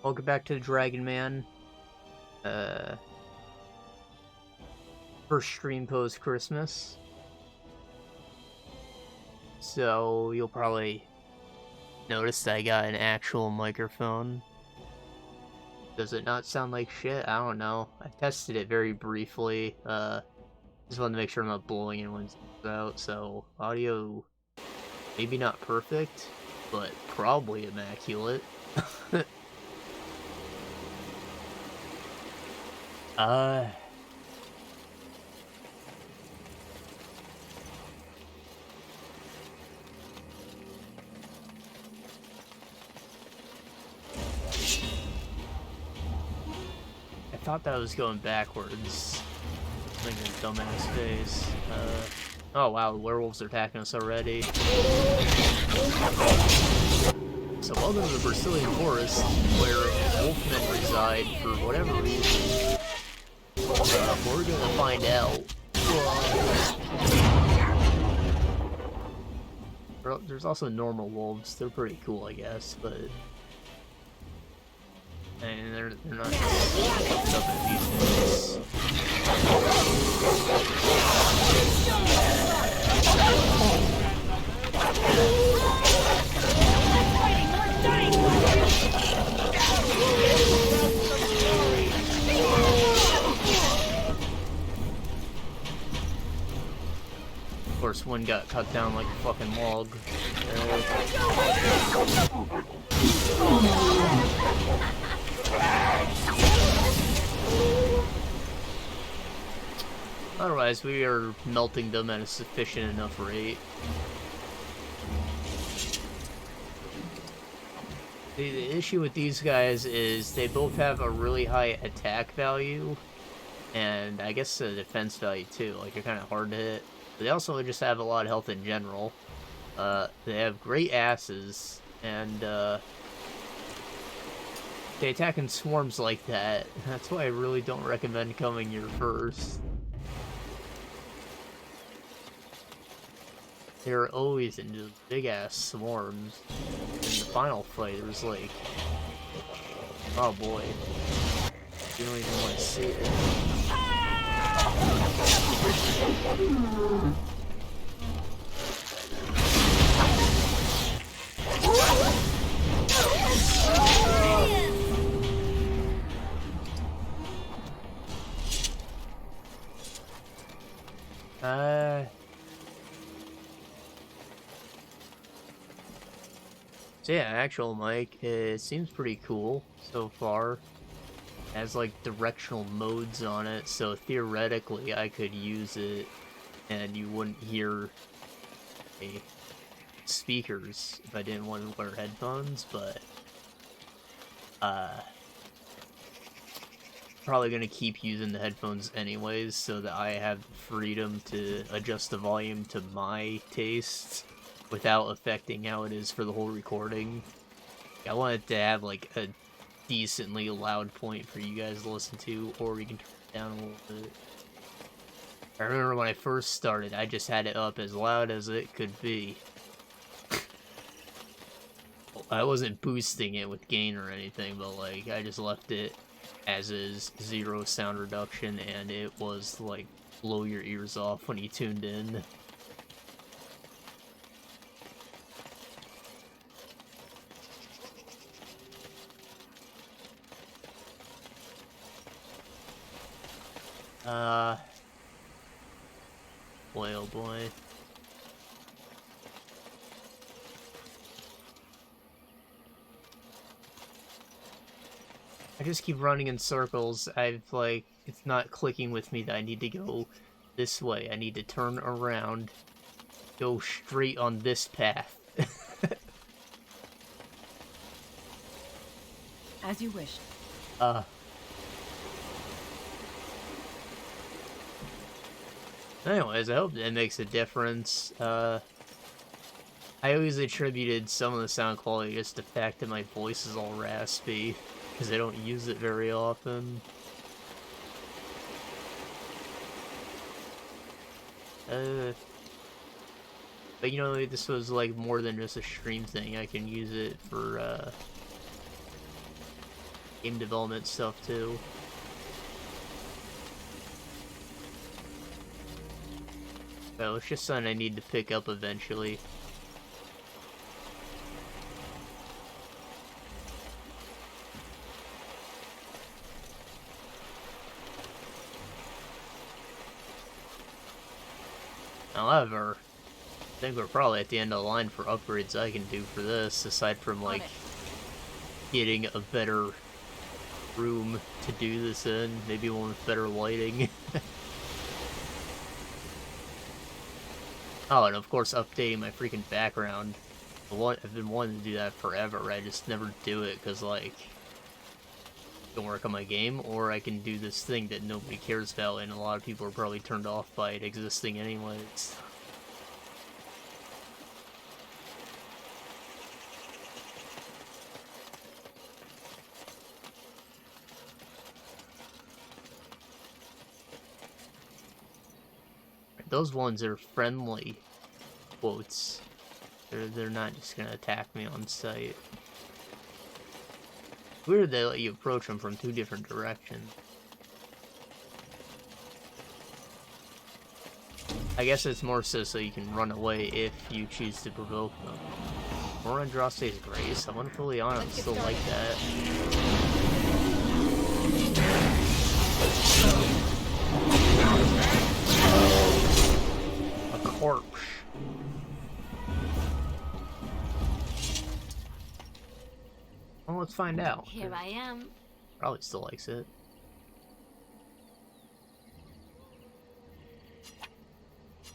Welcome back to the Dragon Man. First stream post Christmas. So you'll probably notice that I got an actual microphone. Does it not sound like shit? I don't know. I tested it very briefly. Just wanted to make sure I'm not blowing anyone's out. So audio, maybe not perfect, but probably immaculate. I thought that was going backwards. Like a dumbass face. Oh wow, the werewolves are attacking us already. So welcome to the Brecilian Forest, where wolfmen reside for whatever reason. We're gonna find out. There's also normal wolves. They're pretty cool, I guess, but and they're not nothing these days. Of course, one got cut down like a fucking log. Otherwise, we are melting them at a sufficient enough rate. The issue with these guys is they both have a really high attack value, and I guess a defense value too. Like, they're kind of hard to hit. But they also just have a lot of health in general. They have great asses, and they attack in swarms like that. That's why I really don't recommend coming here first. They're always in just big-ass swarms. In the final fight, it was like... oh boy. You don't even want to see it. So yeah, actual mic, it seems pretty cool so far. It has like directional modes on it, so theoretically I could use it and you wouldn't hear speakers if I didn't want to wear headphones, but probably gonna keep using the headphones anyways so that I have the freedom to adjust the volume to my tastes without affecting how it is for the whole recording. I want it to have like a decently loud point for you guys to listen to, or you can turn it down a little bit. I remember when I first started, I just had it up as loud as it could be. I wasn't boosting it with gain or anything, but like, I just left it as is, 0 sound reduction, and it was like, blow your ears off when you tuned in. Boy, oh boy. I just keep running in circles. It's not clicking with me that I need to go this way. I need to turn around, go straight on this path. As you wish. Anyways, I hope that makes a difference. I always attributed some of the sound quality just to the fact that my voice is all raspy, because I don't use it very often. But you know, this was like more than just a stream thing. I can use it for game development stuff too. Well, it's just something I need to pick up eventually. However, I think we're probably at the end of the line for upgrades I can do for this, aside from, like, getting a better room to do this in. Maybe one with better lighting. Oh, and of course updating my freaking background. I've been wanting to do that forever, I just never do it, because, like, it don't work on my game, or I can do this thing that nobody cares about, and a lot of people are probably turned off by it existing anyways. Those ones are friendly quotes. They're not just gonna attack me on sight. Weird they let you approach them from two different directions. I guess it's more so you can run away if you choose to provoke them. More Andraste's Grace. I want to fully honest, still like that. Corpse. Well, let's find out. Here I am. Probably still likes it.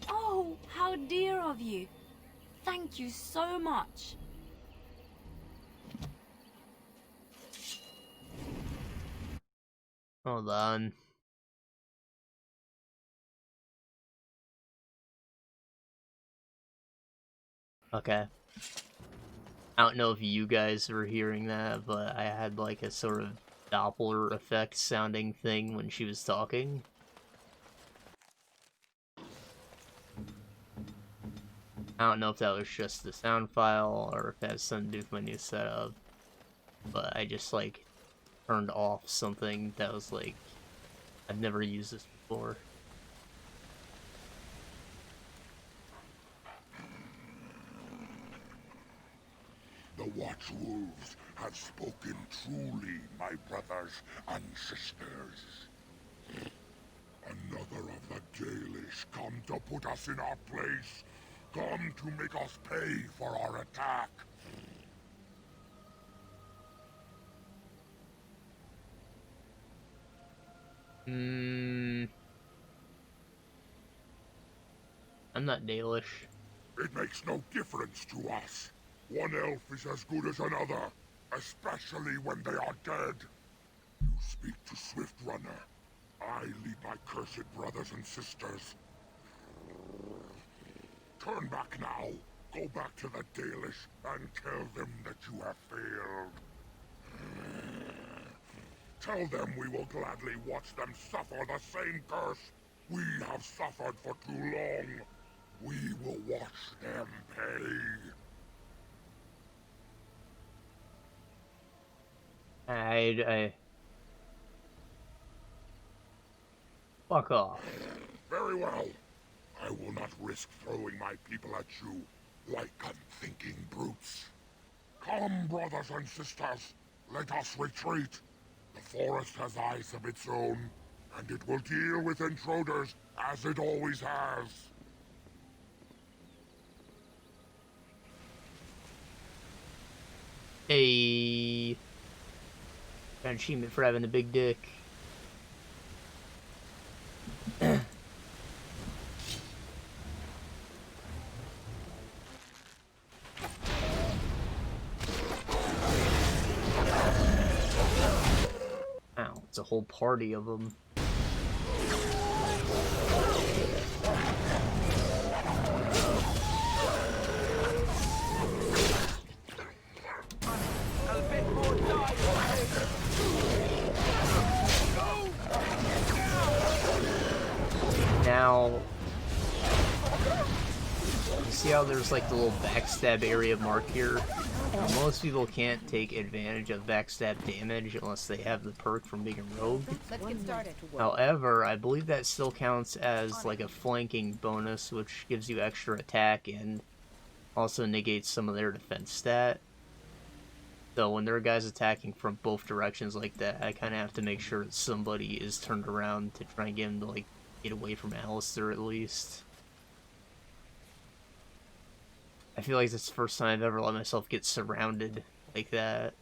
Oh, how dear of you. Thank you so much. Hold on. Okay. I don't know if you guys were hearing that, but I had like a sort of Doppler effect sounding thing when she was talking. I don't know if that was just the sound file or if that has something to do with my new setup, but I just like turned off something that was like, I've never used this before. The Watchwolves have spoken truly, my brothers and sisters. Another of the Dalish come to put us in our place. Come to make us pay for our attack. I'm not Dalish. It makes no difference to us. One elf is as good as another, especially when they are dead. You speak to Swift Runner. I lead my cursed brothers and sisters. Turn back now. Go back to the Dalish and tell them that you have failed. Tell them we will gladly watch them suffer the same curse we have suffered for too long. We will watch them pay. Fuck off. Very well. I will not risk throwing my people at you like unthinking brutes. Come, brothers and sisters, let us retreat. The forest has eyes of its own, and it will deal with intruders as it always has. Hey. Got an achievement for having a big dick. Ow, it's a whole party of them. Now, you see how there's like the little backstab area marked here? Most people can't take advantage of backstab damage unless they have the perk from being a rogue. Let's get started. However, I believe that still counts as like a flanking bonus, which gives you extra attack and also negates some of their defense stat. So when there are guys attacking from both directions like that, I kind of have to make sure that somebody is turned around to try and get him to like get away from Alistair at least. I feel like this is the first time I've ever let myself get surrounded like that.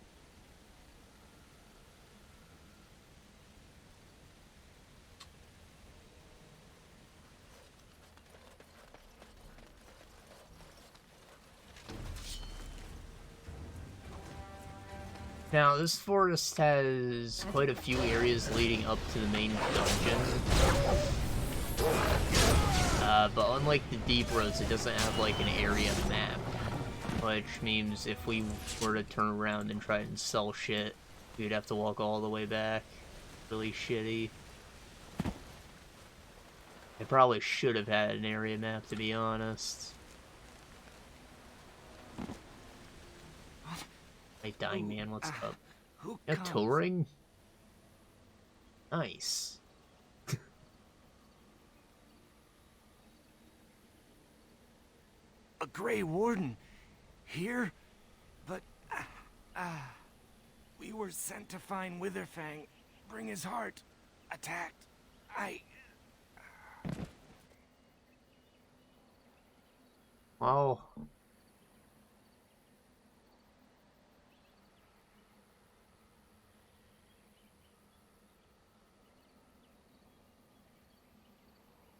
Now, this forest has quite a few areas leading up to the main dungeon. But unlike the deep roads, it doesn't have like an area map. Which means if we were to turn around and try and sell shit, we'd have to walk all the way back. Really shitty. I probably should have had an area map, to be honest. Hey, dying man, what's up? Yeah, touring? Nice. A Grey Warden here? But, we were sent to find Witherfang, bring his heart, attacked. Wow.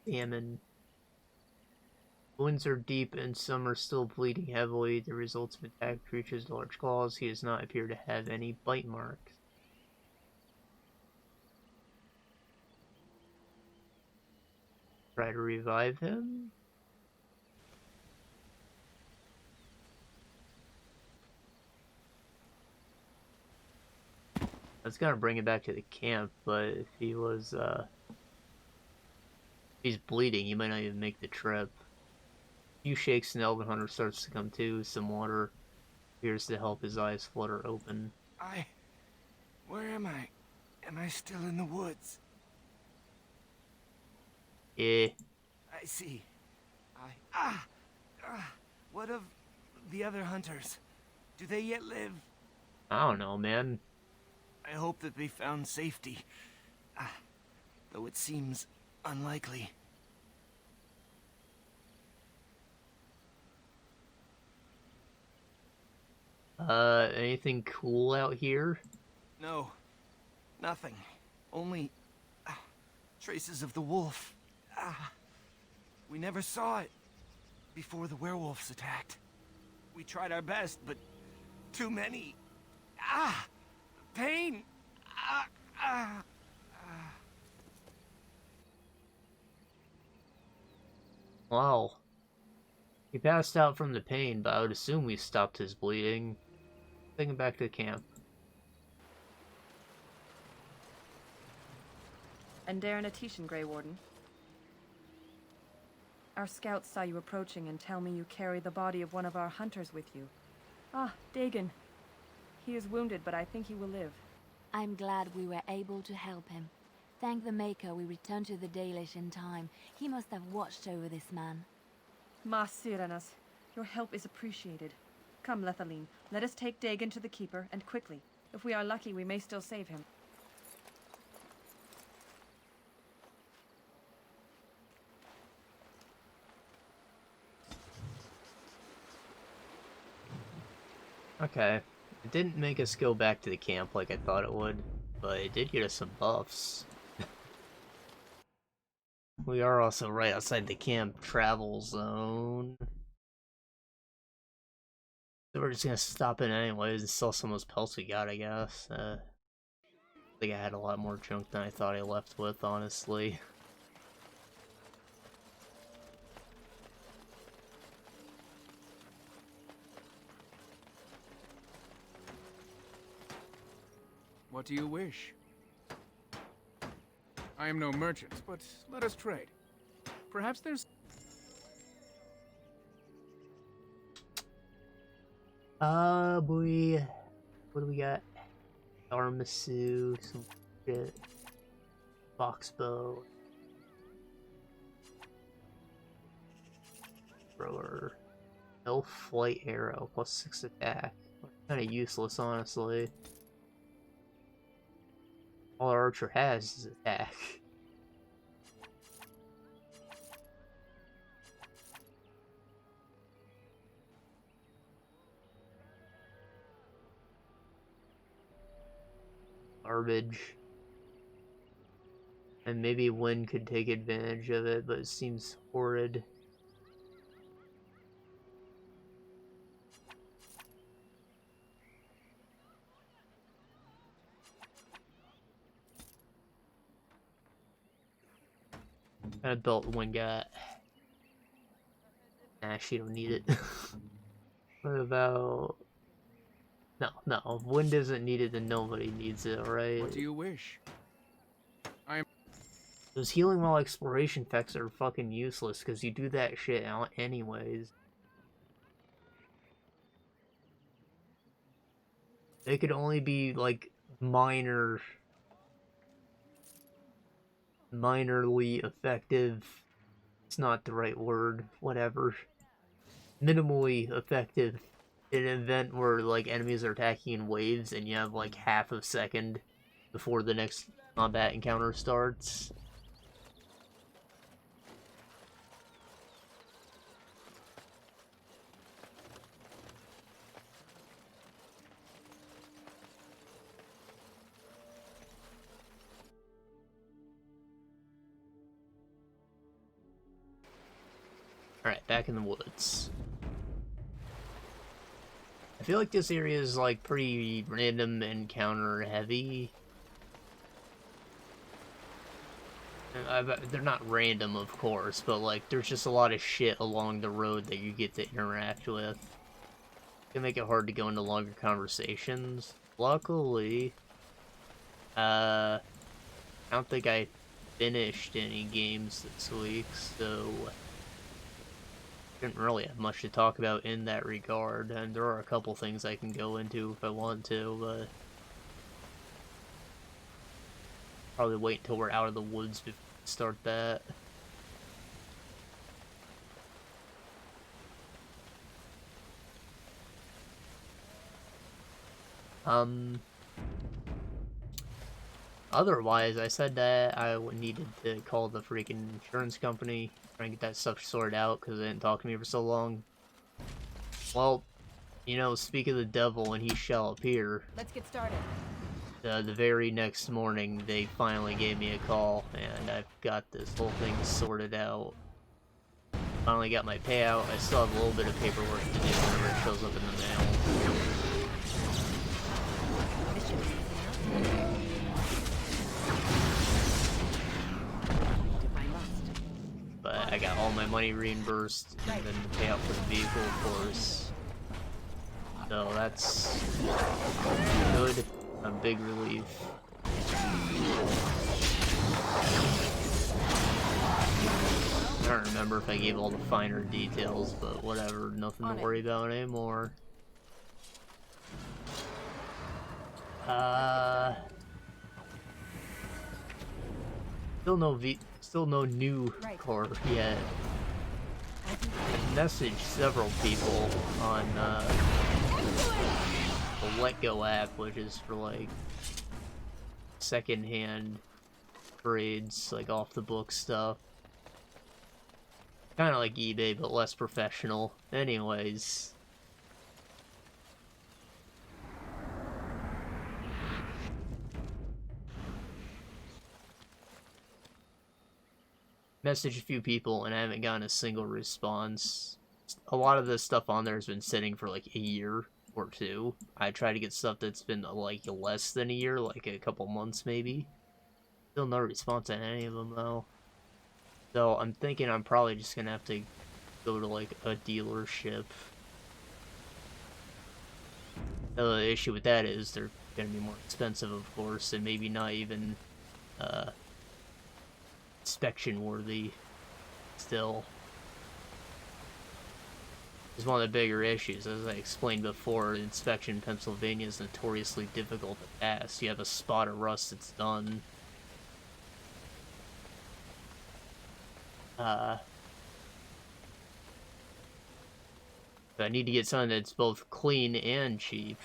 Salmon. Wounds are deep and some are still bleeding heavily. The results of attacked creatures' large claws. He does not appear to have any bite marks. Try to revive him. I was gonna bring him back to the camp, but if he was, he's bleeding, he might not even make the trip. A few shakes and Elven Hunter starts to come to. Some water appears to help his eyes flutter open. Where am I? Am I still in the woods? Yeah. I see. What of the other hunters? Do they yet live? I don't know, man. I hope that they found safety. Though it seems unlikely. Anything cool out here? No. Nothing. Only traces of the wolf. We never saw it before the werewolves attacked. We tried our best, but too many. Pain. Wow. He passed out from the pain, but I would assume we stopped his bleeding. Take him back to camp. And Darren Atishan, Grey Warden. Our scouts saw you approaching and tell me you carry the body of one of our hunters with you. Dagon. He is wounded, but I think he will live. I'm glad we were able to help him. Thank the Maker we returned to the Dalish in time. He must have watched over this man. Mas Sirenas, your help is appreciated. Come, Lethaline, let us take Dagon to the Keeper, and quickly. If we are lucky, we may still save him. Okay. It didn't make us go back to the camp like I thought it would, but it did get us some buffs. We are also right outside the camp travel zone. So we're just gonna stop in anyways and sell some of those pelts we got, I guess. I think I had a lot more junk than I thought I left with, honestly. What do you wish? I am no merchant, but let us trade. Perhaps there's... Boy. What do we got? Armasu, some shit. Foxbow. Thrower. Elf flight arrow, +6 attack. Kind of useless, honestly. All our archer has is attack. Garbage. And maybe Wind could take advantage of it, but it seems horrid. What kind of belt Wind got? Nah, she don't need it. What about... No, Wind doesn't need it, then nobody needs it, alright? What do you wish? Those healing while exploration effects are fucking useless, because you do that shit out anyways. They could only be, like, minorly effective. It's not the right word, whatever. Minimally effective in an event where, like, enemies are attacking in waves and you have, like, half a second before the next combat encounter starts. Alright, back in the woods. I feel like this area is, like, pretty random encounter heavy. They're not random, of course, but, like, there's just a lot of shit along the road that you get to interact with. It can make it hard to go into longer conversations. Luckily, I don't think I finished any games this week, so... didn't really have much to talk about in that regard, and there are a couple things I can go into if I want to, but probably wait until we're out of the woods before we start that. Otherwise, I said that I needed to call the freaking insurance company, try and get that stuff sorted out, because they didn't talk to me for so long. Well, you know, speak of the devil, and he shall appear. Let's get started. The very next morning, they finally gave me a call, and I've got this whole thing sorted out. Finally got my payout. I still have a little bit of paperwork to do whenever it shows up in the mail. But I got all my money reimbursed, and then the payout for the vehicle, of course. So that's good. A big relief. I don't remember if I gave all the finer details, but whatever. Nothing to worry about anymore. Still no new car yet. I've messaged several people on the Let Go app, which is for like second-hand trades, like off the book stuff. Kind of like eBay, but less professional. Anyways. Messaged a few people and I haven't gotten a single response. A lot of this stuff on there has been sitting for like a year or two. I try to get stuff that's been like less than a year, like a couple months maybe. Still no response on any of them though. So I'm thinking I'm probably just gonna have to go to like a dealership. The issue with that is they're gonna be more expensive, of course, and maybe not even inspection worthy still. is one of the bigger issues. As I explained before, inspection in Pennsylvania is notoriously difficult to pass. You have a spot of rust, it's done. I need to get something that's both clean and cheap.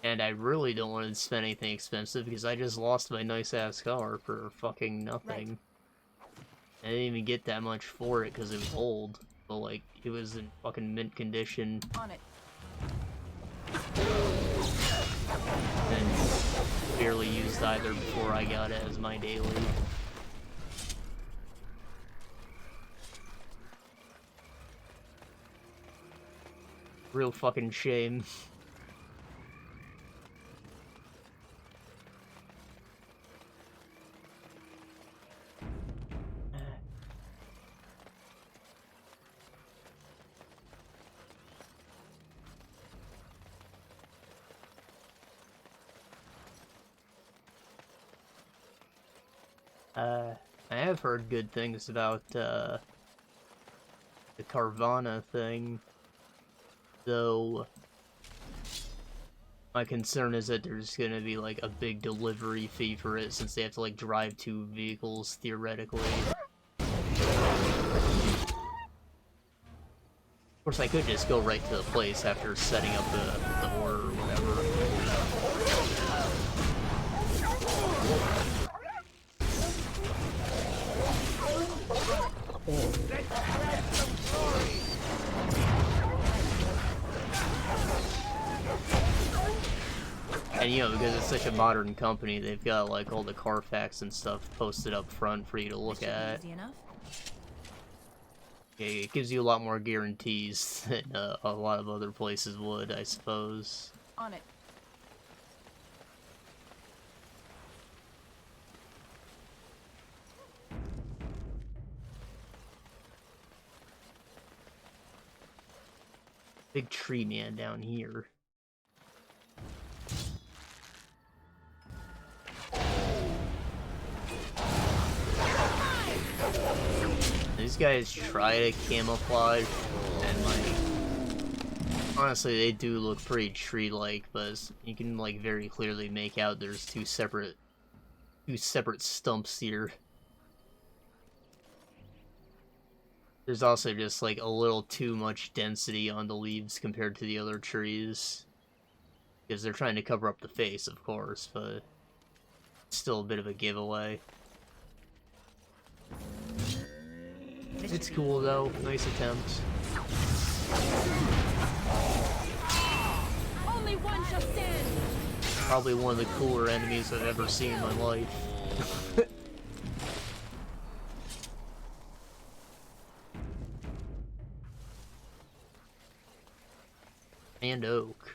And I really don't want to spend anything expensive because I just lost my nice-ass car for fucking nothing. Right. I didn't even get that much for it because it was old. But, like, it was in fucking mint condition. On it. And barely used either before I got it as my daily. Real fucking shame. I have heard good things about, the Carvana thing, though my concern is that there's gonna be, like, a big delivery fee for it, since they have to, like, drive 2 vehicles, theoretically. Of course, I could just go right to the place after setting up the order or whatever. And you know, because it's such a modern company, they've got like all the Carfax and stuff posted up front for you to look at. Easy enough. Yeah, it gives you a lot more guarantees than a lot of other places would, I suppose. On it. Big tree man down here. These guys try to camouflage, and like, honestly, they do look pretty tree-like, but you can like very clearly make out there's two separate stumps here. There's also just like a little too much density on the leaves compared to the other trees. Because they're trying to cover up the face, of course, but it's still a bit of a giveaway. It's cool though, nice attempt. Only one shall stand. Probably one of the cooler enemies I've ever seen in my life. And oak.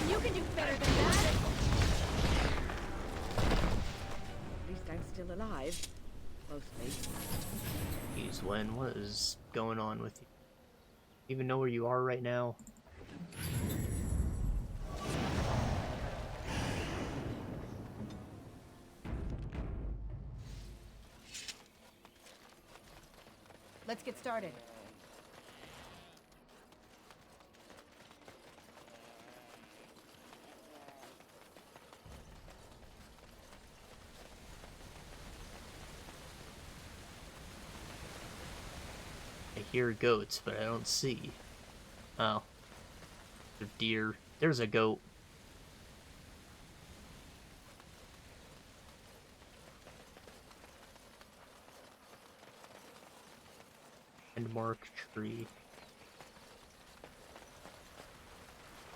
You can do better than that. At least I'm still alive. Mostly. Jeez, Wen, what is going on with you? Even know where you are right now? Let's get started. I hear goats, but I don't see. Oh. There's a deer. There's a goat. Landmark tree.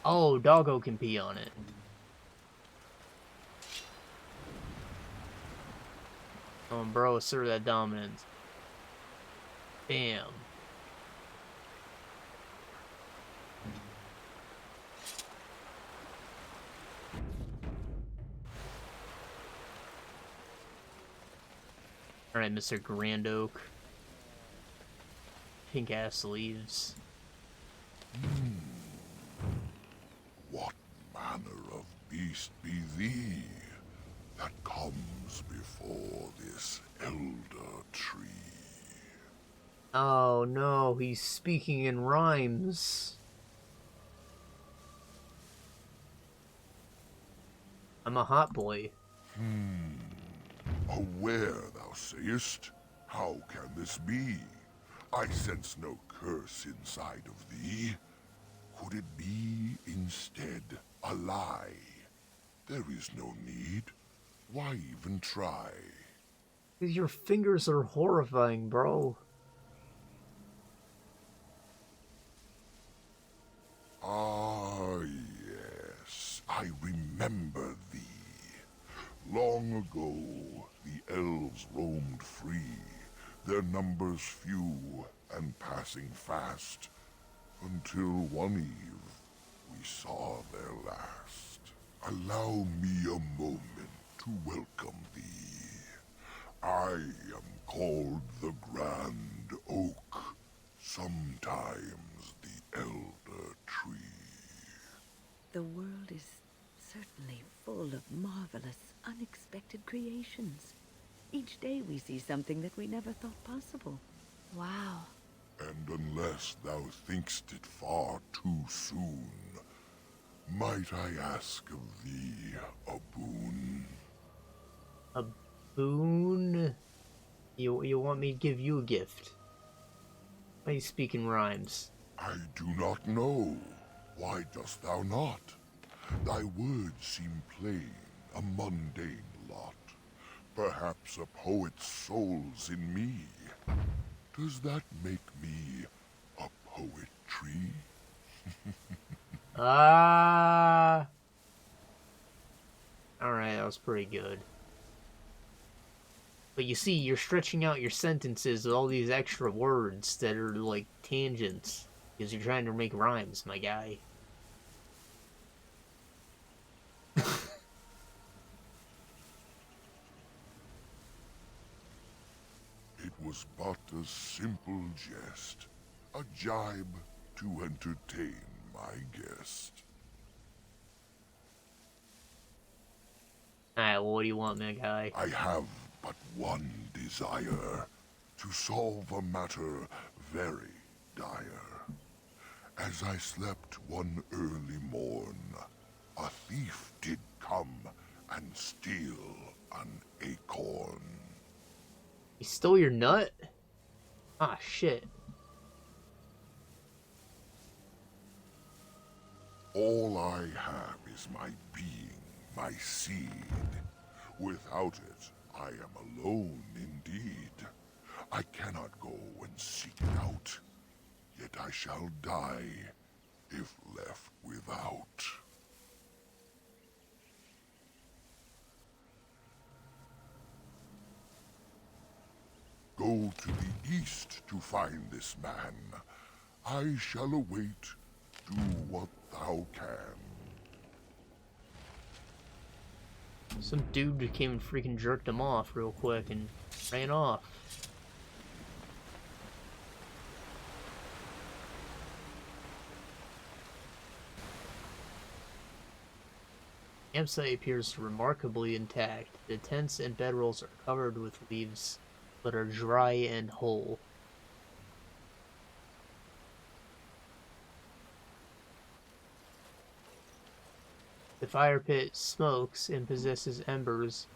Oh, doggo can pee on it. Oh, bro, assert that dominance. Damn. Alright, Mr. Grand Oak. Pink ass leaves. What manner of beast be thee that comes before this elder tree? Oh no, he's speaking in rhymes. I'm a hot boy. Aware, thou sayest? How can this be? I sense no curse inside of thee. Could it be, instead, a lie? There is no need. Why even try? Your fingers are horrifying, bro. Ah, yes. I remember thee. Long ago, the elves roamed free, their numbers few and passing fast, until one eve we saw their last. Allow me a moment to welcome thee. I am called the Grand Oak, sometimes the Elder Tree. The world is certainly full of marvelous, unexpected creations. Each day we see something that we never thought possible. Wow. And unless thou think'st it far too soon, might I ask of thee a boon? A boon? You want me to give you a gift? Why are you speaking rhymes? I do not know. Why dost thou not? Thy words seem plain, a mundane lot. Perhaps a poet's soul's in me. Does that make me a poetry? Ah. Alright, that was pretty good. But you see, you're stretching out your sentences with all these extra words that are like tangents. Because you're trying to make rhymes, my guy. It was but a simple jest, a jibe to entertain my guest. Alright, well, what do you want, my guy? I have but one desire, to solve a matter very dire. As I slept one early morn, a thief did come and steal an acorn. He stole your nut? Ah, shit. All I have is my being, my seed. Without it, I am alone indeed. I cannot go and seek it out, yet I shall die if left without. Go to the east to find this man. I shall await. Do what thou can. Some dude just came and freaking jerked him off real quick and ran off. The campsite appears remarkably intact. The tents and bedrolls are covered with leaves, but are dry and whole. The fire pit smokes and possesses embers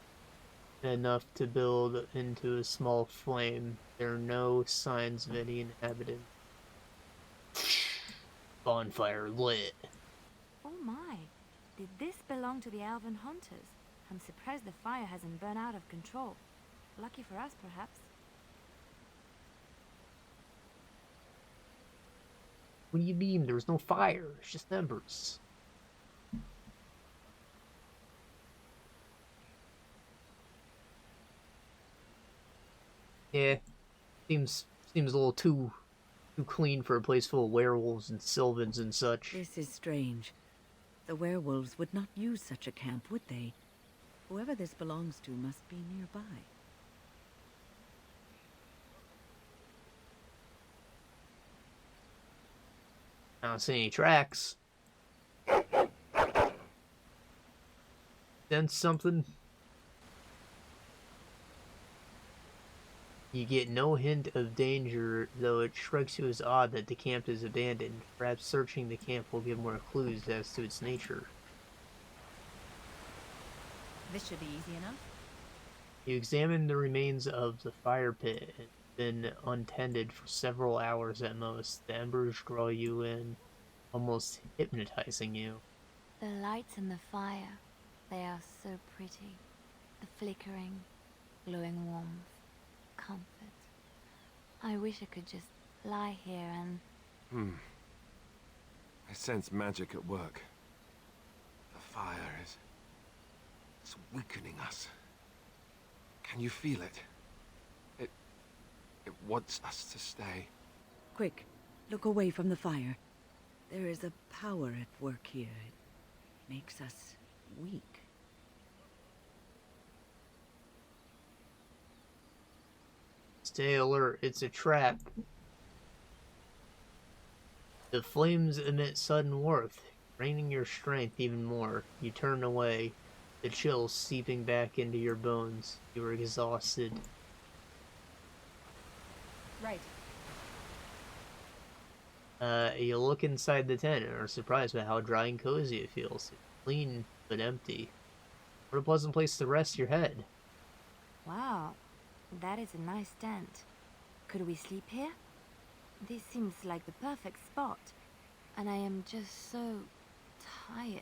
enough to build into a small flame. There are no signs of any inhabitant. Bonfire lit. Oh my. Did this belong to the elven hunters? I'm surprised the fire hasn't burned out of control. Lucky for us, perhaps. What do you mean? There's no fire. It's just embers. Yeah, seems a little too clean for a place full of werewolves and sylvans and such. This is strange. The werewolves would not use such a camp, would they? Whoever this belongs to must be nearby. I don't see any tracks. Sense something? You get no hint of danger, though it strikes you as odd that the camp is abandoned. Perhaps searching the camp will give more clues as to its nature. This should be easy enough. You examine the remains of the fire pit. It's been untended for several hours at most. The embers draw you in, almost hypnotizing you. The lights in the fire, they are so pretty. The flickering, glowing warmth, comfort. I wish I could just lie here and... I sense magic at work. The fire is... it's weakening us. Can you feel it? It wants us to stay. Quick, look away from the fire. There is a power at work here. It makes us weak. Stay alert, it's a trap. The flames emit sudden warmth, draining your strength even more. You turn away, the chill seeping back into your bones. You are exhausted. Right. You look inside the tent and are surprised by how dry and cozy it feels. It's clean, but empty. What a pleasant place to rest your head. Wow, that is a nice tent. Could we sleep here? This seems like the perfect spot. And I am just so tired.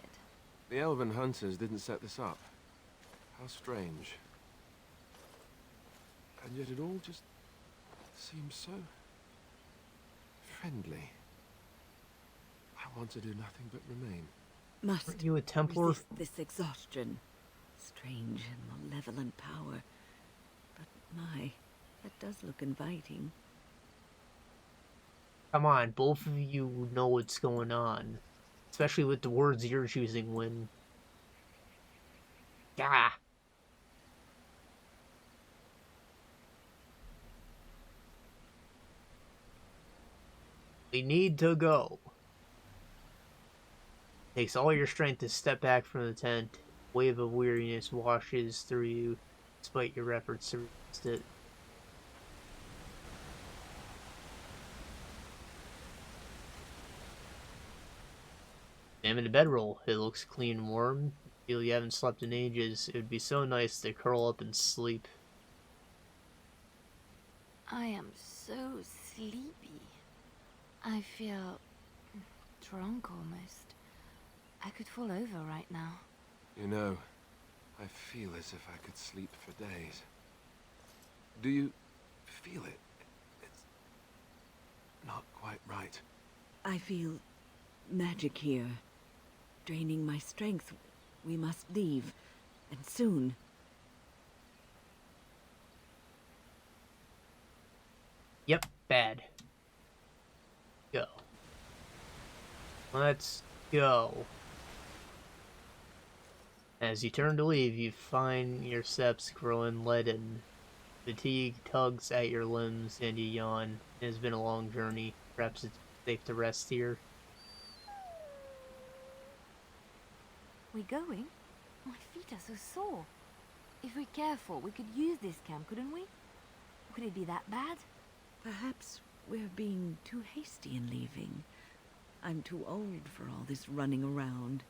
The elven hunters didn't set this up. How strange. And yet it all just seems so friendly. I want to do nothing but remain. Must Aren't you a Templar? resist this exhaustion. Strange and malevolent power. But my, that does look inviting. Come on, both of you know what's going on. Especially with the words you're choosing when... Gah! We need to go. Takes all your strength to step back from the tent. A wave of weariness washes through you, despite your efforts to resist it. Examine the bedroll. It looks clean and warm. You feel you haven't slept in ages. It would be so nice to curl up and sleep. I am so sleepy. I feel drunk almost. I could fall over right now. You know, I feel as if I could sleep for days. Do you feel it? It's not quite right. I feel magic here. Draining my strength. We must leave. And soon. Yep, bad. Go. Let's go. As you turn to leave, you find your steps growing leaden. Fatigue tugs at your limbs and you yawn. It has been a long journey. Perhaps it's safe to rest here. We going? My feet are so sore. If we're careful, we could use this camp, couldn't we? Could it be that bad? Perhaps we're being too hasty in leaving. I'm too old for all this running around.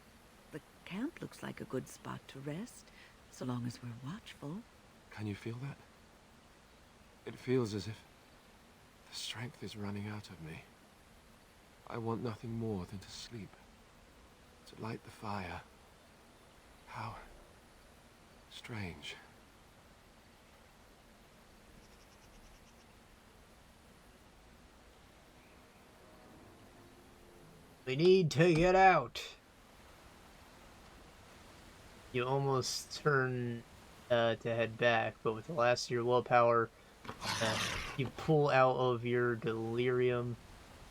The camp looks like a good spot to rest, so long as we're watchful. Can you feel that? It feels as if the strength is running out of me. I want nothing more than to sleep. To light the fire. How strange. We need to get out. You almost turn to head back, but with the last of your willpower, you pull out of your delirium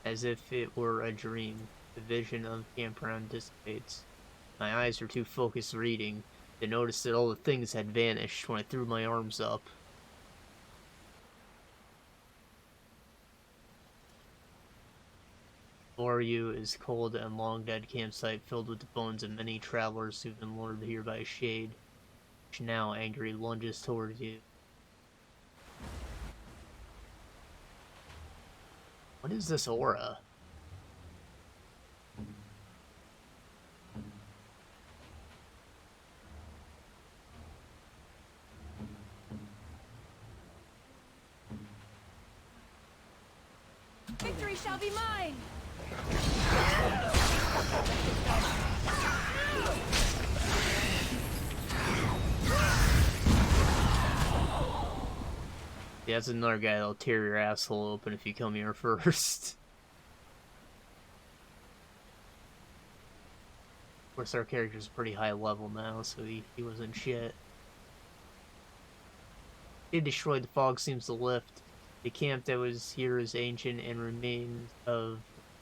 as if it were a dream. The vision of campground dissipates. My eyes were too focused reading to notice that all the things had vanished when I threw my arms up. Before you is cold and long dead campsite filled with the bones of many travelers who've been lured here by shade, which now angry lunges towards you. What is this aura? Victory shall be mine! Yeah, that's another guy that'll tear your asshole open if you come here first. Of course, our character's pretty high level now, so he wasn't shit. It destroyed, the fog seems to lift. The camp that was here is ancient, and remains of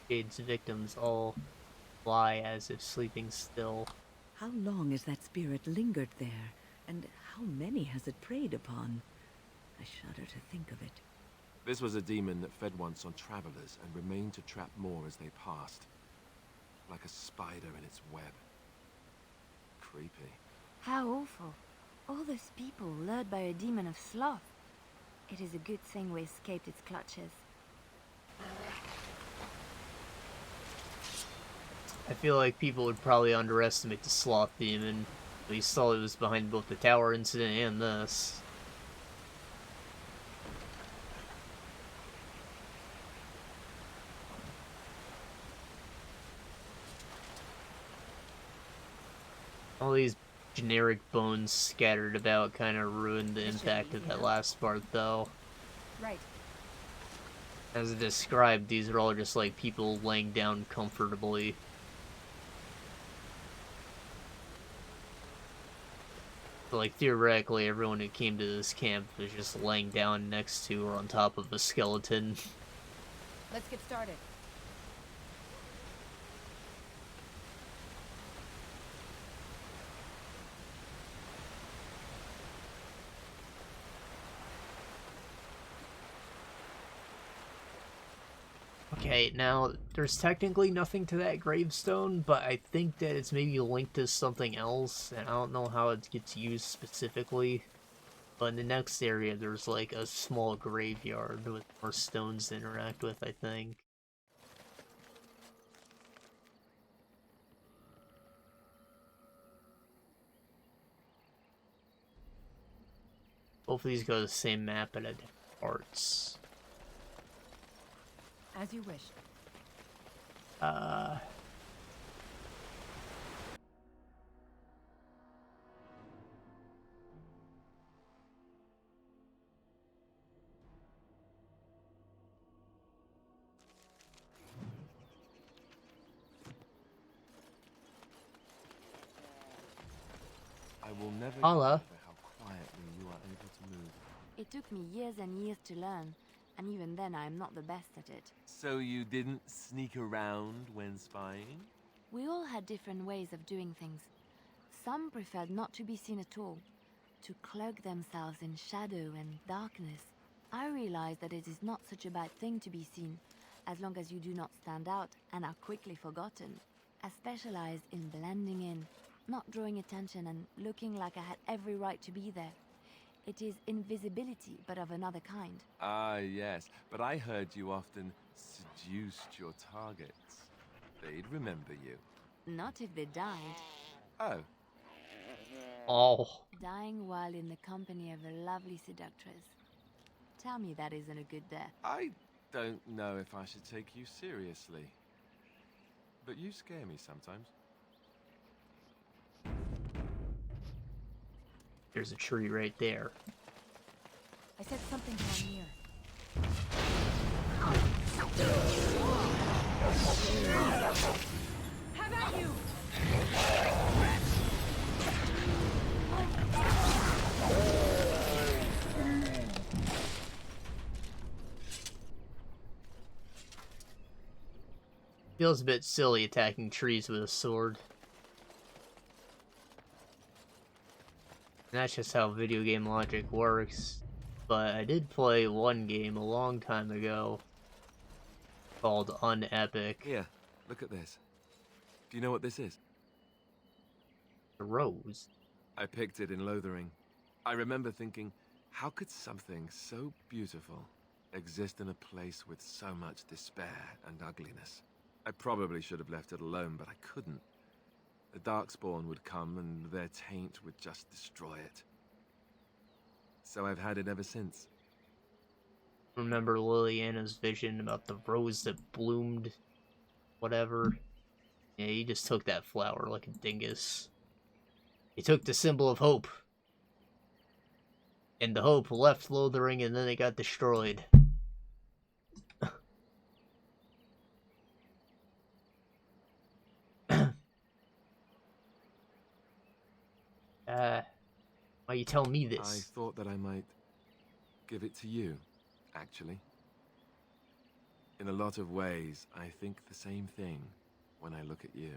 Shade's victims all lie as if sleeping still. How long has that spirit lingered there, and how many has it preyed upon? I shudder to think of it. This was a demon that fed once on travelers and remained to trap more as they passed. Like a spider in its web. Creepy. How awful. All those people lured by a demon of sloth. It is a good thing we escaped its clutches. I feel like people would probably underestimate the sloth demon. We saw it was behind both the tower incident and this. All these generic bones scattered about kind of ruined the impact of that last part, though. Right. As described, these are all just like people laying down comfortably. So, like, theoretically, everyone who came to this camp was just laying down next to or on top of a skeleton. Let's get started. Okay, now, there's technically nothing to that gravestone, but I think that it's maybe linked to something else, and I don't know how it gets used specifically. But in the next area, there's like a small graveyard with more stones to interact with, I think. Both of these go to the same map at different parts. As you wish. I will never get Holla. over how quietly you are able to move. It took me years and years to learn, and even then I am not the best at it. So you didn't sneak around when spying? We all had different ways of doing things. Some preferred not to be seen at all, to cloak themselves in shadow and darkness. I realized that it is not such a bad thing to be seen, as long as you do not stand out and are quickly forgotten. I specialized in blending in, not drawing attention and looking like I had every right to be there. It is invisibility, but of another kind. Ah, yes, but I heard you often seduced your targets. They'd remember you. Not if they died. Oh, Oh. Dying while in the company of a lovely seductress. Tell me that isn't a good death. I don't know if I should take you seriously. But you scare me sometimes. There's a tree right there. I said something down here. Have at you! Feels a bit silly attacking trees with a sword. And that's just how video game logic works. But I did play one game a long time ago called Unepic. Here, look at this. Do you know what this is? The rose. I picked it in Lothering. I remember thinking, how could something so beautiful exist in a place with so much despair and ugliness? I probably should have left it alone, but I couldn't. The Darkspawn would come and their taint would just destroy it. So I've had it ever since. Remember Liliana's vision about the rose that bloomed, whatever? Yeah, he just took that flower like a dingus. He took the symbol of hope. And the hope left Lothering and then it got destroyed. Why you tell me this? I thought that I might give it to you, actually. In a lot of ways, I think the same thing when I look at you.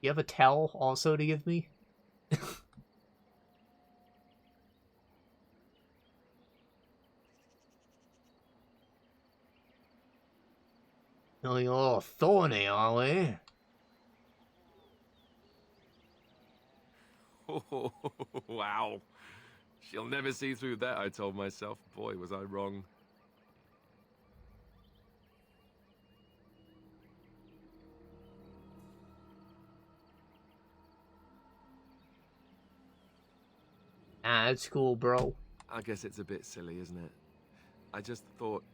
You have a towel also to give me? Feeling a little thorny, are we? Oh, wow. She'll never see through that, I told myself. Boy, was I wrong. Ah, that's cool, bro. I guess it's a bit silly, isn't it? I just thought,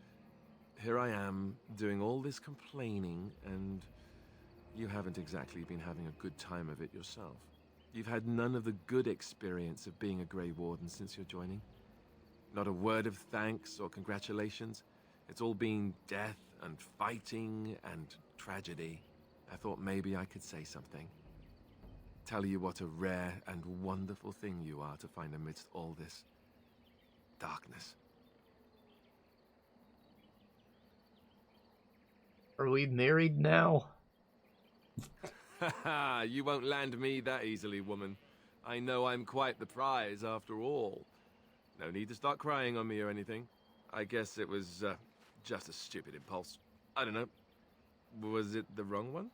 here I am, doing all this complaining, and you haven't exactly been having a good time of it yourself. You've had none of the good experience of being a Grey Warden since your joining. Not a word of thanks or congratulations. It's all been death and fighting and tragedy. I thought maybe I could say something. Tell you what a rare and wonderful thing you are to find amidst all this darkness. Are we married now? Haha, you won't land me that easily, woman. I know I'm quite the prize after all. No need to start crying on me or anything. I guess it was just a stupid impulse. I don't know. Was it the wrong one?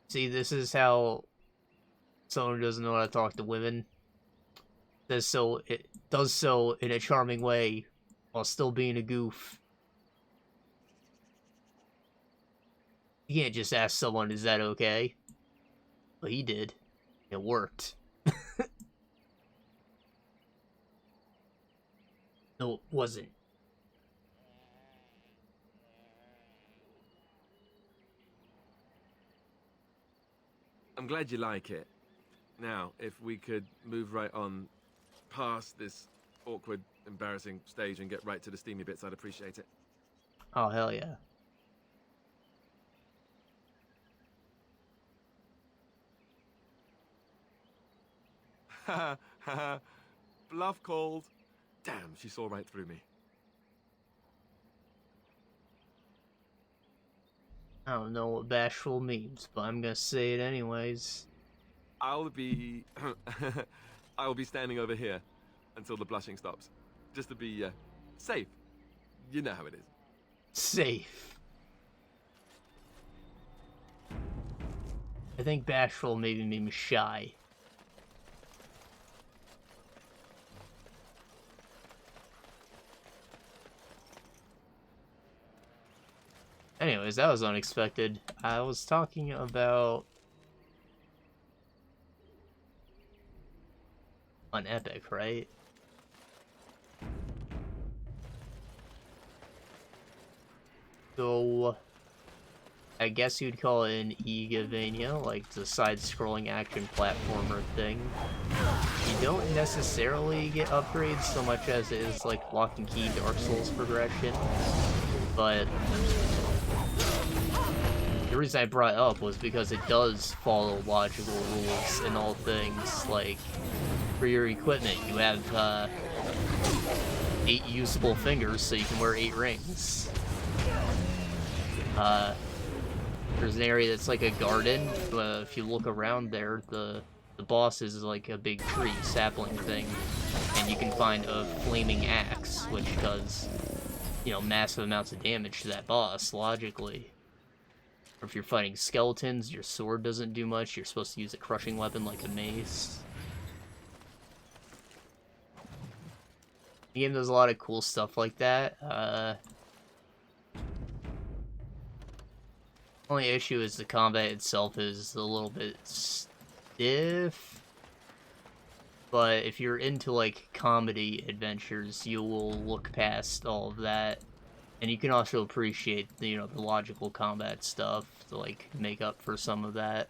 See, this is how someone who doesn't know how to talk to women does so in a charming way while still being a goof. You can't just ask someone, is that okay? But he did. It worked. No, it wasn't. I'm glad you like it. Now, if we could move right on past this awkward, embarrassing stage and get right to the steamy bits, I'd appreciate it. Oh, hell yeah. Ha ha. Bluff called. Damn, she saw right through me. I don't know what bashful means, but I'm gonna say it anyways. I'll be... I'll be standing over here until the blushing stops. Just to be, safe. You know how it is. Safe. I think bashful maybe made me shy. Anyways, that was unexpected. I was talking about Unepic, right? So, I guess you'd call it an Egavania, like the side-scrolling action platformer thing. You don't necessarily get upgrades so much as it is like Lock and Key Dark Souls progression, but the reason I brought it up was because it does follow logical rules in all things. Like, for your equipment, you have 8 usable fingers, so you can wear 8 rings. There's an area that's like a garden. If you look around there, the boss is like a big tree, sapling thing, and you can find a flaming axe, which does, you know, massive amounts of damage to that boss, logically. Or if you're fighting skeletons, your sword doesn't do much. You're supposed to use a crushing weapon like a mace. The game does a lot of cool stuff like that. Only issue is the combat itself is a little bit stiff. But if you're into, like, comedy adventures, you will look past all of that. And you can also appreciate, you know, the logical combat stuff to, like, make up for some of that.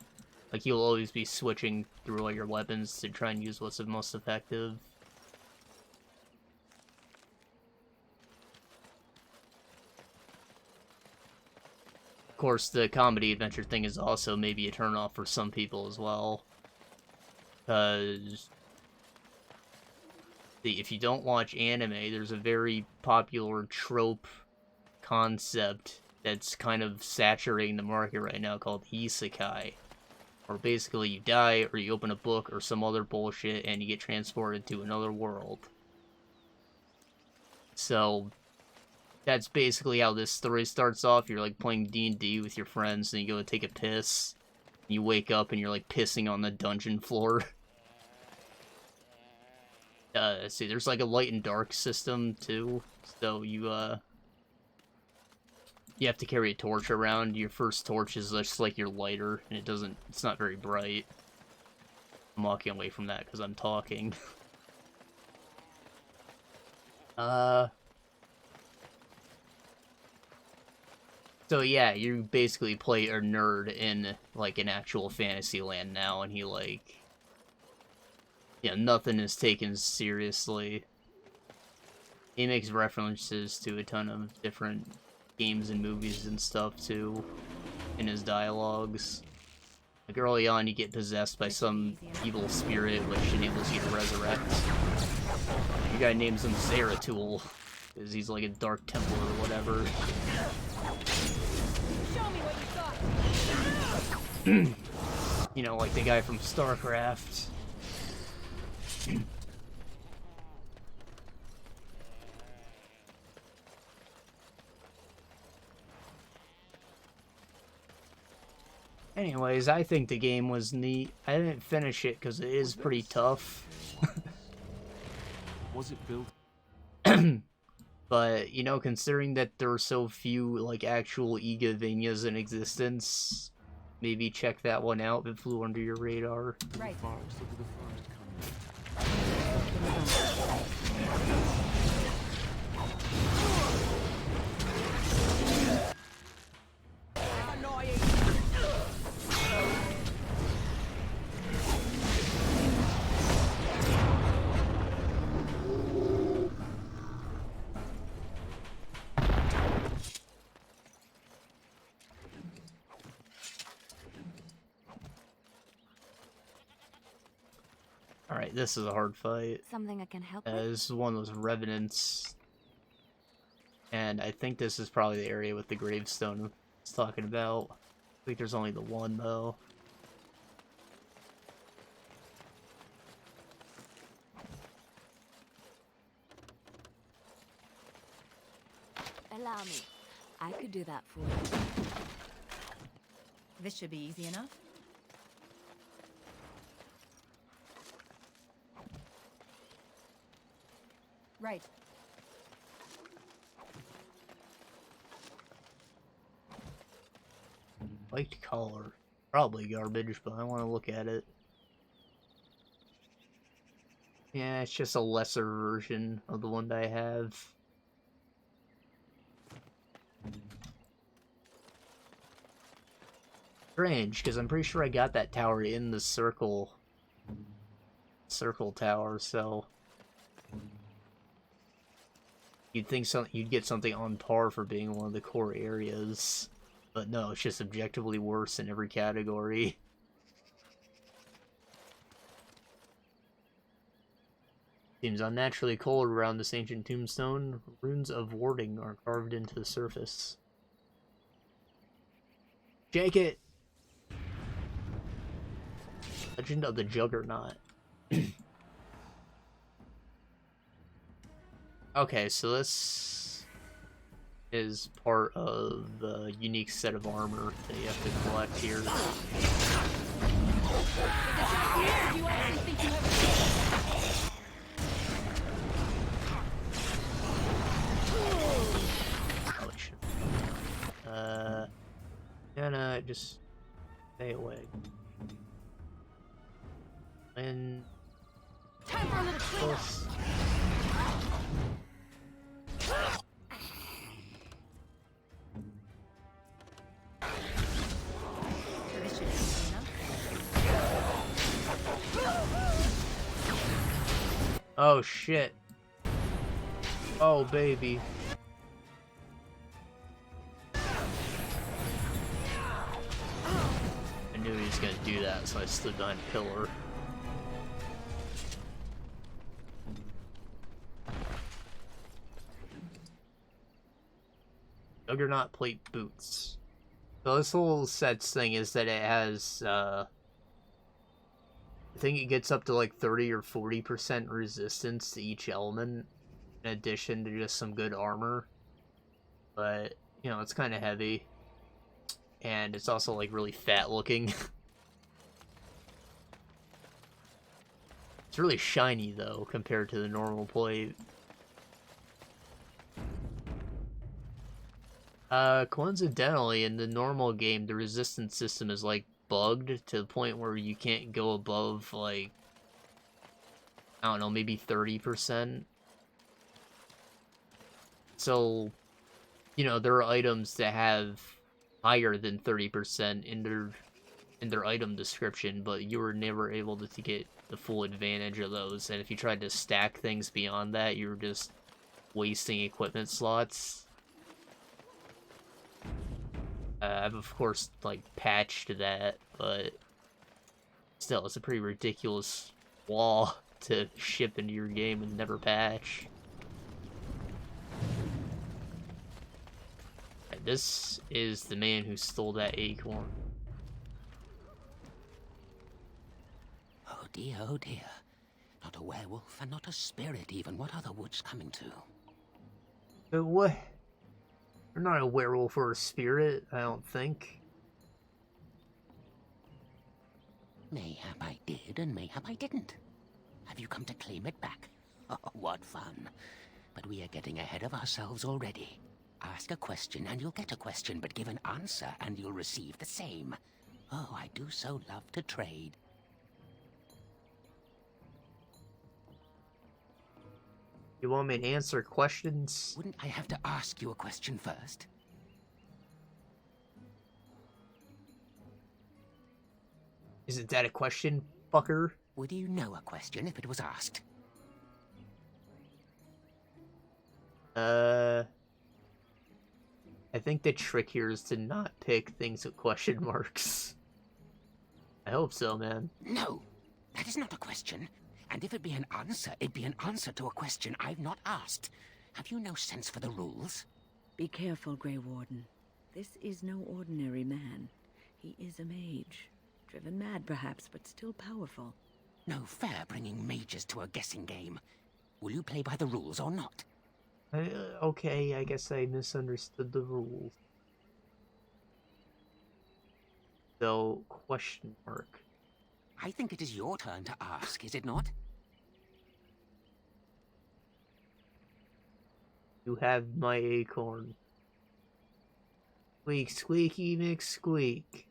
Like, you'll always be switching through all your weapons to try and use what's the most effective. Of course, the comedy adventure thing is also maybe a turnoff for some people as well. Because if you don't watch anime, there's a very popular trope concept that's kind of saturating the market right now called isekai. Or basically you die, or you open a book, or some other bullshit, and you get transported to another world. So that's basically how this story starts off. You're like playing D&D with your friends, and you go to take a piss. And you wake up and you're like pissing on the dungeon floor. Let's see, there's like a light and dark system too. So you have to carry a torch around. Your first torch is just like your lighter, and it's not very bright. I'm walking away from that because I'm talking. So yeah, you basically play a nerd in, like, an actual fantasy land now, and he, like... Yeah, nothing is taken seriously. He makes references to a ton of different games and movies and stuff, too, in his dialogues. Like, early on, you get possessed by some evil spirit, which enables you to resurrect. Your guy names him Zeratul, because he's like a dark temple or whatever. You know, like the guy from StarCraft. Anyways, I think the game was neat. I didn't finish it because it is pretty tough. Was it built? But, you know, considering that there are so few, like, actual Igavanias in existence, maybe check that one out if it flew under your radar. Right. Alright, this is a hard fight. Something I can help with? This is one of those revenants. And I think this is probably the area with the gravestone it's talking about. I think there's only the one, though. Allow me. I could do that for you. This should be easy enough. Right. White collar. Probably garbage, but I want to look at it. Yeah, it's just a lesser version of the one that I have. Strange, because I'm pretty sure I got that tower in the circle tower, so you'd think you'd get something on par for being one of the core areas, but no, it's just objectively worse in every category. Seems unnaturally cold around this ancient tombstone. Runes of warding are carved into the surface. Jake it! Legend of the Juggernaut. Okay, so this is part of the unique set of armor that you have to collect here. No, just stay away. And Time for a little cleanup. This should be enough. oh shit. Oh baby. I knew he was gonna do that, so I stood behind a pillar. Juggernaut plate boots. So this whole set's thing is that it has, I think it gets up to like 30 or 40% resistance to each element, in addition to just some good armor. But, you know, it's kind of heavy. And it's also like really fat looking. It's really shiny though, compared to the normal plate. Coincidentally, in the normal game, the resistance system is, like, bugged to the point where you can't go above, like, I don't know, maybe 30%. So, you know, there are items that have higher than 30% in their item description, but you were never able to get the full advantage of those. And if you tried to stack things beyond that, you were just wasting equipment slots. I've, of course, like, patched that, but still, it's a pretty ridiculous flaw to ship into your game and never patch. And this is the man who stole that acorn. Oh dear, oh dear. Not a werewolf and not a spirit even. What are the woods coming to? But what? You're not a werewolf or a spirit, I don't think. Mayhap I did, and mayhap I didn't. Have you come to claim it back? Oh, what fun. But we are getting ahead of ourselves already. Ask a question and you'll get a question, but give an answer and you'll receive the same. Oh, I do so love to trade. You want me to answer questions? Wouldn't I have to ask you a question first? Isn't that a question, fucker? Would you know a question if it was asked? I think the trick here is to not pick things with question marks. I hope so, man. No, that is not a question. And if it be an answer, it'd be an answer to a question I've not asked. Have you no sense for the rules? Be careful, Grey Warden. This is no ordinary man. He is a mage. Driven mad, perhaps, but still powerful. No fair bringing mages to a guessing game. Will you play by the rules or not? Okay, I guess I misunderstood the rules. So, question mark. I think it is your turn to ask, is it not? You have my acorn. Squeak, squeaky, McSqueak.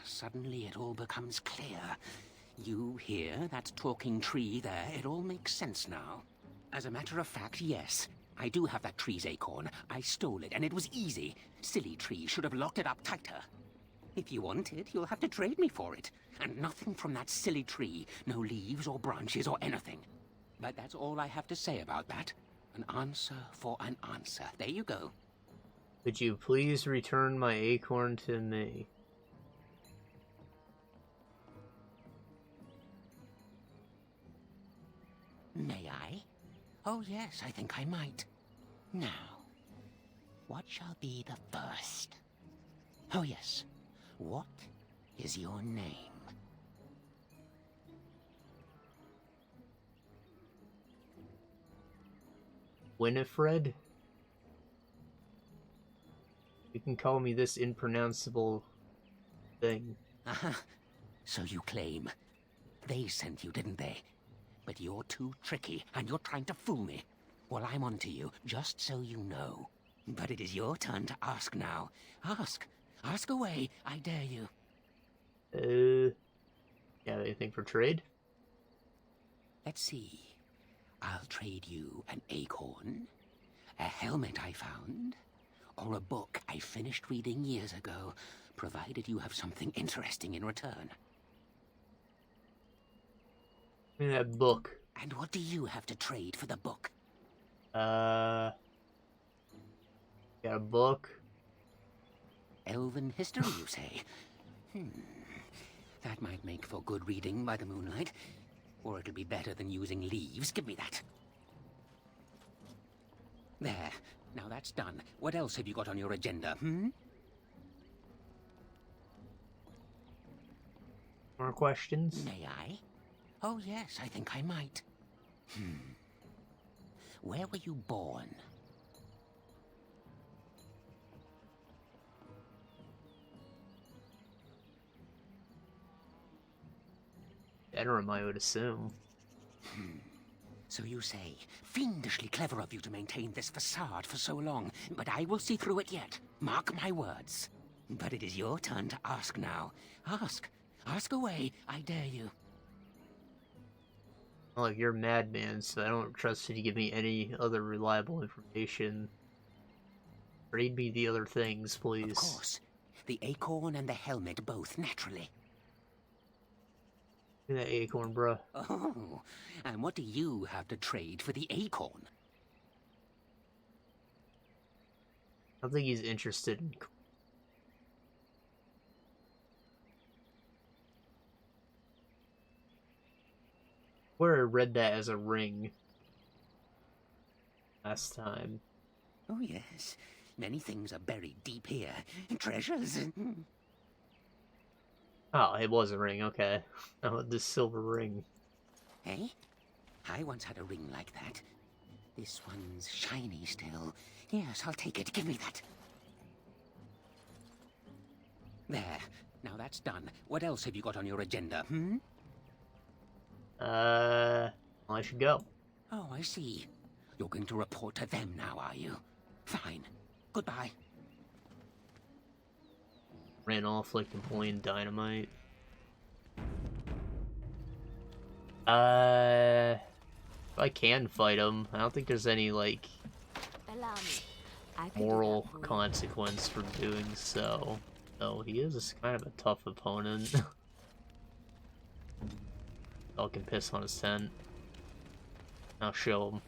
Suddenly it all becomes clear. You hear that talking tree there? It all makes sense now. As a matter of fact, yes. I do have that tree's acorn. I stole it, and it was easy. Silly tree should have locked it up tighter. If you want it, you'll have to trade me for it. And nothing from that silly tree. No leaves or branches or anything. But that's all I have to say about that. An answer for an answer. There you go. Would you please return my acorn to me? May I? Oh yes, I think I might. Now, what shall be the first? Oh yes. What is your name? Winifred? You can call me this impronounceable thing. Aha. So you claim. They sent you, didn't they? But you're too tricky, and you're trying to fool me. Well, I'm on to you, just so you know. But it is your turn to ask now. Ask. Ask away, I dare you. You have anything for trade? Let's see. I'll trade you an acorn, a helmet I found, or a book I finished reading years ago, provided you have something interesting in return. Give me that book. And what do you have to trade for the book? Got a book. Elven history, you say? That might make for good reading by the moonlight. Or it'll be better than using leaves. Give me that. There. Now that's done. What else have you got on your agenda, More questions? May I? Oh yes, I think I might. Where were you born? Bedroom, I would assume. So you say, fiendishly clever of you to maintain this facade for so long, but I will see through it yet. Mark my words. But it is your turn to ask now. Ask. Ask away, I dare you. Look, you're a madman, so I don't trust you to give me any other reliable information. Read me the other things, please. Of course. The acorn and the helmet both, naturally. Give me that acorn, bruh. Oh, and what do you have to trade for the acorn? I don't think he's interested in... Where I read that as a ring last time. Oh yes, many things are buried deep here. Treasures. Oh, it was a ring, okay. Oh, this silver ring. Eh? I once had a ring like that. This one's shiny still. Yes, I'll take it. Give me that. There. Now that's done. What else have you got on your agenda, Well, I should go. Oh, I see. You're going to report to them now, are you? Fine. Goodbye. Ran off like Napoleon Dynamite. If I can fight him, I don't think there's any, like, Allow me. I could do moral that for you. consequence for doing so. So he is kind of a tough opponent. I can piss on his tent. I'll show him.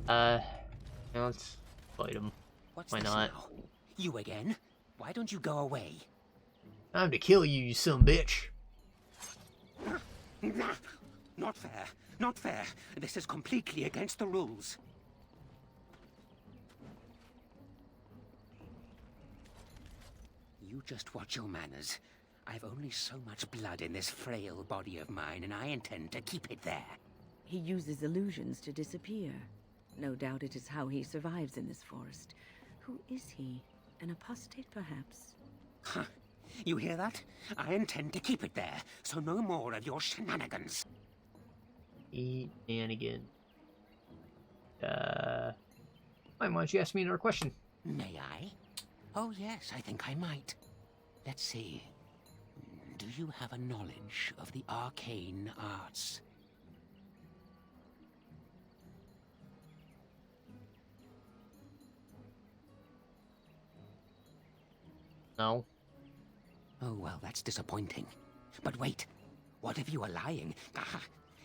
Now let's fight him. What's Why this not? now? You again? Why don't you go away? Time to kill you, you son of a bitch. Not fair. Not fair. This is completely against the rules. You just watch your manners. I've only so much blood in this frail body of mine, and I intend to keep it there. He uses illusions to disappear. No doubt it is how he survives in this forest. Who is he? An apostate, perhaps? Huh. You hear that? I intend to keep it there, so no more of your shenanigans. Shenanigan. Why don't you ask me another question? May I? Oh yes, I think I might. Let's see. Do you have a knowledge of the arcane arts? No. Oh, well, that's disappointing. But wait, what if you are lying? Ah,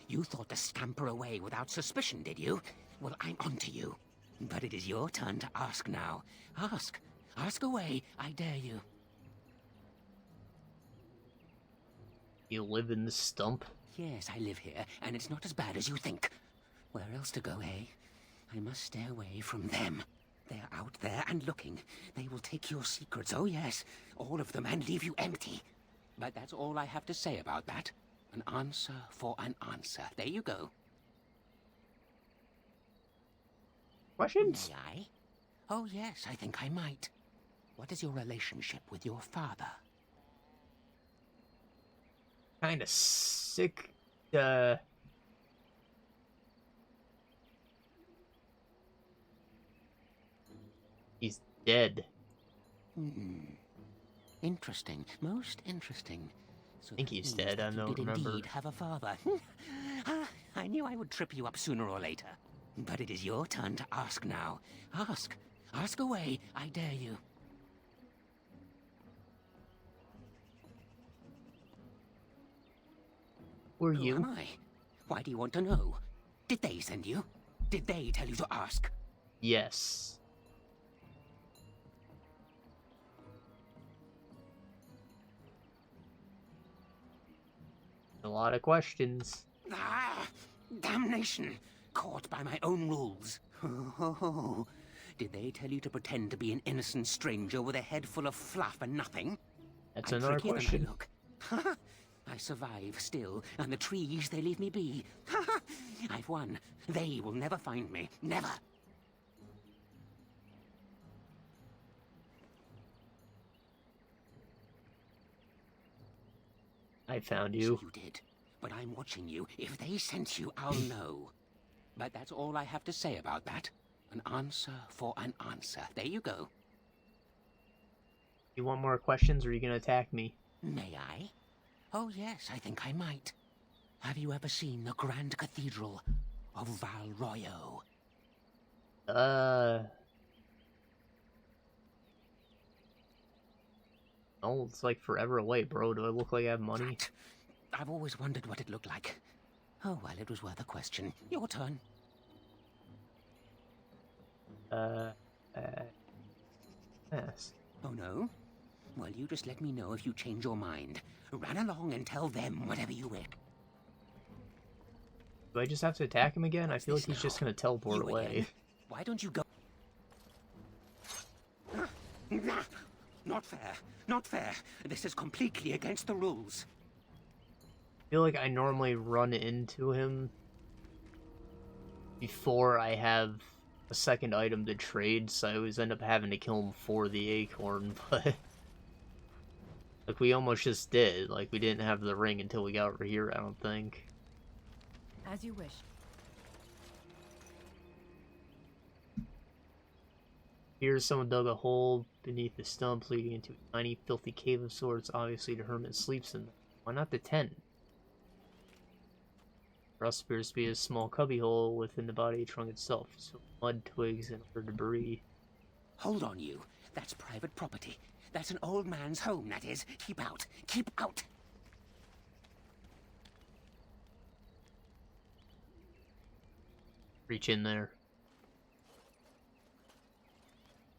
you thought to scamper away without suspicion, did you? Well, I'm onto you. But it is your turn to ask now. Ask. Ask away, I dare you. You live in this stump? Yes, I live here, and it's not as bad as you think. Where else to go, eh? I must stay away from them. They're out there and looking. They will take your secrets, oh yes, all of them, and leave you empty. But that's all I have to say about that. An answer for an answer. There you go. Questions? May I? Oh yes, I think I might. What is your relationship with your father? Kinda sick, he's dead. Interesting. Most interesting. So I think that he's means dead, I that don't you did remember. indeed have a father. I knew I would trip you up sooner or later. But it is your turn to ask now. Ask. Ask away. I dare you. Who are Who you? am I? Why do you want to know? Did they send you? Did they tell you to ask? Yes. A lot of questions. Ah! Damnation! Caught by my own rules. Oh, did they tell you to pretend to be an innocent stranger with a head full of fluff and nothing? That's I'm another trickier than question. I look. I survive still, and the trees, they leave me be. I've won. They will never find me. Never. I found So you. you did. But I'm watching you. If they sent you, I'll know. But that's all I have to say about that. An answer for an answer. There you go. You want more questions, or are you gonna attack me? May I? Oh yes, I think I might. Have you ever seen the Grand Cathedral of Valroyo? Oh, it's like forever away, bro. Do I look like I have money? That. I've always wondered what it looked like. Oh well, it was worth a question. Your turn. Yes. Oh no? Well, you just let me know if you change your mind. Run along and tell them whatever you wish. Do I just have to attack him again? I feel like This he's just now. gonna teleport You away. again? Why don't you go? Not fair. Not fair. This is completely against the rules. I feel like I normally run into him before I have a second item to trade, so I always end up having to kill him for the Acorn, but... Like, we almost just did. Like, we didn't have the ring until we got over here, I don't think. As you wish. Here, someone dug a hole beneath the stump, leading into a tiny, filthy cave of sorts. Obviously, the Hermit sleeps in them. Why not the tent? For us, appears to be a small cubbyhole within the body trunk itself. So, mud, twigs, and other debris. Hold on, you. That's private property. That's an old man's home, that is. Keep out. Keep out. Reach in there.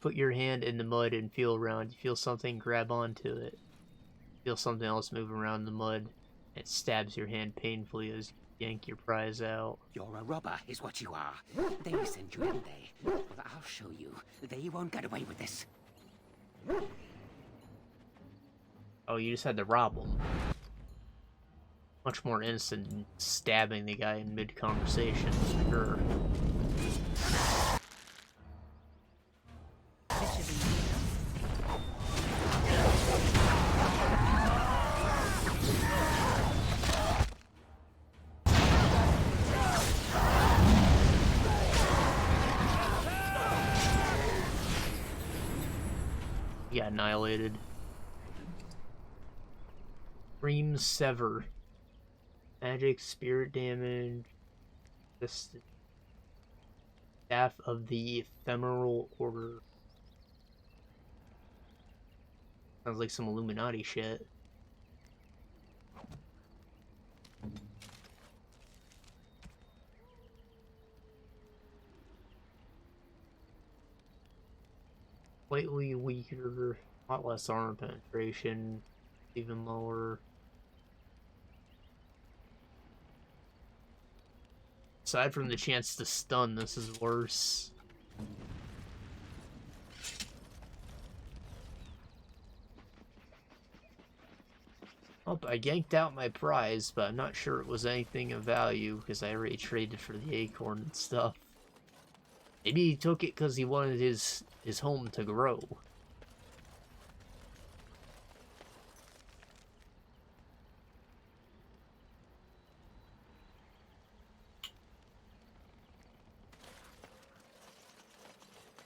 Put your hand in the mud and feel around. You feel something, grab onto it. Feel something else move around the mud. It stabs your hand painfully as you yank your prize out. You're a robber, is what you are. They sent you, didn't they? Well, I'll show you. They won't get away with this. Oh, you just had to rob him. Much more innocent than stabbing the guy in mid-conversation. Sure. He got annihilated. Dream Sever. Magic, spirit damage. This staff of the ephemeral order. Sounds like some Illuminati shit. Slightly weaker, a lot less armor penetration, even lower. Aside from the chance to stun, this is worse. Oh, I yanked out my prize, but I'm not sure it was anything of value because I already traded for the acorn and stuff. Maybe he took it because he wanted his home to grow.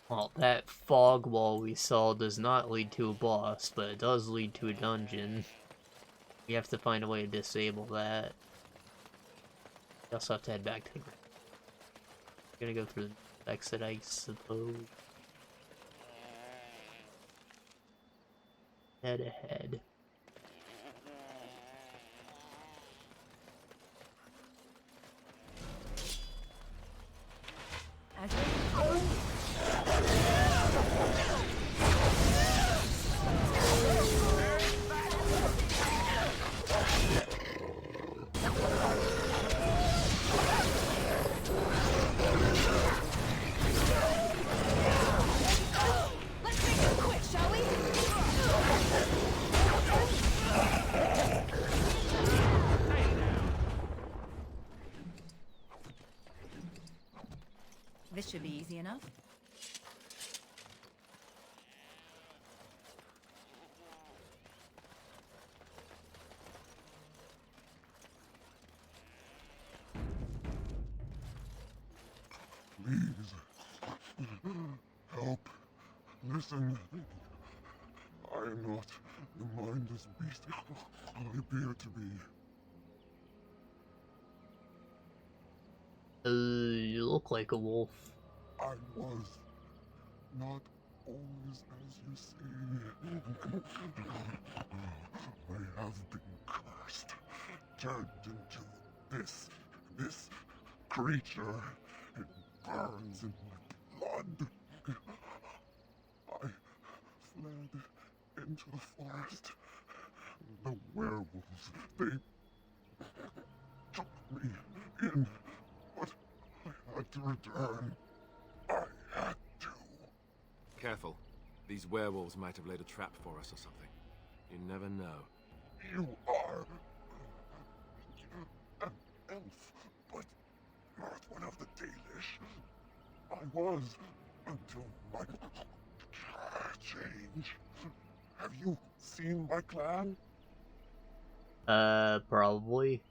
Well, that fog wall we saw does not lead to a boss, but it does lead to a dungeon. We have to find a way to disable that. We also have to head back to the... We're gonna go through the exit, I suppose. Head ahead. This should be easy enough. Please. Help. Listen. I am not the mindless beast I appear to be. You look like a wolf. I was not always as you see. I have been cursed, turned into this creature. It burns in my blood. I fled into the forest. The werewolves, they took me in, but I had to return. I had to. Careful. These werewolves might have laid a trap for us or something. You never know. You are an elf, but not one of the Dalish. I was until my change. Have you seen my clan? Probably.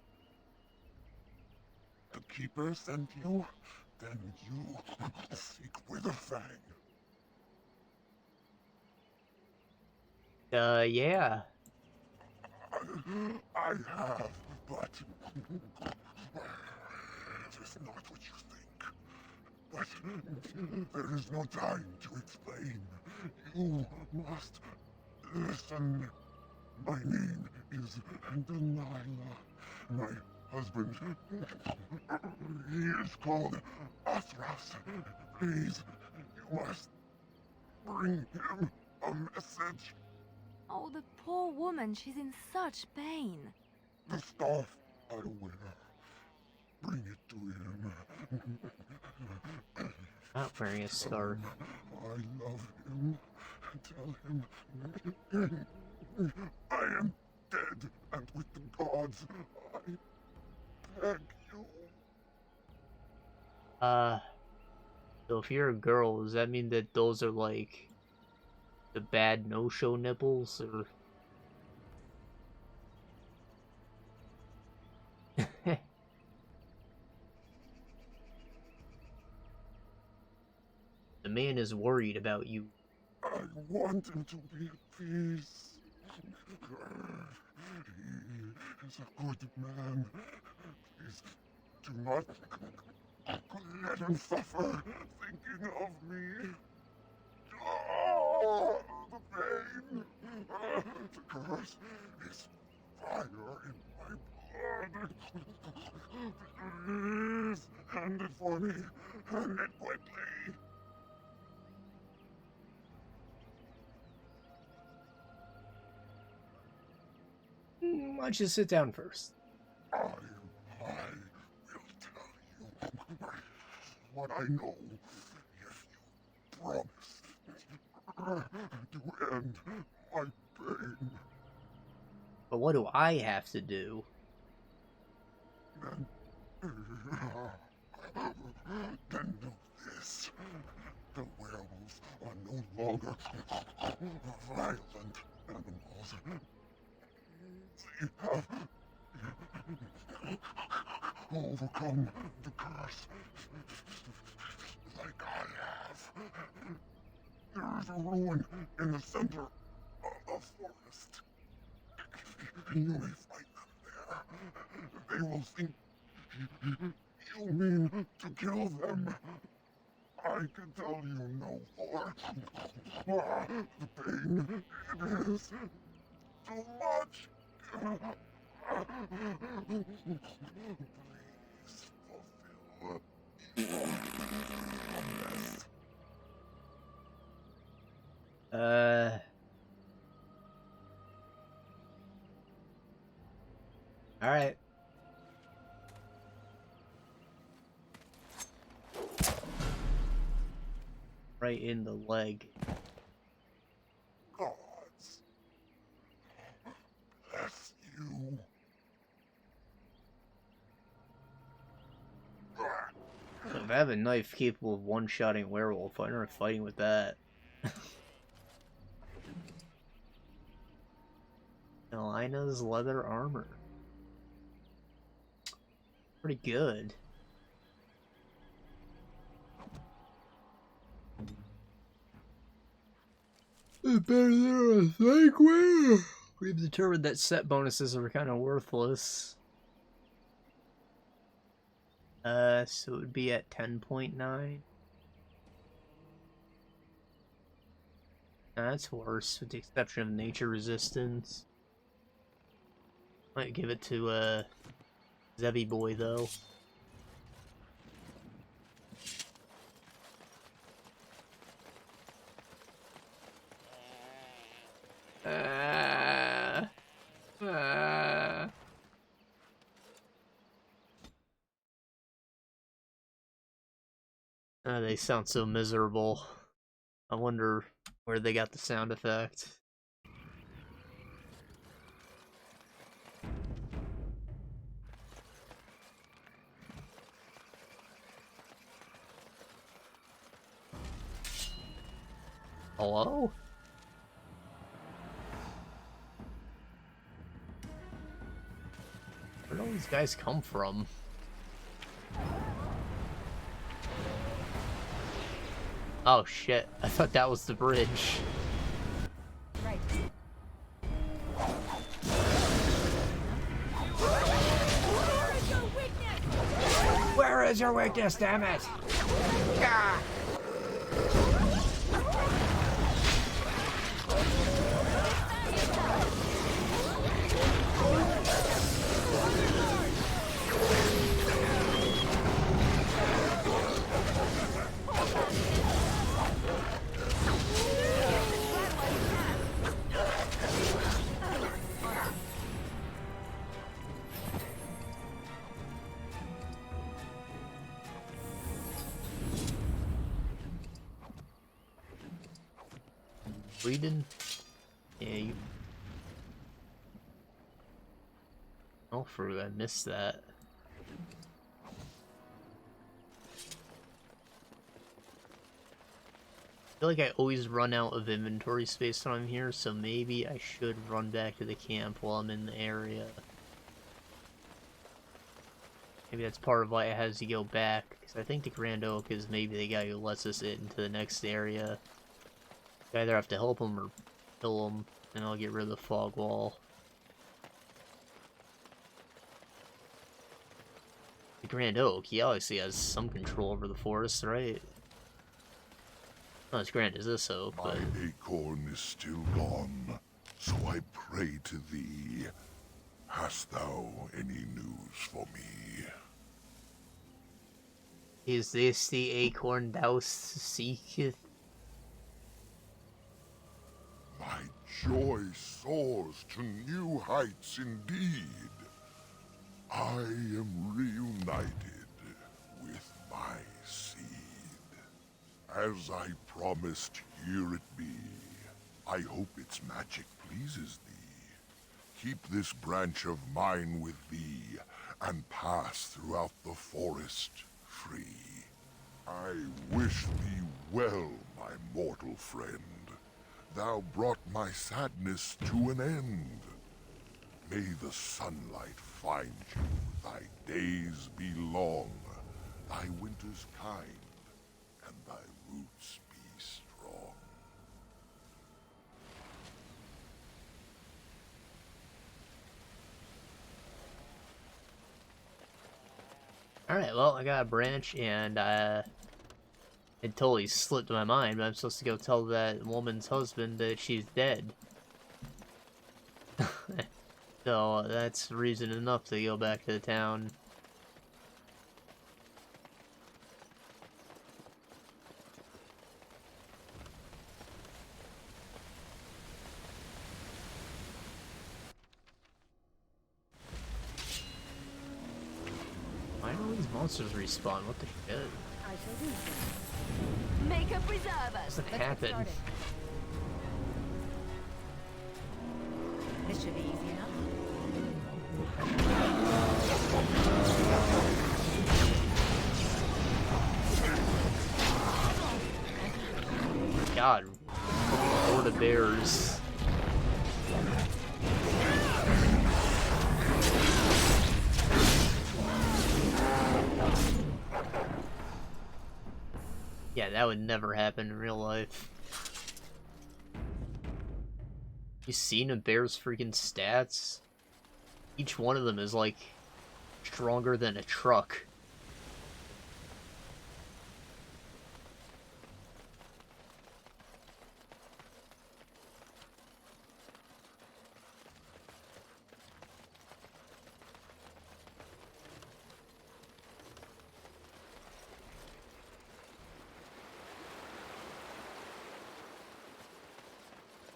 The Keeper sent you? Then you seek Witherfang. Yeah. I have, but it is not what you think. But there is no time to explain. You must listen. My name is Delilah. My husband, he is called Athras. Please, you must bring him a message. Oh, the poor woman, she's in such pain. The staff I wear. Bring it to him. Not wearing a scarf. I love him. Tell him I am dead, and with the gods, I beg you. So if you're a girl, does that mean that those are like the bad no-show nipples, or? The man is worried about you. I want him to be at peace. He is a good man. Please do not let him suffer thinking of me. Oh, the pain. The curse is fire in my blood. Please, hand it for me. Hand it quickly. Why don't you sit down first? I will tell you. what I know if you promise to end my pain. But what do I have to do? Then know this. The werewolves are no longer violent animals. They have overcome the curse like I have. There is a ruin in the center of the forest. You may find them there. They will think you mean to kill them. I can tell you no more. The pain, it is too much. Please fulfill your promise. Alright. Right in the leg. Gods bless you. If I have a knife capable of one-shotting werewolf, I never fighting with that. Elina's leather armor. Pretty good. It's better than I think we've determined that set bonuses are kind of worthless. So it would be at 10.9. That's worse, with the exception of nature resistance. Might give it to, Zebby Boy, though. They sound so miserable. I wonder where they got the sound effect. Hello? Where do all these guys come from? Oh shit, I thought that was the bridge. Right. Where is your weakness, damn it? Gah! Sweden? Yeah, you... Oh, I missed that. I feel like I always run out of inventory space when I'm here, so maybe I should run back to the camp while I'm in the area. Maybe that's part of why it has to go back, because I think the Grand Oak is maybe the guy who lets us into the next area. I either have to help him or kill him, and I'll get rid of the fog wall. The Grand Oak, he obviously has some control over the forest, right? Not as grand as this oak, but... My acorn is still gone, so I pray to thee. Hast thou any news for me? Is this the acorn thou seeketh? My joy soars to new heights indeed. I am reunited with my seed. As I promised, here it be. I hope its magic pleases thee. Keep this branch of mine with thee, and pass throughout the forest free. I wish thee well, my mortal friend. Thou brought my sadness to an end. May the sunlight find you, thy days be long, thy winters kind, and thy roots be strong. Alright, well, I got a branch, and it totally slipped my mind, but I'm supposed to go tell that woman's husband that she's dead. So, that's reason enough to go back to the town. Why do all these monsters respawn? What the shit? I shall do so. Make a preserver. What's happened? This should be easy enough. God, Lord of Bears. Yeah, that would never happen in real life. You seen a bear's freaking stats? Each one of them is like stronger than a truck.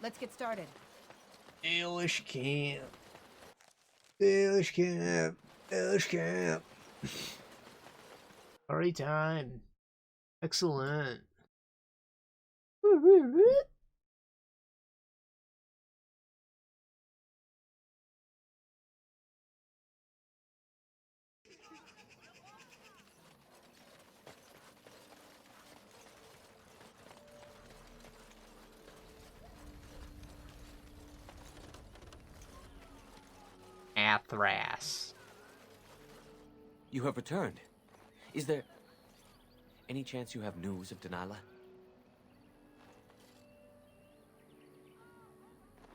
Let's get started. Dalish camp. Dalish camp. Dalish camp. Party time. Excellent. Athras. You have returned. Is there any chance you have news of Delilah?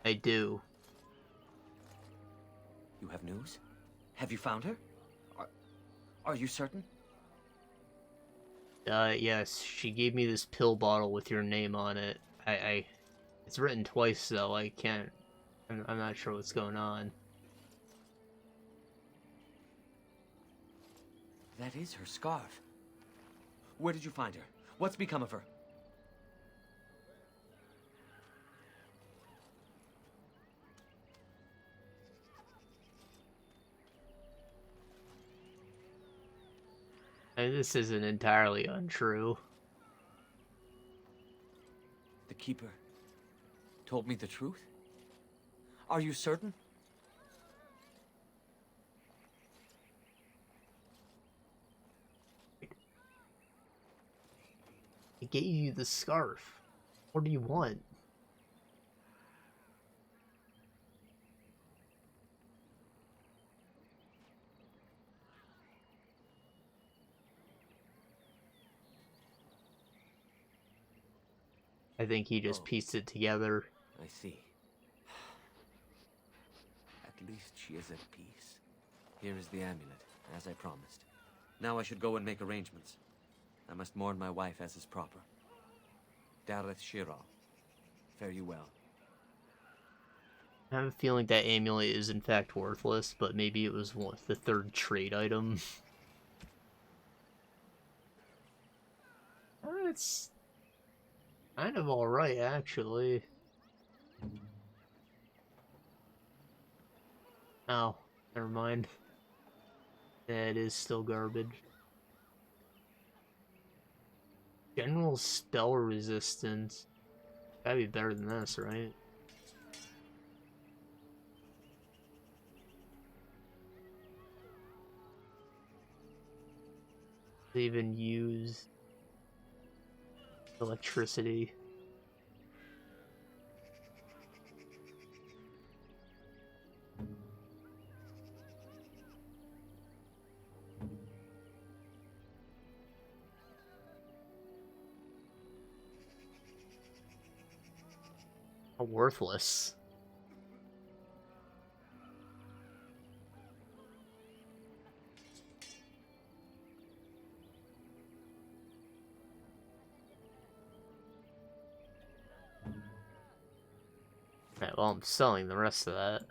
I do. You have news? Have you found her? Are you certain? Yes, she gave me this pill bottle with your name on it. It's written twice though, I can't, I'm not sure what's going on. That is her scarf. Where did you find her? What's become of her? And this isn't entirely untrue. The Keeper told me the truth? Are you certain? I gave you the scarf. What do you want? I think he just pieced it together. I see. At least she is at peace. Here is the amulet, as I promised. Now I should go and make arrangements. I must mourn my wife as is proper. Dareth Shira, fare you well. I have a feeling that amulet is in fact worthless, but maybe it was the third trade item. It's kind of alright, actually. Oh, never mind. That is still garbage. General spell resistance. Gotta be better than this, right? They even use electricity. Worthless. Alright, well, I'm selling the rest of that.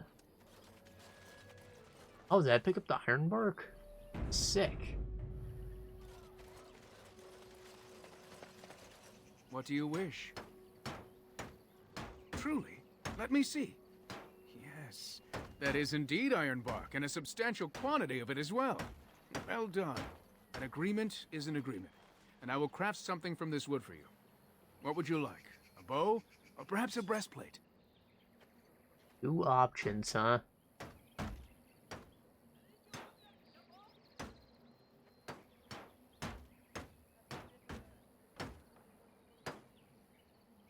Oh, did I pick up the iron bark? Sick. What do you wish? Truly? Let me see. Yes, that is indeed iron bark, and a substantial quantity of it as well. Well done. An agreement is an agreement, and I will craft something from this wood for you. What would you like? A bow, or perhaps a breastplate? 2 options, huh?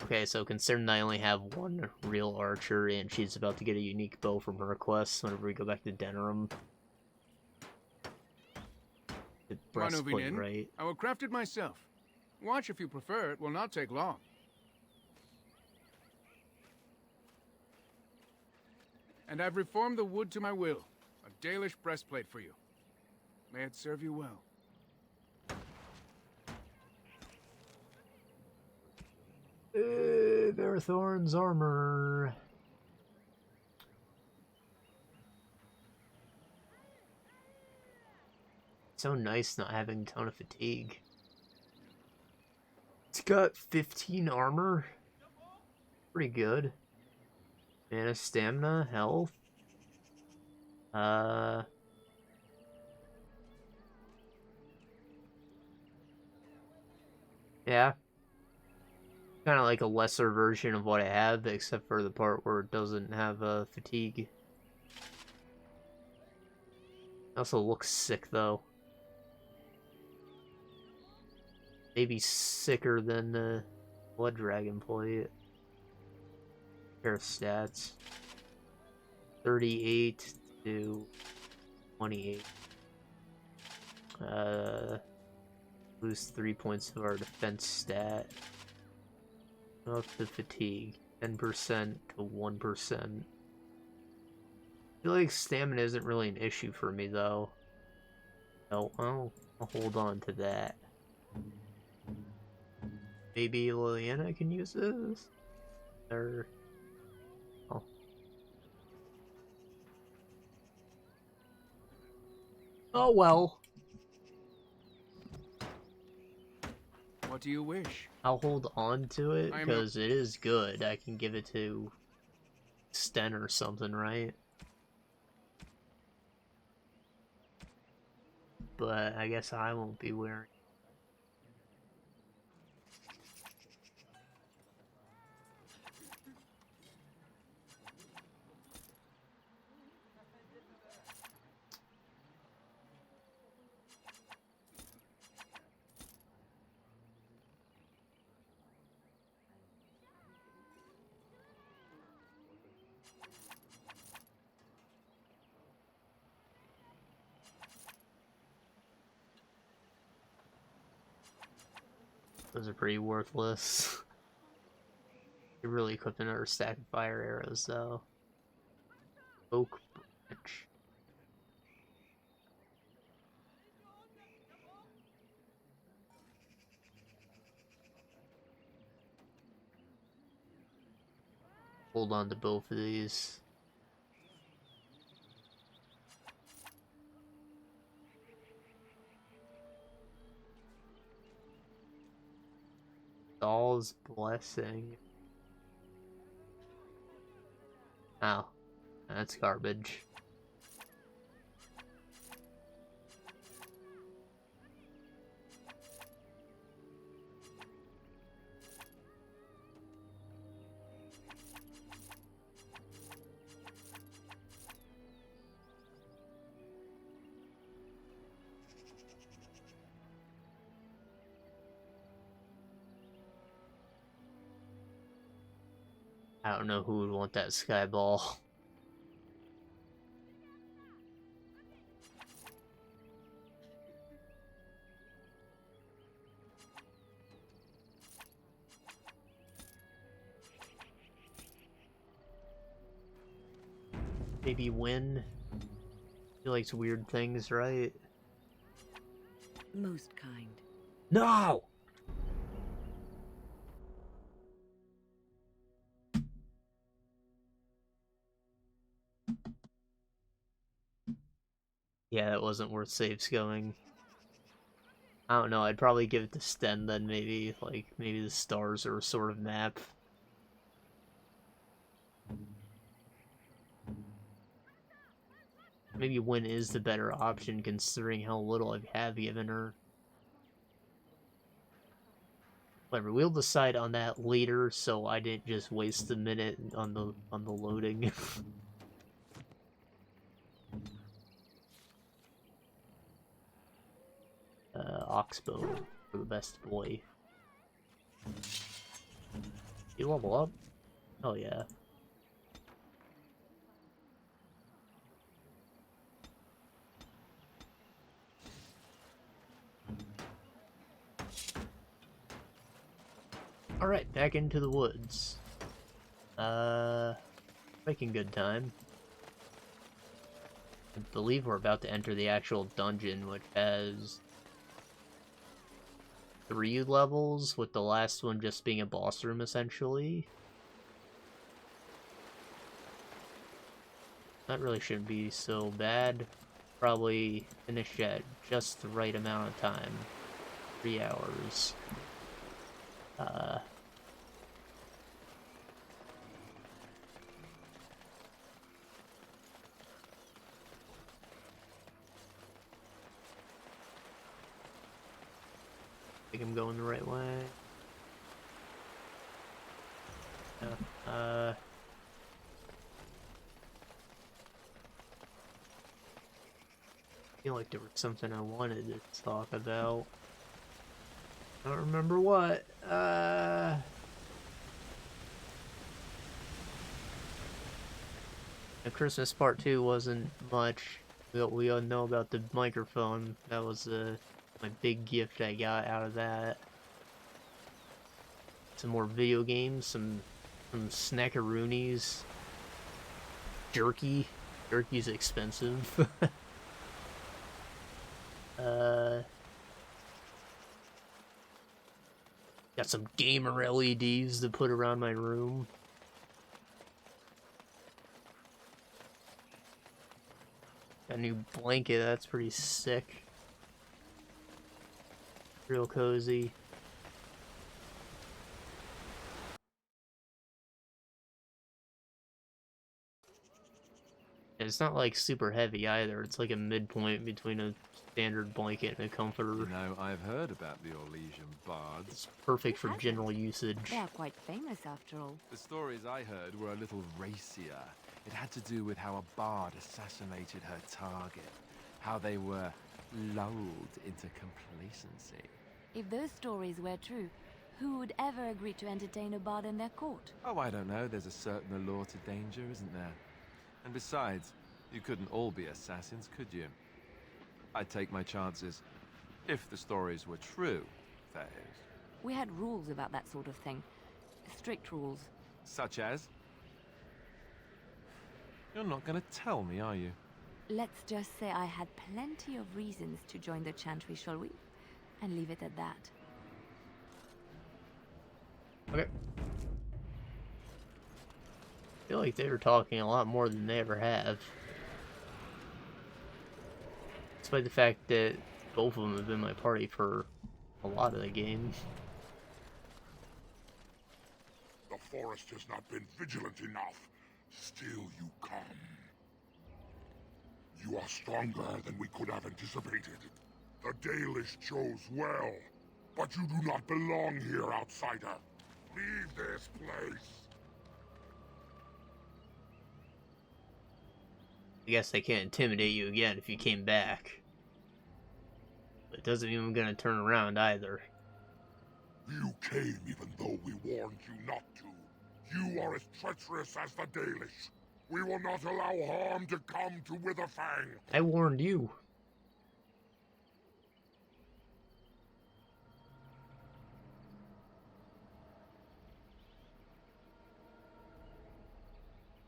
Okay, so considering I only have 1 real archer, and she's about to get a unique bow from her quest whenever we go back to Denerim. The breastplate, right? I will craft it myself. Watch if you prefer, it will not take long. And I've reformed the wood to my will. A Dalish breastplate for you. May it serve you well. Thorn's armor. So nice not having a ton of fatigue. It's got 15 armor. Pretty good. Mana, stamina, health. Yeah. Kind of like a lesser version of what I have, except for the part where it doesn't have fatigue. Also looks sick, though. Maybe sicker than Blood Dragon plate. Pair of stats. 38 to 28. Lose 3 points of our defense stat. Up to fatigue. 10% to 1%. I feel like stamina isn't really an issue for me, though. So I'll hold on to that. Maybe Liliana can use this? Or... oh. Oh well. What do you wish? I'll hold on to it because it is good. I can give it to Sten or something, right? But I guess I won't be wearing. Those are pretty worthless. You really equipped another stack of fire arrows, though. Oak branch. Hold on to both of these. Doll's Blessing. Oh, that's garbage. I don't know who would want that sky ball. Maybe Win. He likes weird things, right? Most kind. No! Yeah, that wasn't worth saves going. I don't know, I'd probably give it to Sten then, maybe. Like, maybe the stars are a sort of map. Maybe Win is the better option, considering how little I have given her. Whatever, we'll decide on that later, so I didn't just waste a minute on the loading. Oxbow for the best boy. You level up? Oh yeah. Alright, back into the woods. Making good time. I believe we're about to enter the actual dungeon, which has 3 levels, with the last one just being a boss room, essentially. That really shouldn't be so bad. Probably finish at just the right amount of time. 3 hours. I think I'm going the right way. Yeah, I feel like there was something I wanted to talk about. I don't remember what. The Christmas part 2 wasn't much. We all know about the microphone. That was my big gift I got out of that. Some more video games, some snackaroonies. Jerky. Jerky's expensive. Got some gamer LEDs to put around my room. Got a new blanket, that's pretty sick. Real cozy. And it's not like super heavy either. It's like a midpoint between a standard blanket and a comforter. You know, I've heard about the Orlesian bards. It's perfect for general usage. They are quite famous after all. The stories I heard were a little racier. It had to do with how a bard assassinated her target, how they were lulled into complacency. If those stories were true, who would ever agree to entertain a bard in their court? Oh, I don't know. There's a certain allure to danger, isn't there? And besides, you couldn't all be assassins, could you? I'd take my chances. If the stories were true, that is. We had rules about that sort of thing. Strict rules. Such as? You're not going to tell me, are you? Let's just say I had plenty of reasons to join the chantry, shall we? And leave it at that. Okay. I feel like they were talking a lot more than they ever have. Despite the fact that both of them have been my party for a lot of the game. The forest has not been vigilant enough. Still you come. You are stronger than we could have anticipated. The Dalish chose well, but you do not belong here, outsider. Leave this place. I guess they can't intimidate you again if you came back. But it doesn't mean I'm gonna turn around either. You came even though we warned you not to. You are as treacherous as the Dalish. We will not allow harm to come to Witherfang. I warned you.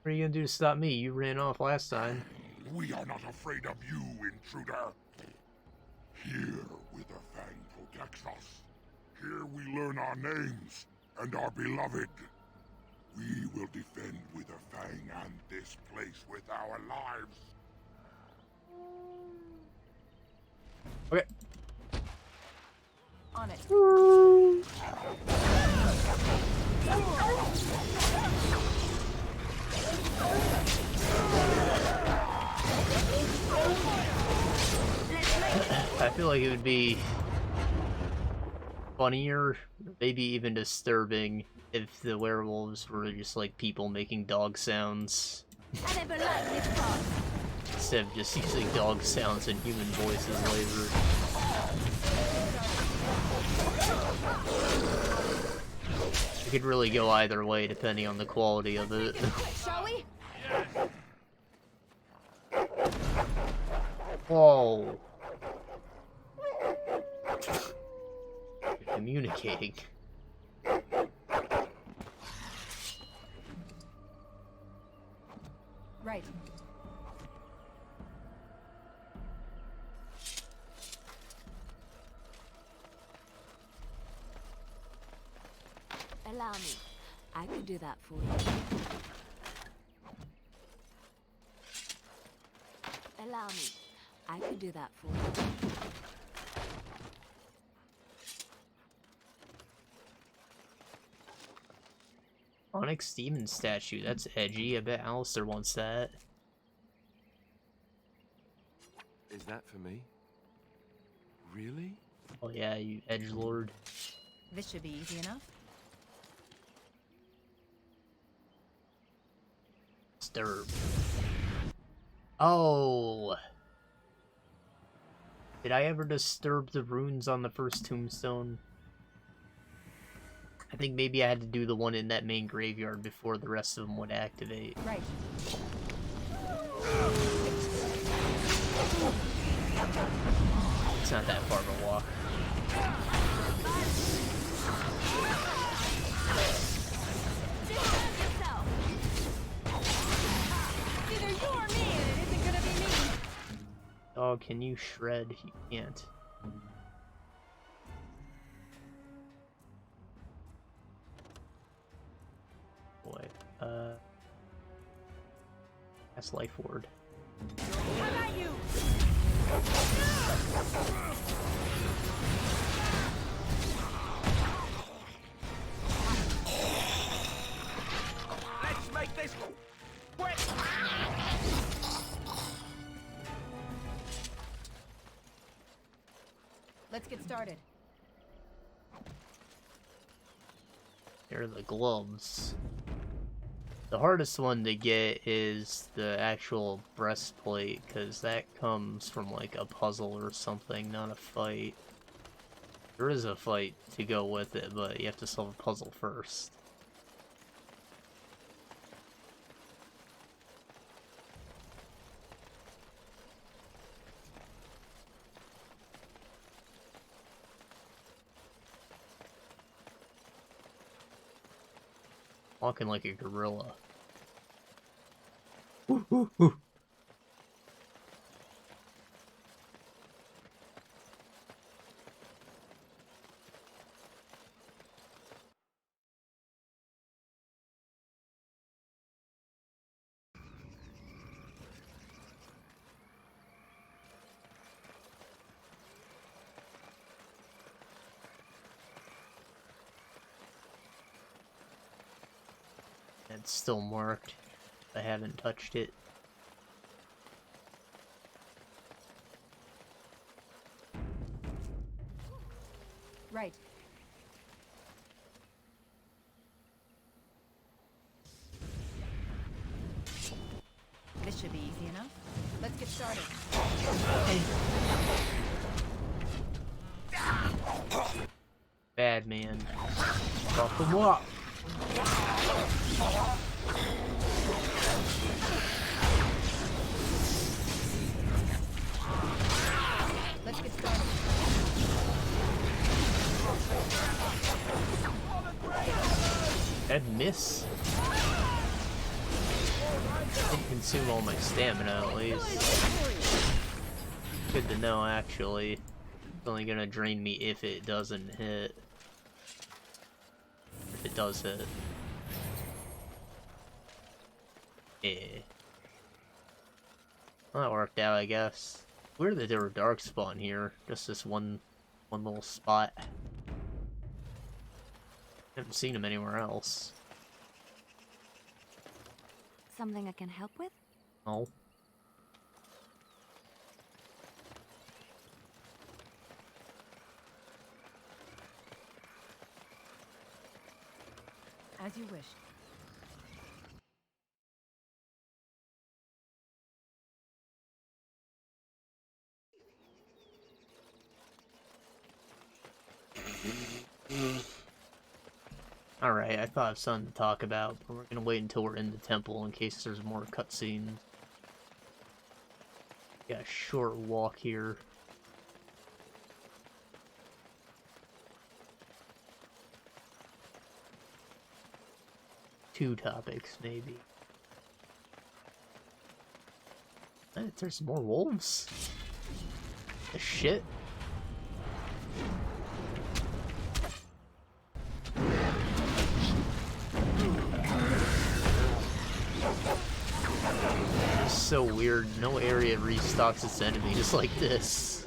What are you gonna do to stop me? You ran off last time. We are not afraid of you, intruder. Here, Witherfang protects us. Here we learn our names and are beloved. We will defend Witherfang and this place with our lives. Okay. On it. I feel like it would be funnier, maybe even disturbing, if the werewolves were just like people making dog sounds. I never liked this part. Instead of just using dog sounds and human voices later. It could really go either way depending on the quality of it. Shall we? Whoa. You're communicating. Right. Allow me. I could do that for you. Allow me. I could do that for you. Onyx Demon statue, that's edgy. I bet Alistair wants that. Is that for me? Really? Oh yeah, you edgelord. This should be easy enough. Disturb. Oh! Did I ever disturb the runes on the first tombstone? I think maybe I had to do the one in that main graveyard before the rest of them would activate. Right. It's not that far of a walk. Either you or me, and it isn't gonna be me. Oh, can you shred? You can't. Boy, that's life ward. How about you? Let's make this quick! Let's get started. Here are the gloves. The hardest one to get is the actual breastplate, because that comes from like a puzzle or something, not a fight. There is a fight to go with it, but you have to solve a puzzle first. Walking like a gorilla. Woo, woo, woo. It's still marked. I haven't touched it. Right. This should be easy enough. Let's get started. Bad man. Fuck him up. Let's get started. I'd miss. Didn't consume all my stamina at least. Good to know, actually. It's only gonna drain me if it doesn't hit. If it does hit. Yeah. Well, that worked out, I guess. Weird that there were dark spawn here. Just this one little spot. Haven't seen them anywhere else. Something I can help with? No. As you wish. Alright, I thought of something to talk about, but we're gonna wait until we're in the temple in case there's more cutscenes. Got a short walk here. Two topics, maybe. There's more wolves? The shit? It's so weird. No area restocks its enemy just like this.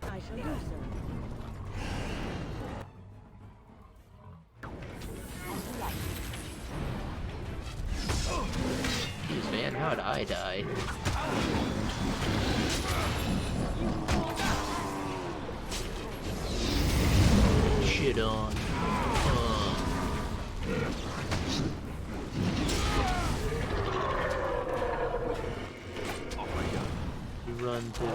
I shall do so. Jeez, man, how'd I die? Shit on. You run too.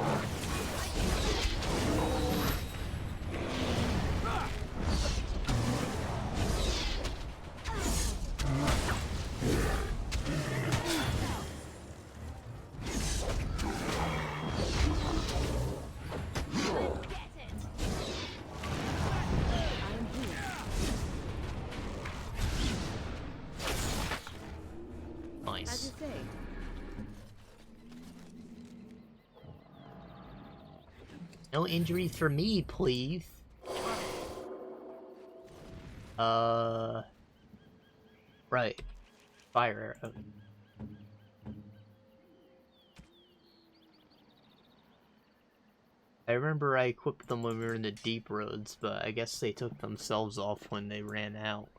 As you say. No injuries for me, please. Right. Fire arrow. I remember I equipped them when we were in the deep roads, but I guess they took themselves off when they ran out.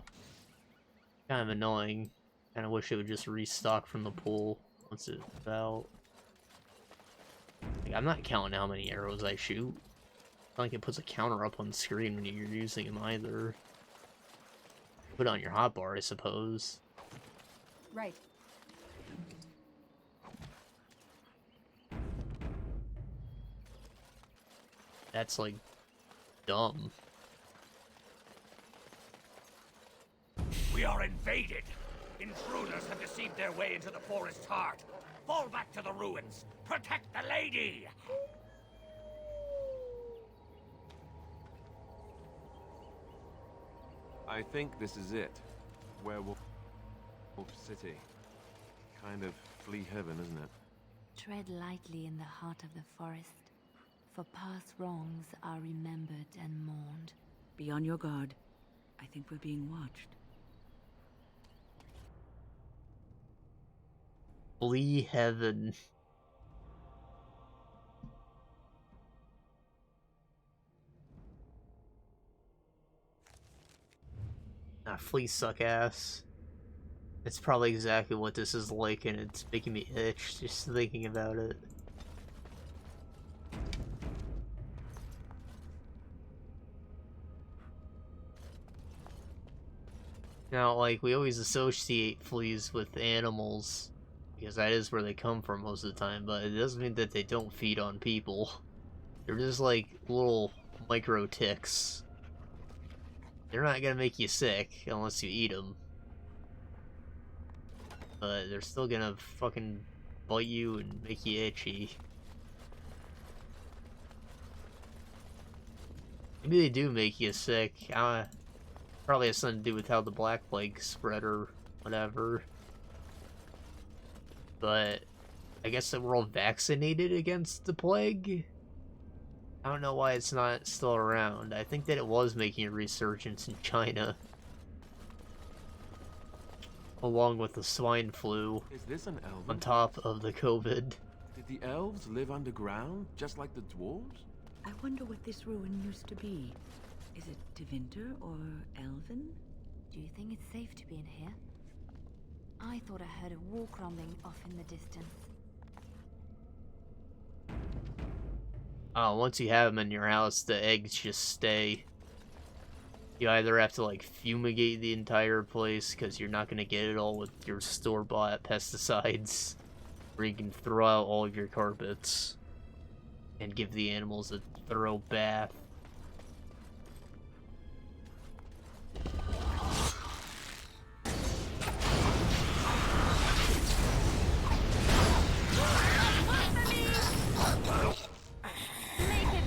Kind of annoying. Kinda wish it would just restock from the pool once it's out. Like, I'm not counting how many arrows I shoot. It's not like it puts a counter up on screen when you're using them either. Put it on your hotbar, I suppose. Right. That's like dumb. We are invaded. Intruders have deceived their way into the forest's heart. Fall back to the ruins. Protect the lady! I think this is it. Werewolf City. Kind of flea heaven, isn't it? Tread lightly in the heart of the forest, for past wrongs are remembered and mourned. Be on your guard. I think we're being watched. Flea heaven. Ah, fleas suck ass. It's probably exactly what this is like, and it's making me itch just thinking about it. Now, like, we always associate fleas with animals, because that is where they come from most of the time, but it doesn't mean that they don't feed on people. They're just like little micro ticks. They're not gonna make you sick unless you eat them. But they're still gonna fucking bite you and make you itchy. Maybe they do make you sick. Probably has something to do with how the Black Plague spread or whatever. But I guess that we're all vaccinated against the plague? I don't know why it's not still around. I think that it was making a resurgence in China. Along with the swine flu. Is this an elven? On top of the COVID. Did the elves live underground, just like the dwarves? I wonder what this ruin used to be. Is it Tevinter or Elven? Do you think it's safe to be in here? I thought I heard a wall crumbling off in the distance. Once you have them in your house, the eggs just stay. You either have to, like, fumigate the entire place, because you're not going to get it all with your store-bought pesticides, or you can throw out all of your carpets and give the animals a thorough bath.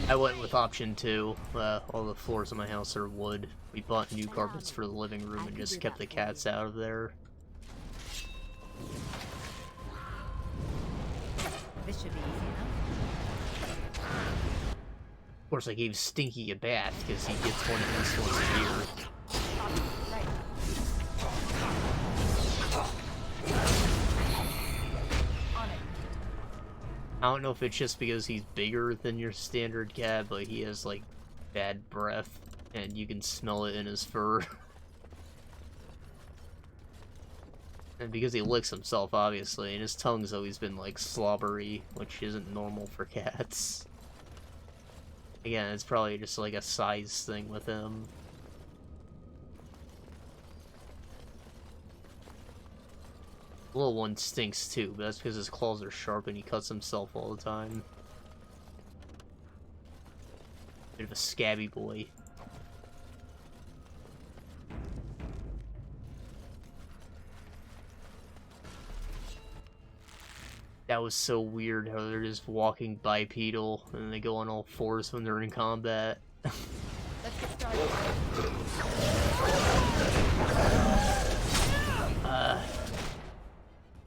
I went with option 2. All the floors in my house are wood. We bought new carpets for the living room and just kept the cats out of there. This should be easy enough. Of course, I gave Stinky a bath because he gets one at least once a year. I don't know if it's just because he's bigger than your standard cat, but he has, like, bad breath, and you can smell it in his fur. And because he licks himself, obviously, and his tongue's always been, like, slobbery, which isn't normal for cats. Again, it's probably just, like, a size thing with him. The little one stinks too, but that's because his claws are sharp and he cuts himself all the time. Bit of a scabby boy. That was so weird how they're just walking bipedal and they go on all fours when they're in combat. Let's get started.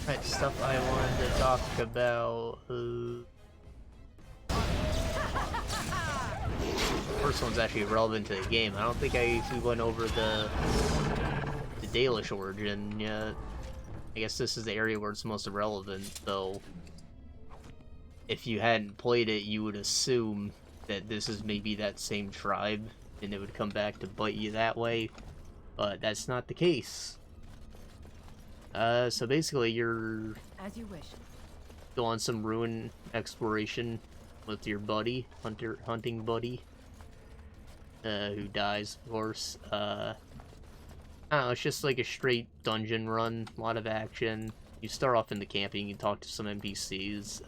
Right, stuff I wanted to talk about. First one's actually relevant to the game. I don't think we went over the Dalish Origin yet. I guess this is the area where it's most relevant, though. If you hadn't played it, you would assume that this is maybe that same tribe, and it would come back to bite you that way, but that's not the case. So basically you're... As you wish. Go on some ruin exploration with your buddy, hunting buddy, who dies, of course. I don't know, it's just like a straight dungeon run, a lot of action. You start off in the camping, you talk to some NPCs,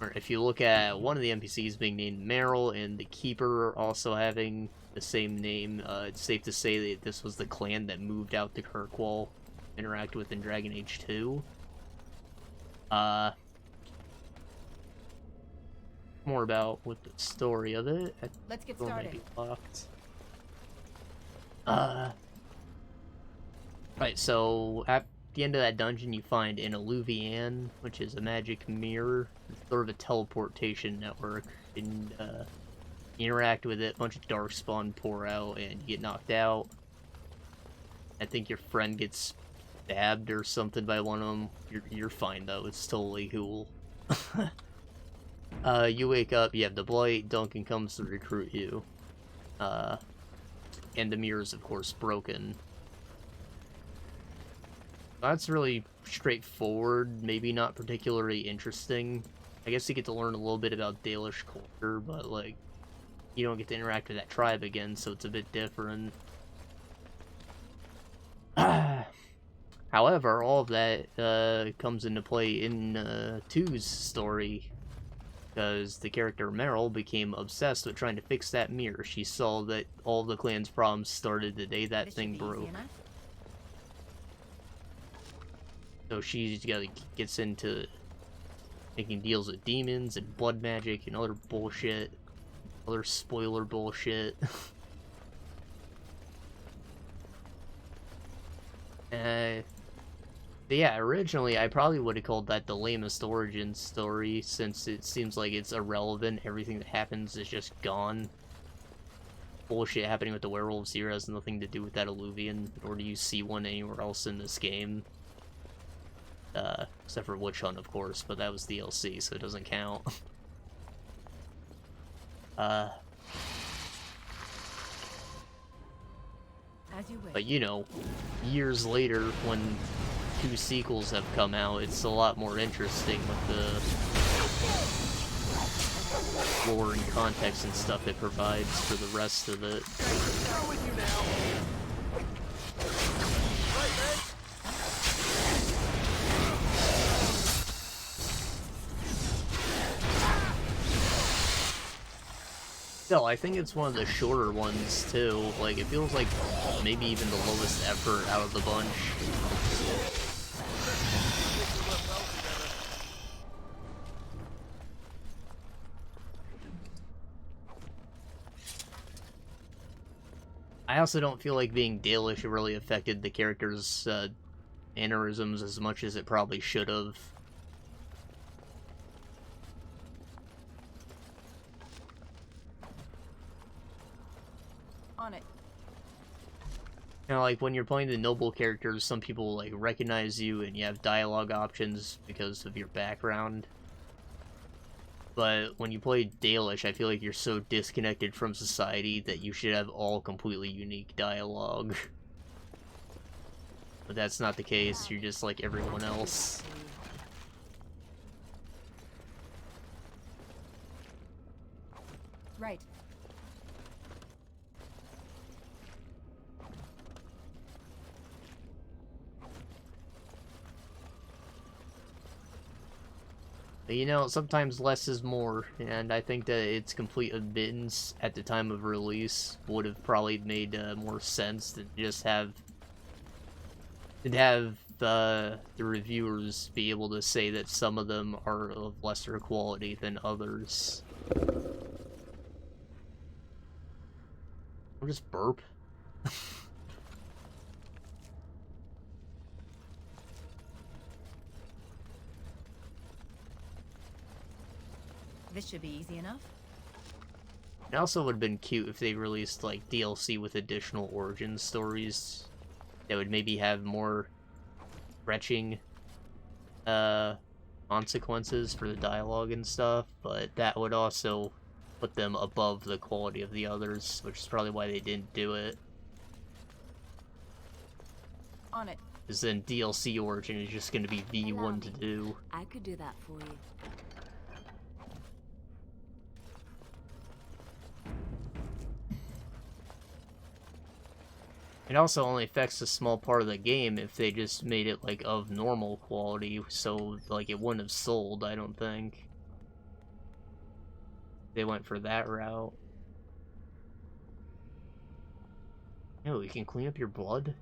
or if you look at one of the NPCs being named Meryl, and the Keeper also having the same name, it's safe to say that this was the clan that moved out to Kirkwall, interact with in Dragon Age 2. More about what the story of it. Let's get Door might started. be locked. Right, so at the end of that dungeon you find an Alluvian, which is a magic mirror. It's sort of a teleportation network, and you interact with it, a bunch of darkspawn pour out, and you get knocked out. I think your friend gets stabbed or something by one of them. You're fine though, it's totally cool. You wake up, you have the blight, Duncan comes to recruit you. And the mirror is of course broken. That's really straightforward, maybe not particularly interesting. I guess you get to learn a little bit about Dalish culture, but like, you don't get to interact with that tribe again, so it's a bit different. However, all of that comes into play in 2's story, because the character Meryl became obsessed with trying to fix that mirror. She saw that all the clan's problems started the day that thing broke. So she gets into making deals with demons and blood magic and other bullshit. Other spoiler bullshit. Yeah, originally I probably would have called that the lamest origin story, since it seems like it's irrelevant. Everything that happens is just gone. Bullshit happening with the werewolves here has nothing to do with that alluvion, nor do you see one anywhere else in this game. Except for Witch Hunt, of course, but that was DLC, so it doesn't count. But you know, years later, when 2 sequels have come out, it's a lot more interesting with the lore and context and stuff it provides for the rest of it. Still, I think it's one of the shorter ones, too. Like, it feels like maybe even the lowest effort out of the bunch. I also don't feel like being Dalish really affected the character's mannerisms as much as it probably should have. On it. You know, like, when you're playing the noble characters, some people, like, recognize you and you have dialogue options because of your background. But when you play Dalish, I feel like you're so disconnected from society that you should have all completely unique dialogue. But that's not the case, you're just like everyone else. Right. But, you know, sometimes less is more, and I think that its complete admittance at the time of release would have probably made more sense than just have the reviewers be able to say that some of them are of lesser quality than others. I'll just burp. This should be easy enough. It also would have been cute if they released, like, DLC with additional origin stories that would maybe have more retching consequences for the dialogue and stuff, but that would also put them above the quality of the others, which is probably why they didn't do it. On it. Because then DLC origin is just going to be the one to do. I could do that for you. It also only affects a small part of the game if they just made it, like, of normal quality, so, like, it wouldn't have sold, I don't think. They went for that route. Oh, you can clean up your blood?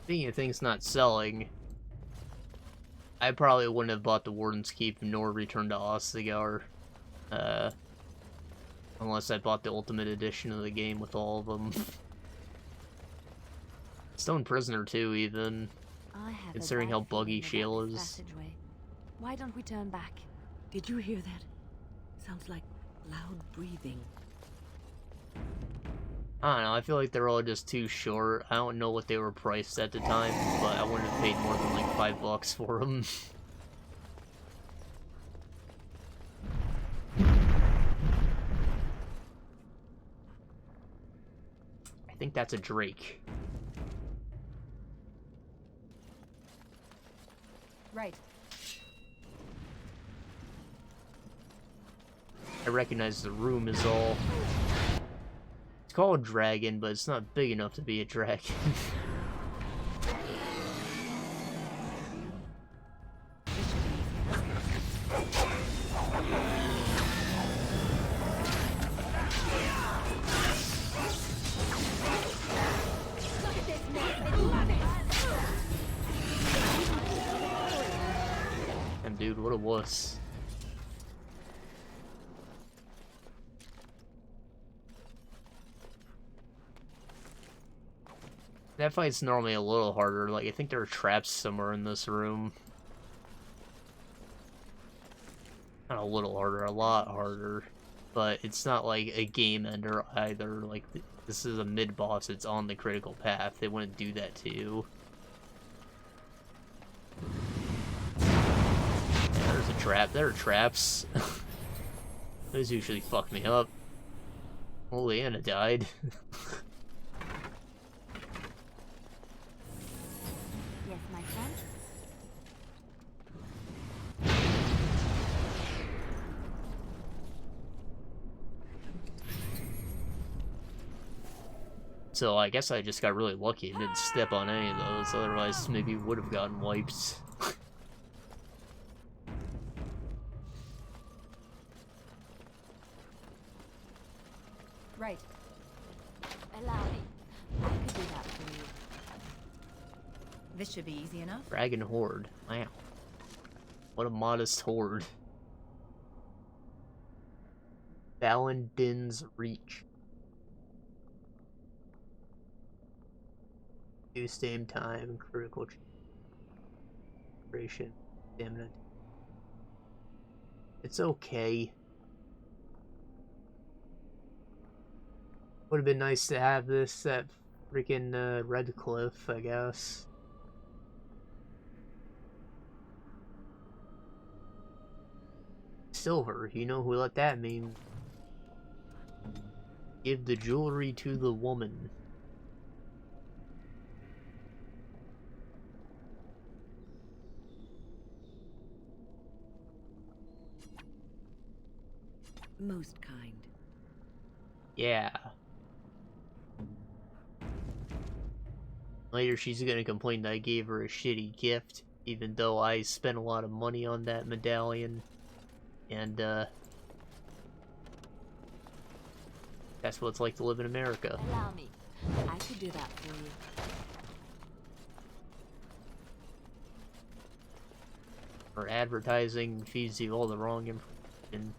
Speaking of things not selling, I probably wouldn't have bought the Warden's Keep nor Return to Ostagar, unless I bought the Ultimate Edition of the game with all of them. Stone Prisoner too, even, considering how buggy Shale is. Why don't we turn back? Did you hear that? Sounds like loud breathing. I don't know, I feel like they're all just too short. I don't know what they were priced at the time, but I wouldn't have paid more than like $5 for them. I think that's a Drake. Right. I recognize the room is all... It's called dragon, but it's not big enough to be a dragon. Damn, dude, what a wuss. That fight's normally a little harder. Like, I think there are traps somewhere in this room. Not a little harder, a lot harder. But it's not like a game ender either. Like, this is a mid-boss, it's on the critical path. They wouldn't do that to you. Yeah, there's a trap. There are traps. Those usually fuck me up. Oh, Leanna died. Yes, my friend? So I guess I just got really lucky and didn't step on any of those, otherwise maybe would have gotten wiped. Right. Allow me. I could do that for you. This should be easy enough. Dragon Horde. Wow. What a modest horde. Balandin's Reach. Use same time, critical duration, stamina. It's okay. Would have been nice to have this at freaking Red Cliff, I guess. Silver, you know who let that mean? Give the jewelry to the woman. Most kind. Yeah. Later she's gonna complain that I gave her a shitty gift, even though I spent a lot of money on that medallion. And, that's what it's like to live in America. Allow me. I could do that for you. Or advertising feeds you all the wrong information.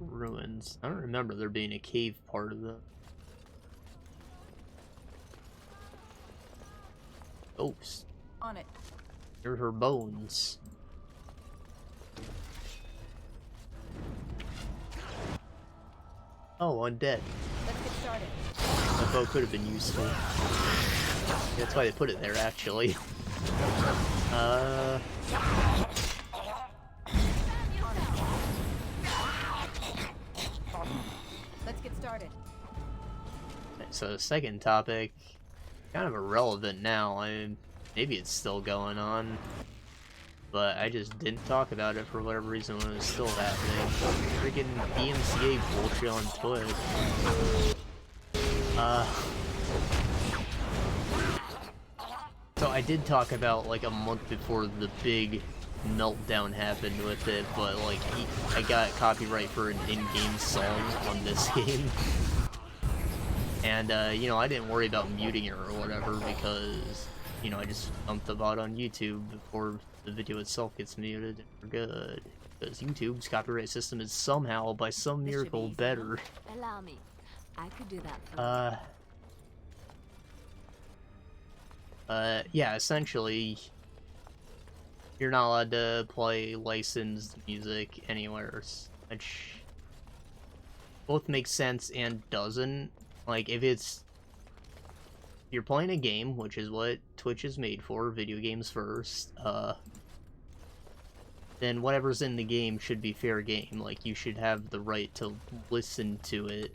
Ruins. I don't remember there being a cave part of them. Ghost. On it. Here are her bones. Oh, undead. Let's get started. That bow could have been useful. That's why they put it there, actually. Let's get started. So the second topic, kind of irrelevant now. I mean, maybe it's still going on, but I just didn't talk about it for whatever reason when it was still happening. Freaking DMCA bullshit on Twitch. So I did talk about like a month before the big meltdown happened with it, but like I got copyright for an in-game song on this game. And, you know, I didn't worry about muting it or whatever because, you know, I just dumped the bot on YouTube before the video itself gets muted and we're good. Because YouTube's copyright system is somehow, by some miracle, better. Allow me. I could do that for you. Yeah, essentially, you're not allowed to play licensed music anywhere, which both makes sense and doesn't. Like, if it's you're playing a game, which is what Twitch is made for, video games first, then whatever's in the game should be fair game. Like, you should have the right to listen to it,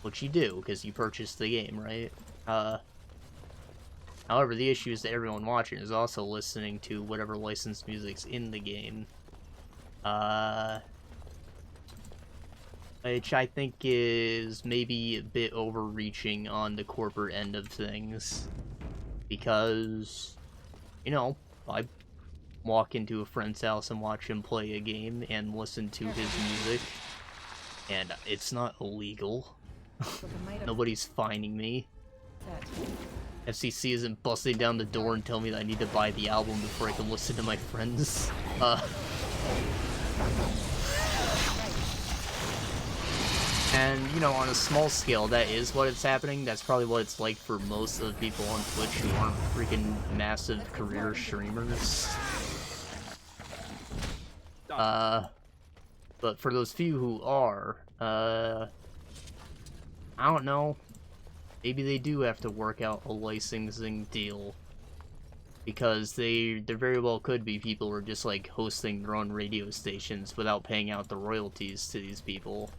which you do, because you purchased the game, right? However, the issue is that everyone watching is also listening to whatever licensed music's in the game. Which I think is maybe a bit overreaching on the corporate end of things. Because, you know, I walk into a friend's house and watch him play a game and listen to his music, and it's not illegal. Nobody's fining me. FCC isn't busting down the door and telling me that I need to buy the album before I can listen to my friends. And, you know, on a small scale, that is what it's happening. That's probably what it's like for most of the people on Twitch who aren't freaking massive career streamers. But for those few who are, I don't know. Maybe they do have to work out a licensing deal. Because there very well could be people who are just, like, hosting their own radio stations without paying out the royalties to these people.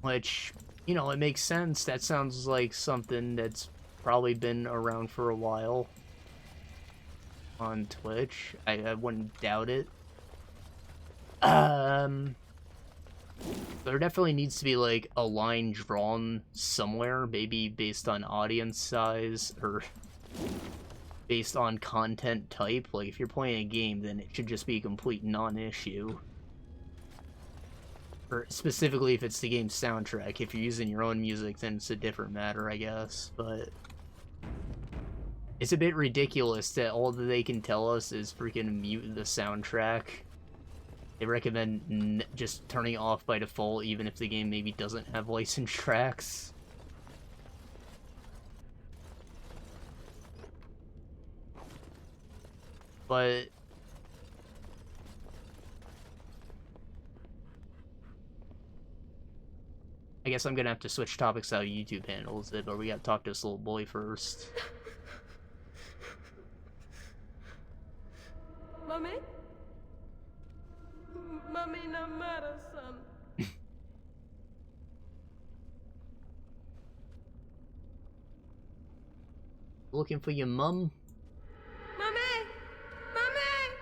Which, you know, it makes sense. That sounds like something that's probably been around for a while on Twitch. I wouldn't doubt it. There definitely needs to be, like, a line drawn somewhere, maybe based on audience size, or based on content type. Like, if you're playing a game, then it should just be a complete non-issue. Or specifically if it's the game's soundtrack. If you're using your own music, then it's a different matter, I guess. But it's a bit ridiculous that all that they can tell us is freaking mute the soundtrack. They recommend just turning it off by default, even if the game maybe doesn't have licensed tracks. But I guess I'm gonna have to switch topics how YouTube handles it, but we gotta talk to this little boy first. Mommy? Mommy, no matter, son. Looking for your mum? Mommy! Mommy!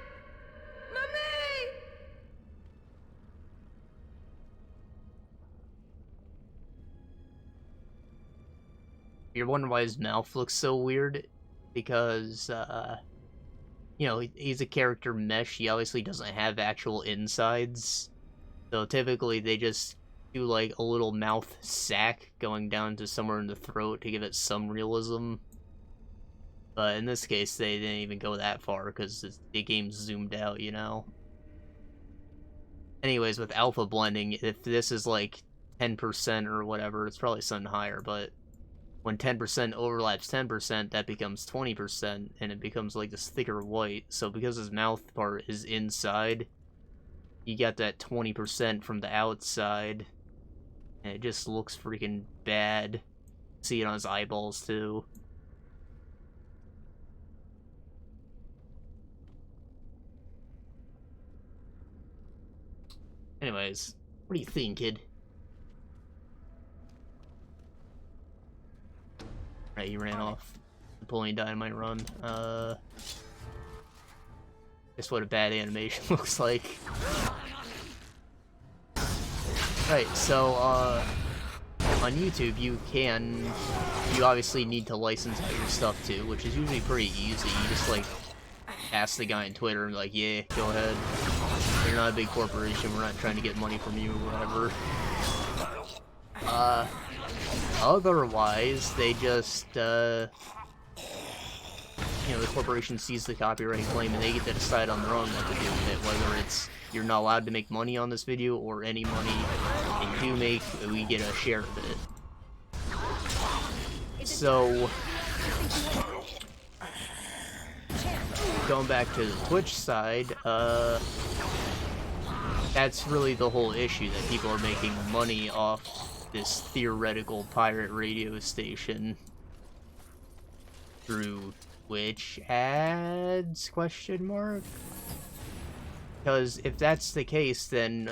Mommy! You're wondering why his mouth looks so weird? Because, you know, he's a character mesh. He obviously doesn't have actual insides. So typically they just do, like, a little mouth sack going down to somewhere in the throat to give it some realism. But in this case, they didn't even go that far because the game's zoomed out, you know? Anyways, with alpha blending, if this is, like, 10% or whatever, it's probably something higher, but when 10% overlaps 10%, that becomes 20%, and it becomes like this thicker white. So because his mouth part is inside, you got that 20% from the outside, and it just looks freaking bad. See it on his eyeballs, too. Anyways, what do you think, kid? Right, he ran off. Napoleon Dynamite run. Guess what a bad animation looks like. Right, so, on YouTube, you obviously need to license out your stuff too, which is usually pretty easy. You just, like, ask the guy on Twitter and be like, yeah, go ahead. You're not a big corporation, we're not trying to get money from you or whatever. Otherwise, they just, you know, the corporation sees the copyright claim and they get to decide on their own what to do with it, whether it's you're not allowed to make money on this video or any money they do make, we get a share of it. So, going back to the Twitch side, that's really the whole issue, that people are making money off this theoretical pirate radio station through Twitch ads, question mark? Because if that's the case, then,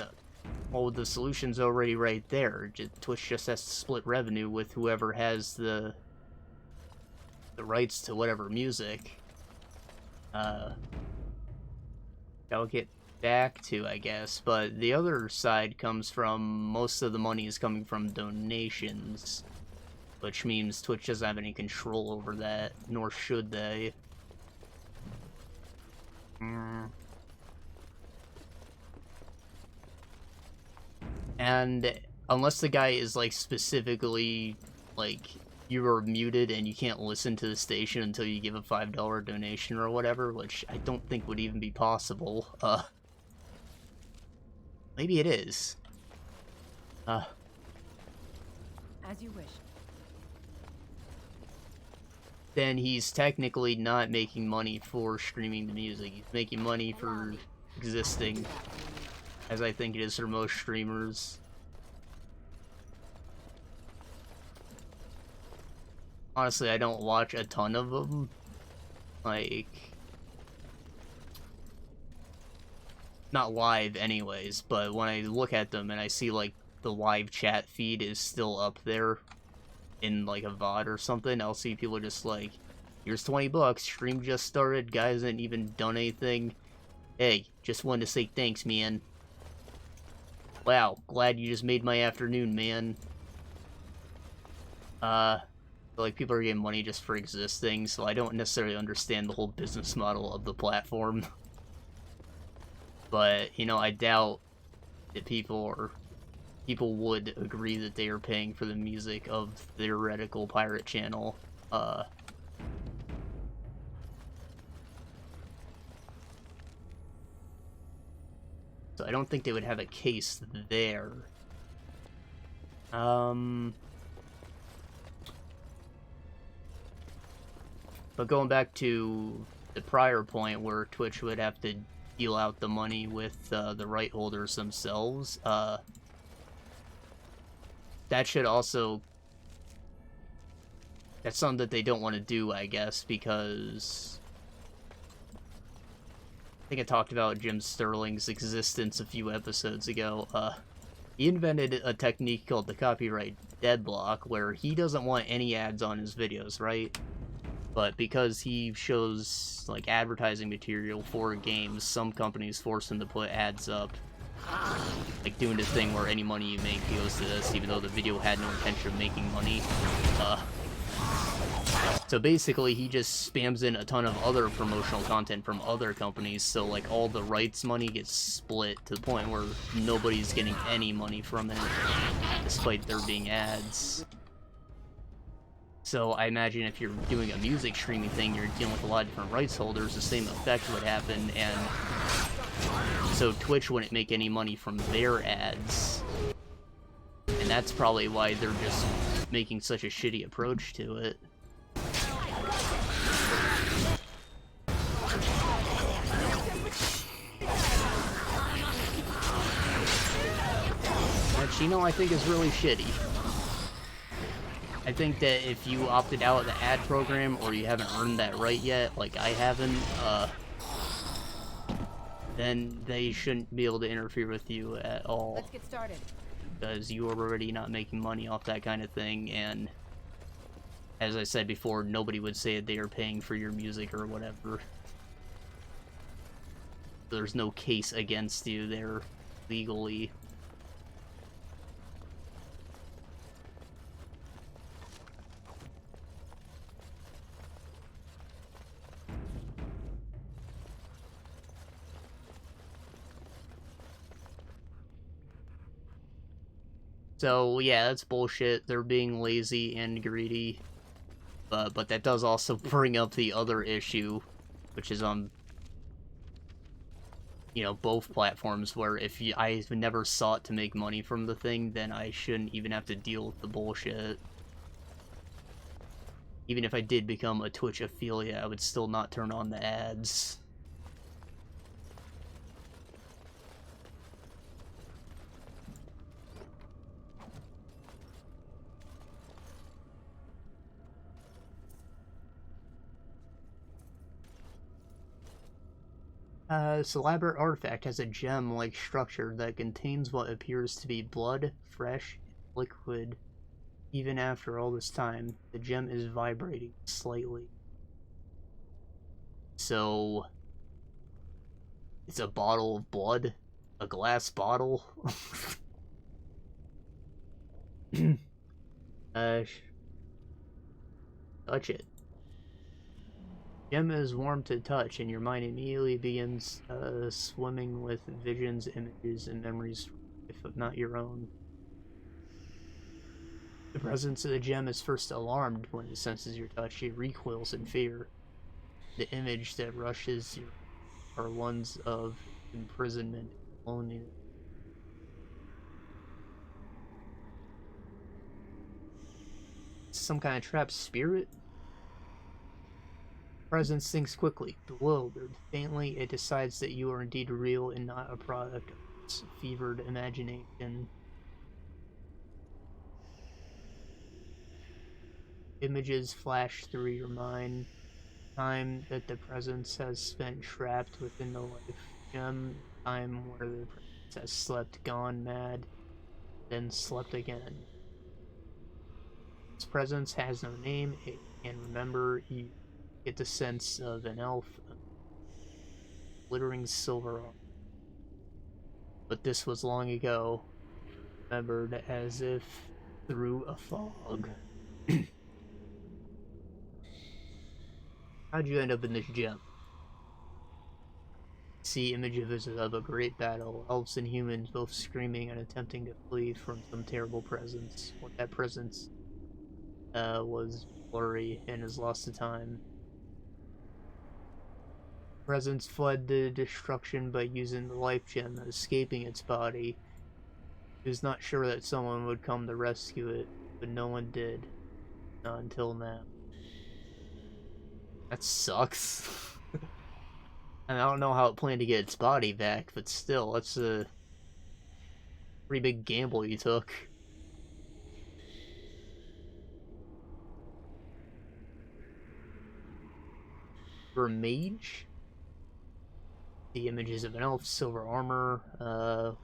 well, the solution's already right there. Twitch just has to split revenue with whoever has the rights to whatever music. I'll get back to, I guess, but the other side comes from, most of the money is coming from donations, which means Twitch doesn't have any control over that, nor should they. And unless the guy is, like, specifically, like, you are muted and you can't listen to the station until you give a $5 donation or whatever, which I don't think would even be possible. Maybe it is. As you wish. Then he's technically not making money for streaming the music. He's making money for existing, as I think it is for most streamers. Honestly, I don't watch a ton of them. Like, not live anyways, but when I look at them and I see, like, the live chat feed is still up there in, like, a VOD or something, I'll see people just like, here's 20 bucks, stream just started, guy hasn't even done anything. Hey, just wanted to say thanks, man. Wow, glad you just made my afternoon, man. Like, people are getting money just for existing, so I don't necessarily understand the whole business model of the platform. But, you know, I doubt that people would agree that they are paying for the music of the theoretical pirate channel. So I don't think they would have a case there. But going back to the prior point where Twitch would have to deal out the money with the right holders themselves, that should also... That's something that they don't want to do, I guess, because... I think I talked about Jim Sterling's existence a few episodes ago. He invented a technique called the copyright deadlock, where he doesn't want any ads on his videos, right? But because he shows, like, advertising material for games, some companies force him to put ads up. Like, doing this thing where any money you make goes to this, even though the video had no intention of making money. So basically, he just spams in a ton of other promotional content from other companies, so, like, all the rights money gets split to the point where nobody's getting any money from it, despite there being ads. So I imagine if you're doing a music streaming thing, you're dealing with a lot of different rights holders, the same effect would happen, and so Twitch wouldn't make any money from their ads. And that's probably why they're just making such a shitty approach to it. Which, you know, I think is really shitty. I think that if you opted out of the ad program, or you haven't earned that right yet, like I haven't, then they shouldn't be able to interfere with you at all. Let's get started. Because you are already not making money off that kind of thing, and as I said before, nobody would say that they are paying for your music or whatever. There's no case against you there, legally. So, yeah, that's bullshit. They're being lazy and greedy. But that does also bring up the other issue, which is on, you know, both platforms, where if I've never sought to make money from the thing, then I shouldn't even have to deal with the bullshit. Even if I did become a Twitch affiliate, I would still not turn on the ads. This elaborate artifact has a gem-like structure that contains what appears to be blood, fresh, liquid. Even after all this time, the gem is vibrating slightly. So, it's a bottle of blood? A glass bottle? Touch it. Gem is warm to touch, and your mind immediately begins swimming with visions, images, and memories, if not your own. The presence of the gem is first alarmed when it senses your touch. It recoils in fear. The image that rushes you are ones of imprisonment and loneliness. Some kind of trapped spirit? Presence thinks quickly, bewildered. Faintly, it decides that you are indeed real and not a product of its fevered imagination. Images flash through your mind. Time that the presence has spent trapped within the life gem. Time where the presence has slept, gone mad, then slept again. Its presence has no name. It can remember. You get the sense of an elf, glittering silver armor. But this was long ago, remembered as if through a fog. How'd you end up in this gem? See images of a great battle, elves and humans both screaming and attempting to flee from some terrible presence. What that presence was blurry and is lost to time. Presence fled the destruction by using the life gem, escaping its body. He was not sure that someone would come to rescue it, but no one did. Not until now. That sucks. And I don't know how it planned to get its body back, but still, that's a pretty big gamble you took. For a mage? The images of an elf, silver armor,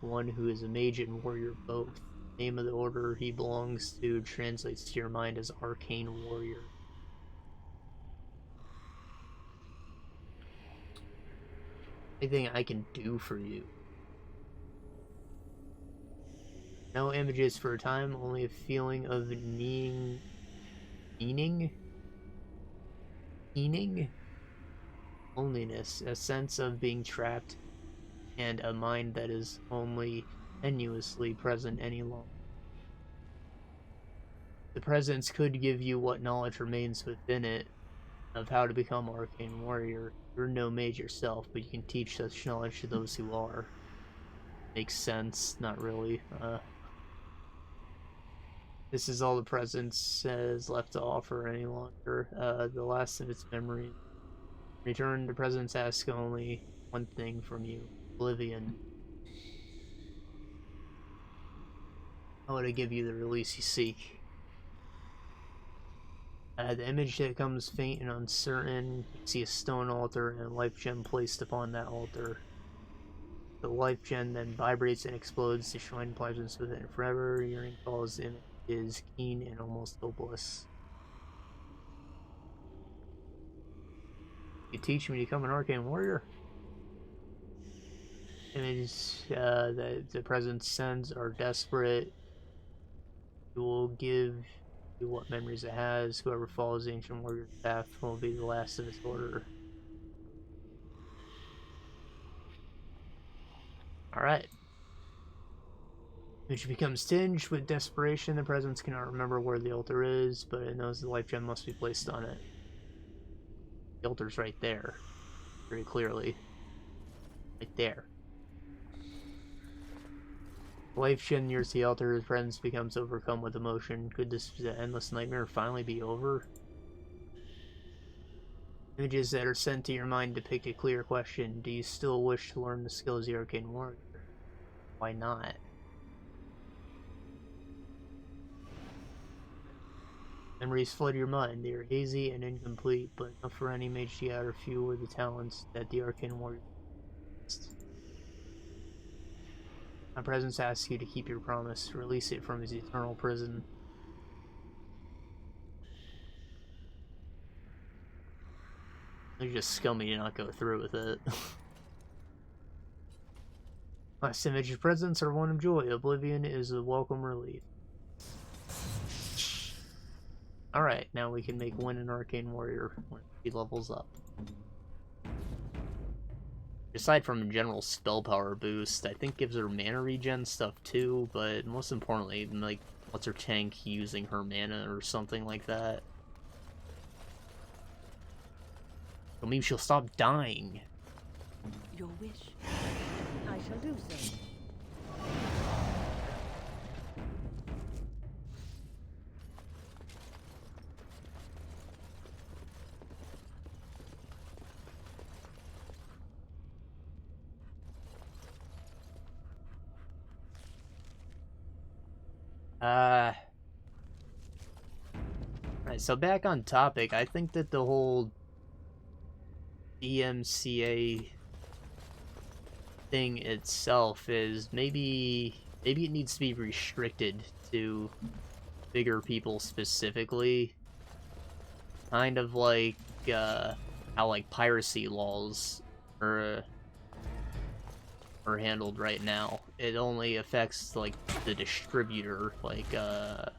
one who is a mage and warrior both. Name of the order he belongs to translates to your mind as Arcane Warrior. Anything I can do for you? No images for a time, only a feeling of meaning, loneliness, a sense of being trapped, and a mind that is only tenuously present any longer. The presence could give you what knowledge remains within it of how to become Arcane Warrior. You're no mage yourself, but you can teach such knowledge to those who are. Makes sense, not really. This is all the presence has left to offer any longer. The last of its memory. Return, the presence asks only one thing from you. Oblivion. How would I give you the release you seek? The image that comes faint and uncertain. You see a stone altar and a life gem placed upon that altar. The life gem then vibrates and explodes, destroying presence within it forever. Your recall's image is keen and almost hopeless. You teach me to become an Arcane Warrior? Images that the presence sends are desperate. It will give you what memories it has. Whoever follows the ancient warrior's path will be the last of its order. Alright. Image becomes tinged with desperation. The presence cannot remember where the altar is, but it knows the life gem must be placed on it. The altar's right there. Very clearly. Right there. Life gem nears the altar, his presence becomes overcome with emotion. Could this endless nightmare finally be over? Images that are sent to your mind depict a clear question. Do you still wish to learn the skills of the Arcane Warrior? Why not? Memories flood your mind. They are hazy and incomplete, but enough for any mage to gather few of the talents that the Arcane Warrior. My presence asks you to keep your promise, release it from his eternal prison. You're just scummy to not go through with it. Last image of presence are one of joy. Oblivion is a welcome relief. Alright, now we can make Win an Arcane Warrior when he levels up. Aside from a general spell power boost, I think gives her mana regen stuff too, but most importantly, like, lets her tank using her mana or something like that. Or maybe she'll stop dying. Your wish. I shall do so. Right, so back on topic, I think that the whole DMCA thing itself is maybe it needs to be restricted to bigger people specifically. Kind of like how like piracy laws are handled right now. It only affects like the distributor, like trying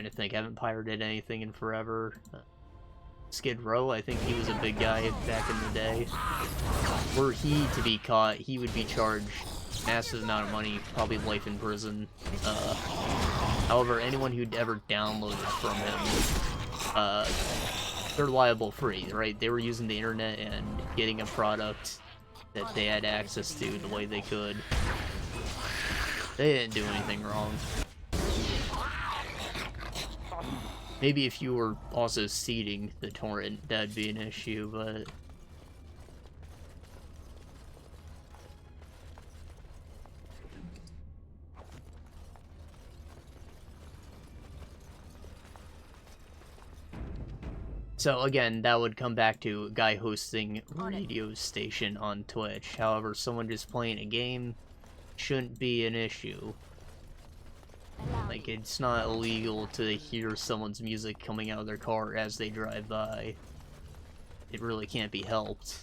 to think, I haven't pirated anything in forever. Skid Row, I think he was a big guy back in the day. Were he to be caught, he would be charged massive amount of money, probably life in prison. However, anyone who'd ever downloaded from him, they're liable free, right? They were using the internet and getting a product that they had access to the way they could. They didn't do anything wrong. Maybe if you were also seeding the torrent, that'd be an issue, but... So again, that would come back to a guy hosting a radio station on Twitch. However, someone just playing a game shouldn't be an issue. Like, it's not illegal to hear someone's music coming out of their car as they drive by. It really can't be helped.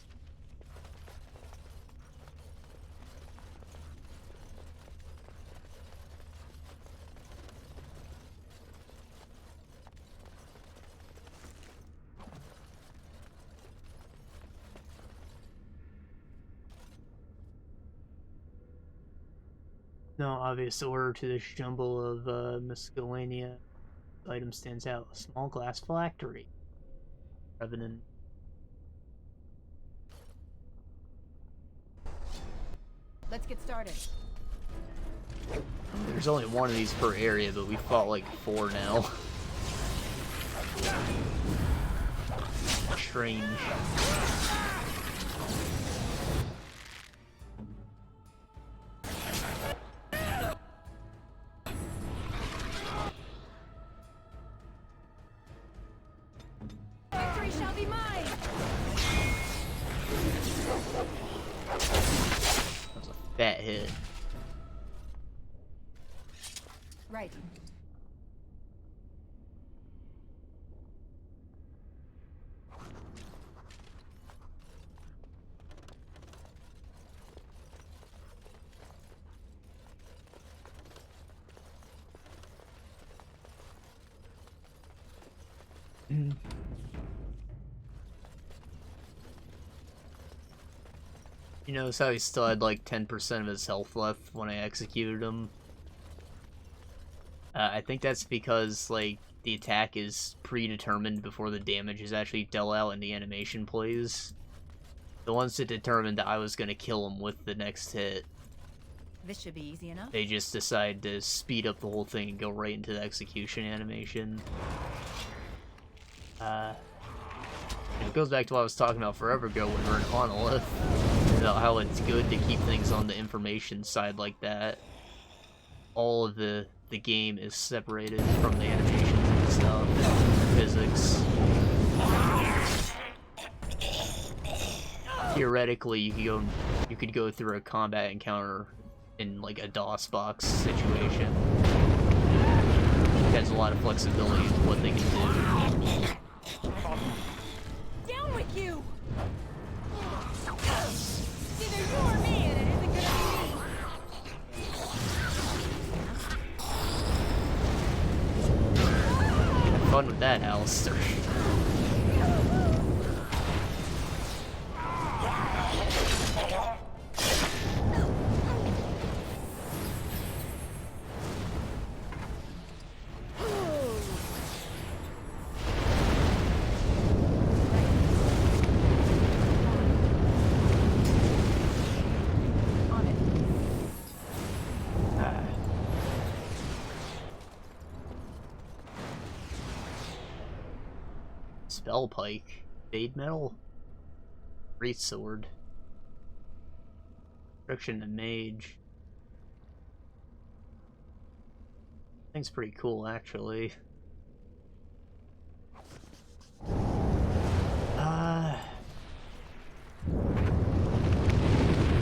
No obvious order to this jumble of miscellanea. Item stands out. A small glass phylactery. Revenant. Let's get started. There's only one of these per area, but we fought like 4 now. Strange. Victory shall be mine. That was a fat hit. Right. You notice how he still had like 10% of his health left when I executed him? I think that's because, like, the attack is predetermined before the damage is actually dealt out and the animation plays. The ones that determined that I was going to kill him with the next hit, This should be easy enough. they just decide to speed up the whole thing and go right into the execution animation. It goes back to what I was talking about forever ago when we were in Monolith, about how it's good to keep things on the information side like that. All of the game is separated from the animations and stuff, and physics. theoretically, you could go through a combat encounter in like a DOS box situation. It has a lot of flexibility in what they can do. Down with you! It's either you or me, and it isn't gonna be me. Have fun with that, Alistair. Spell Pike, Fade Metal, Great Sword, Friction to Mage. Thing's pretty cool, actually.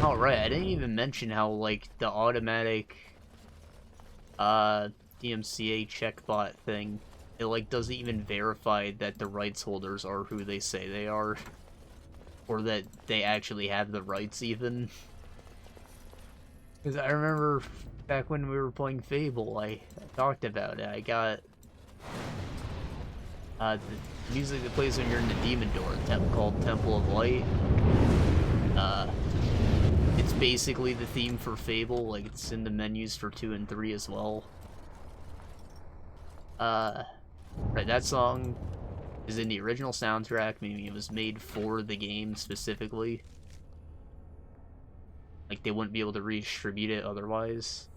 Alright, I didn't even mention how, like, the automatic, DMCA checkbot thing, it, like, doesn't even verify that the rights holders are who they say they are. Or that they actually have the rights, even. Because I remember back when we were playing Fable, I talked about it. I got the music that plays when you're in the Demon Door, called Temple of Light. It's basically the theme for Fable, like it's in the menus for 2 and 3 as well. Right, that song is in the original soundtrack, meaning it was made for the game specifically. Like, they wouldn't be able to redistribute it otherwise.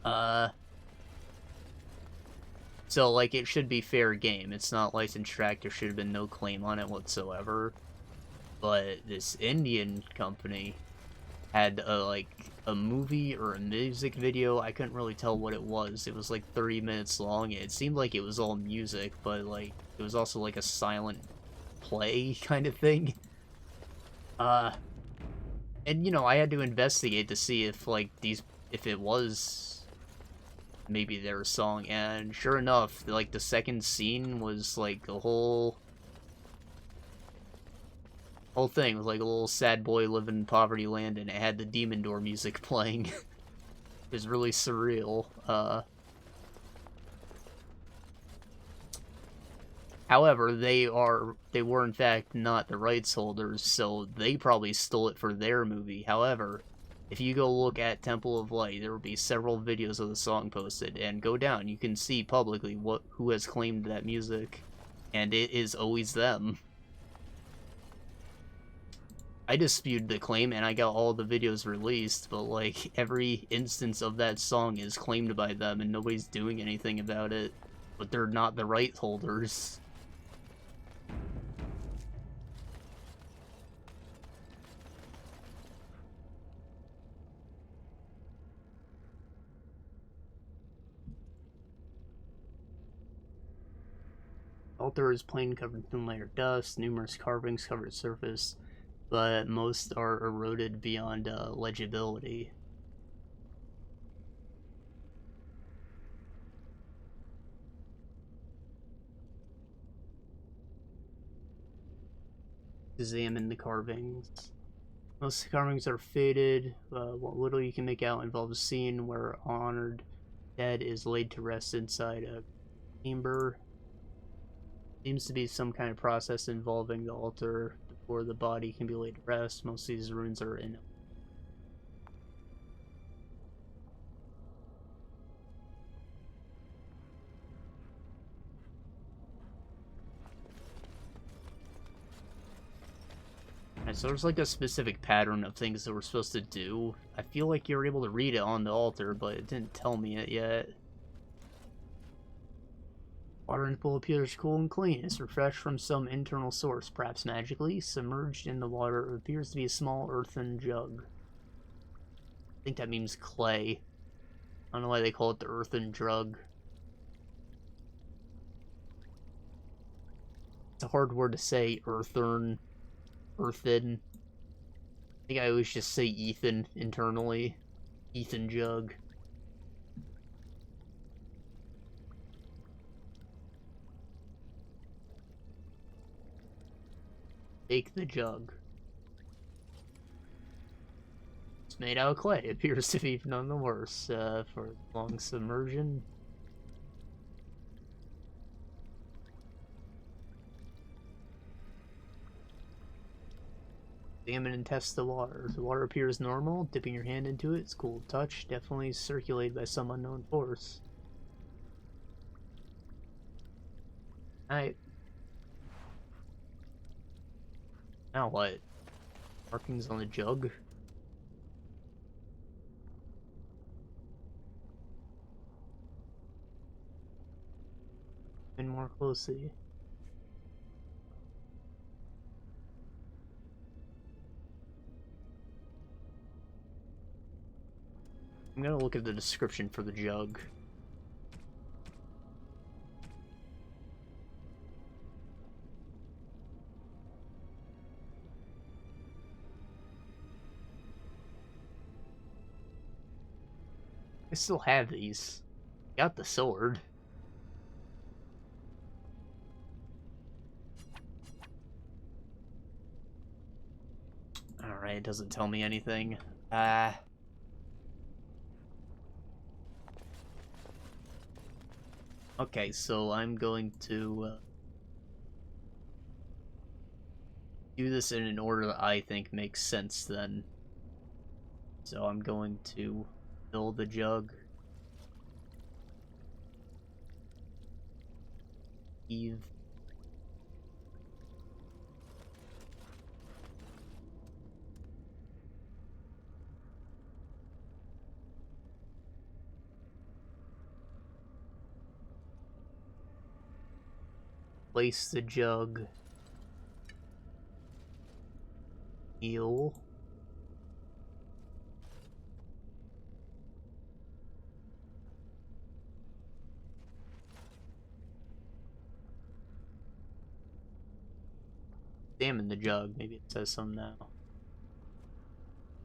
So, like, it should be fair game. It's not licensed track, there should have been no claim on it whatsoever. But this Indian company had a movie or a music video. I couldn't really tell what it was. It was like 30 minutes long. It seemed like it was all music, but like it was also like a silent play kind of thing. And you know, I had to investigate to see if if it was maybe their song, and sure enough, like the second scene was like a whole thing was like a little sad boy living in poverty land, and it had the Demon Door music playing. It was really surreal. However, they were in fact not the rights holders, so they probably stole it for their movie. However, if you go look at Temple of Light, there will be several videos of the song posted, and go down, you can see publicly who has claimed that music, and it is always them. I disputed the claim, and I got all the videos released, but, like, every instance of that song is claimed by them, and nobody's doing anything about it. But they're not the right holders. Altar is plain, covered in thin layer dust, numerous carvings cover its surface, but most are eroded beyond legibility. Examine the carvings. Most carvings are faded. What little you can make out involves a scene where honored dead is laid to rest inside a chamber. Seems to be some kind of process involving the altar before the body can be laid to rest. Most of these runes are in. And so there's like a specific pattern of things that we're supposed to do. I feel like you're able to read it on the altar, but it didn't tell me it yet. Water in the pool appears cool and clean. It's refreshed from some internal source, perhaps magically. Submerged in the water, it appears to be a small earthen jug. I think that means clay. I don't know why they call it the earthen jug. It's a hard word to say, earthen. I think I always just say Ethan internally. Ethan Jug. Take the jug. It's made out of clay. It appears to be none the worse for long submersion. Examine and test the water. The water appears normal. Dipping your hand into it, it's cool to touch. Definitely circulated by some unknown force. Alright. Now what? Markings on the jug? And more closely. I'm gonna look at the description for the jug. I still have these. Got the sword. Alright, it doesn't tell me anything. Okay, so I'm going to do this in an order that I think makes sense then. So I'm going to fill the jug. Eve. Place the jug. Heal. Examine the jug. Maybe it says something now.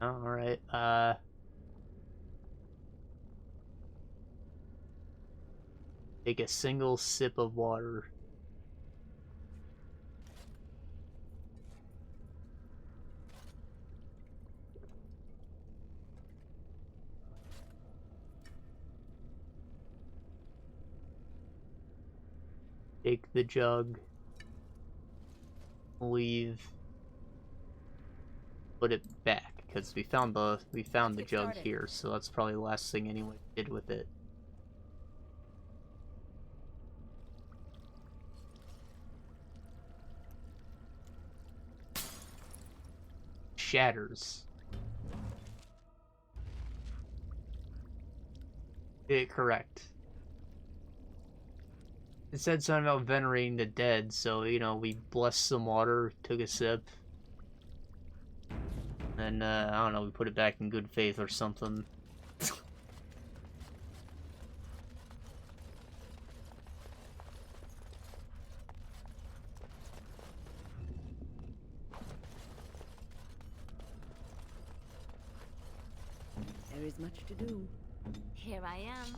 Oh, alright. Take a single sip of water. Take the jug. Leave. Put it back because we found the jug here, so that's probably the last thing anyone did with it. Shatters. Correct. It said something about venerating the dead, so, you know, we blessed some water, took a sip. And, I don't know, we put it back in good faith or something. There is much to do. Here I am.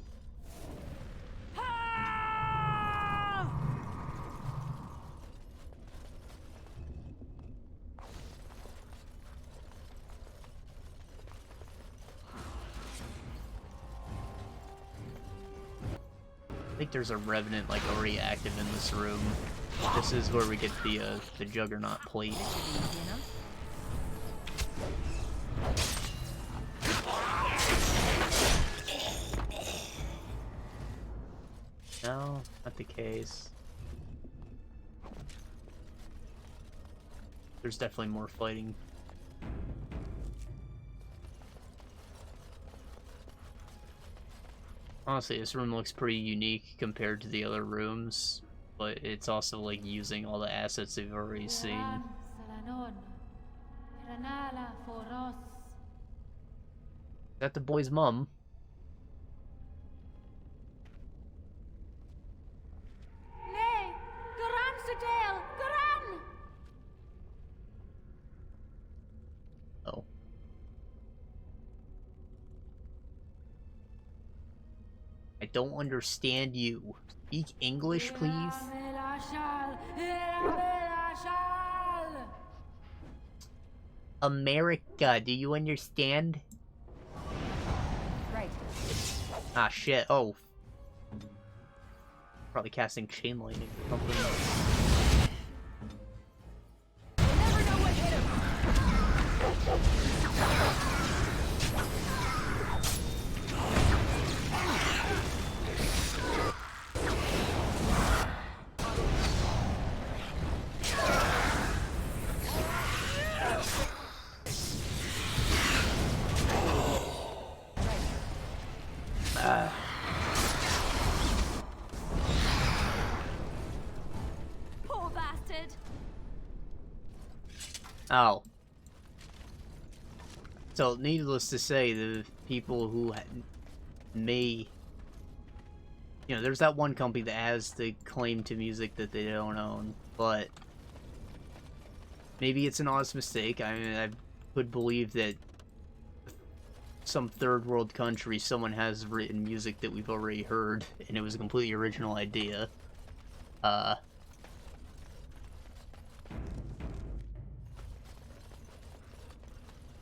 I think there's a revenant like already active in this room. This is where we get the Juggernaut plate. No, not the case. There's definitely more fighting. Honestly, this room looks pretty unique compared to the other rooms, but it's also like using all the assets we've already seen. Is that the boy's mom? don't understand you. Speak English, please. America, do you understand? Right. Ah, shit. Oh. Probably casting chain lightning or something. Never know what hit him. Poor bastard. Oh. So, needless to say, the people who may... You know, there's that one company that has the claim to music that they don't own, but... Maybe it's an honest mistake. I mean, I would believe that some third world country, someone has written music that we've already heard, and it was a completely original idea.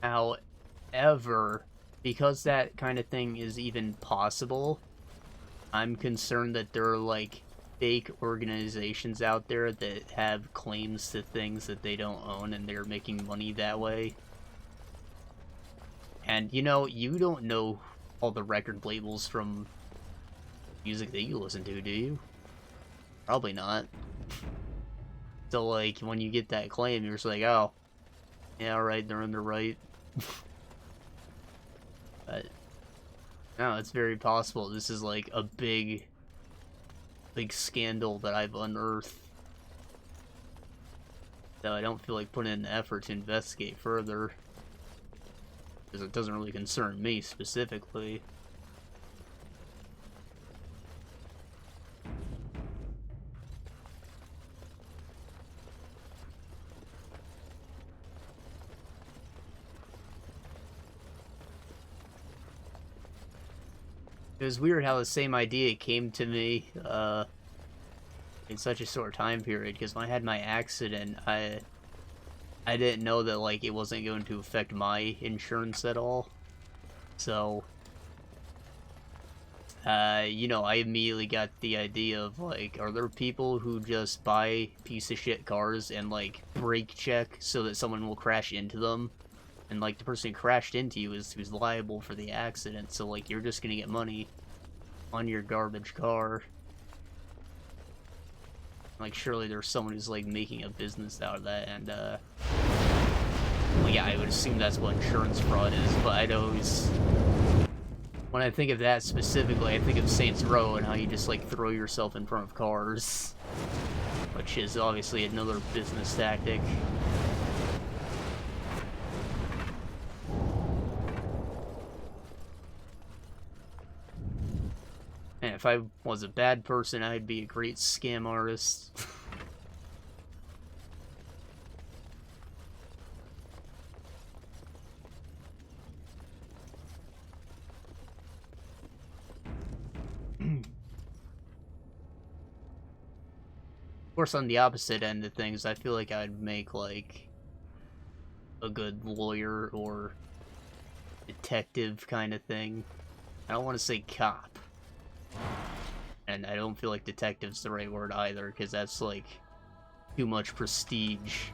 However, because that kind of thing is even possible, I'm concerned that there are, like, fake organizations out there that have claims to things that they don't own, and they're making money that way. And, you know, you don't know all the record labels from music that you listen to, do you? Probably not. So, like, when you get that claim, you're just like, oh, yeah, alright, they're in the right. But, no, it's very possible this is, like, a big scandal that I've unearthed. So I don't feel like putting in the effort to investigate further. Because it doesn't really concern me specifically. It was weird how the same idea came to me in such a short time period, because when I had my accident, I didn't know that, like, it wasn't going to affect my insurance at all. So, you know, I immediately got the idea of, like, are there people who just buy piece of shit cars and, like, brake check so that someone will crash into them? And, like, the person who crashed into you is who's liable for the accident, so, like, you're just gonna get money on your garbage car. Like, surely there's someone who's, like, making a business out of that, and, well, yeah, I would assume that's what insurance fraud is, but I'd always... When I think of that specifically, I think of Saints Row and how you just, like, throw yourself in front of cars. Which is obviously another business tactic. And if I was a bad person, I'd be a great scam artist. Of course, on the opposite end of things, I feel like I'd make, like, a good lawyer or detective kind of thing. I don't want to say cop. And I don't feel like detective's the right word either, because that's, like, too much prestige.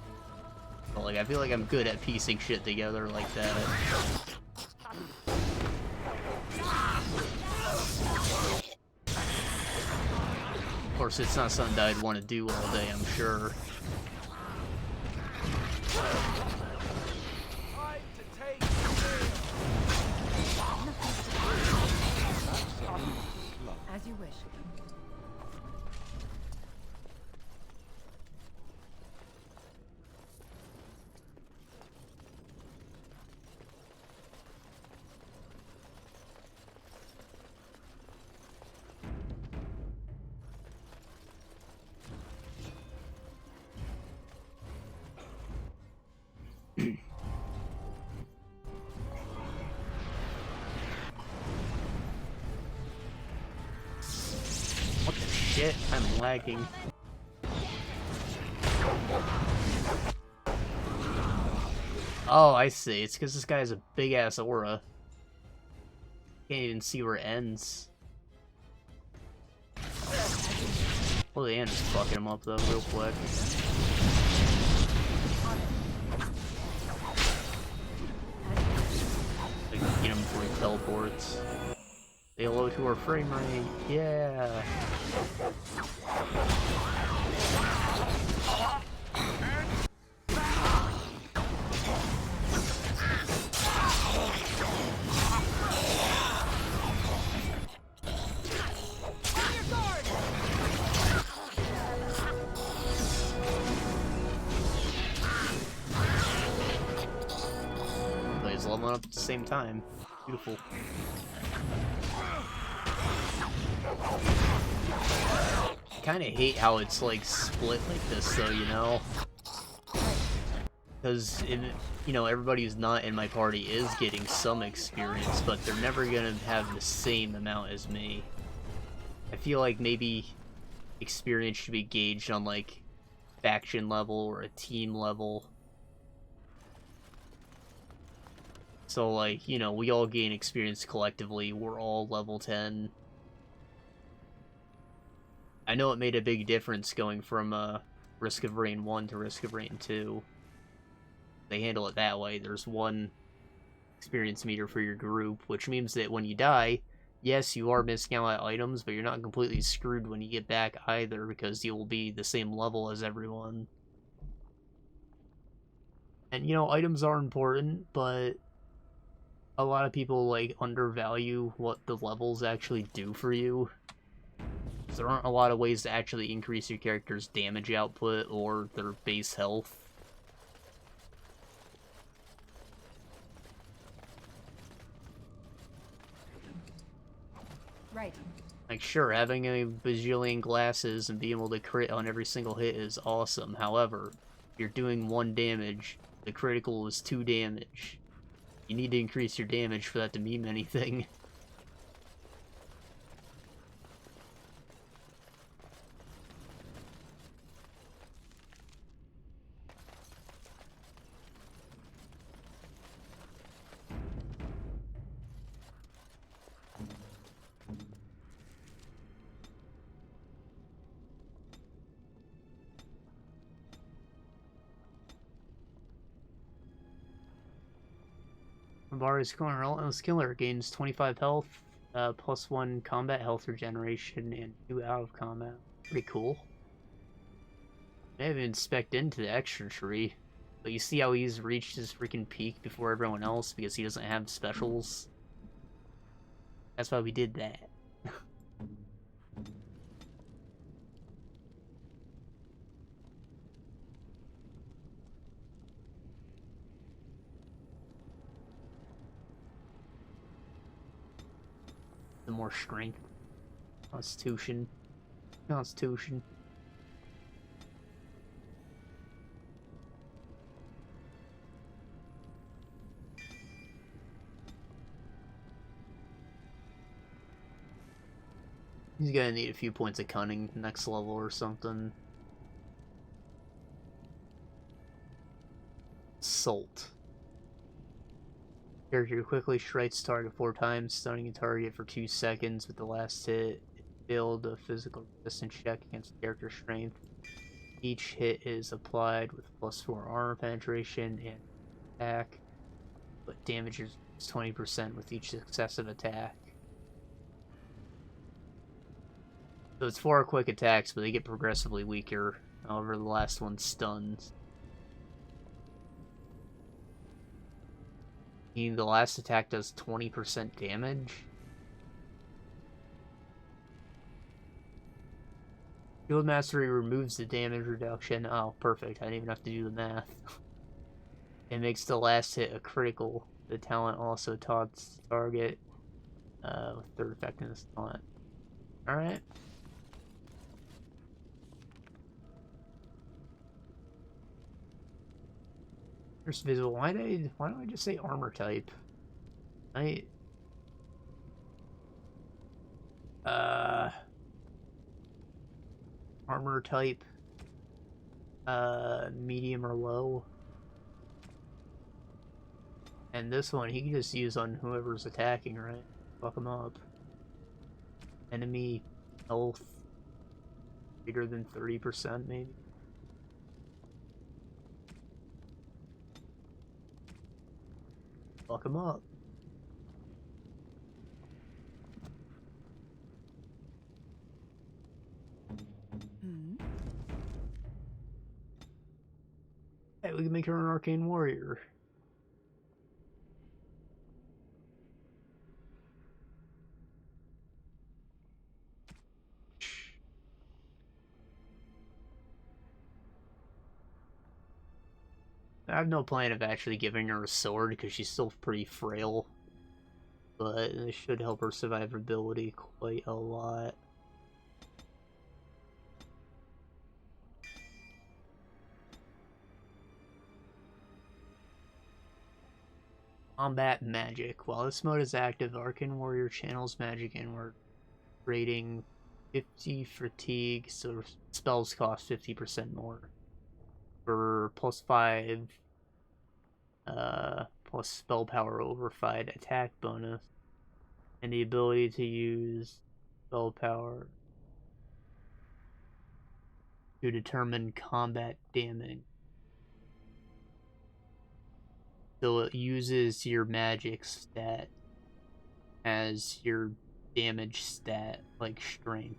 But, like, I feel like I'm good at piecing shit together like that. Of course, it's not something that I'd want to do all day, I'm sure. As you wish. shit, I'm lagging. Oh, I see. It's because this guy has a big-ass aura. Can't even see where it ends. Well, the end is fucking him up, though, real quick. Like, get him before he teleports. Say hello to our frame rate. Yeah! Everybody's leveling up at the same time. Beautiful. I kinda hate how it's like split like this though, you know? Because, you know, everybody who's not in my party is getting some experience, but they're never gonna have the same amount as me. I feel like maybe experience should be gauged on like faction level or a team level. So like, you know, we all gain experience collectively, we're all level 10. I know it made a big difference going from Risk of Rain 1 to Risk of Rain 2. They handle it that way. There's one experience meter for your group, which means that when you die, yes, you are missing out on items, but you're not completely screwed when you get back either, because you'll be the same level as everyone. And, you know, items are important, but a lot of people, like, undervalue what the levels actually do for you. There aren't a lot of ways to actually increase your character's damage output or their base health. Right. Like, sure, having a bajillion glasses and being able to crit on every single hit is awesome. However, if you're doing 1 damage, the critical is 2 damage. You need to increase your damage for that to mean anything. Bari's Corner, Relentless Killer gains 25 health, +1 combat health regeneration, and 2 out of combat. Pretty cool. I haven't even spec'd into the extra tree, but you see how he's reached his freaking peak before everyone else because he doesn't have specials? That's why we did that. The more strength. Constitution. Constitution. He's gonna need a few points of cunning next level or something. Salt. Character quickly strikes target 4 times, stunning a target for 2 seconds with the last hit. Build a physical resistance check against character strength. Each hit is applied with +4 armor penetration and attack, but damage is 20% with each successive attack. So it's 4 quick attacks, but they get progressively weaker. However, the last one stuns. Meaning the last attack does 20% damage. Field Mastery removes the damage reduction. Oh, perfect. I didn't even have to do the math. It makes the last hit a critical. The talent also taunts the target with third effectiveness taunt. Alright. First visual. Why don't I just say armor type? armor type medium or low. And this one he can just use on whoever's attacking, right? Fuck him up. Enemy health greater than 30%, maybe. Fuck him up. Hey, we can make her an arcane warrior. I have no plan of actually giving her a sword because she's still pretty frail, but it should help her survivability quite a lot. Combat magic. While this mode is active, Arcane Warrior channels magic inward, rating 50 fatigue, so spells cost 50% more. For +5 plus spell power over 5 attack bonus, and the ability to use spell power to determine combat damage. So it uses your magic stat as your damage stat, like strength.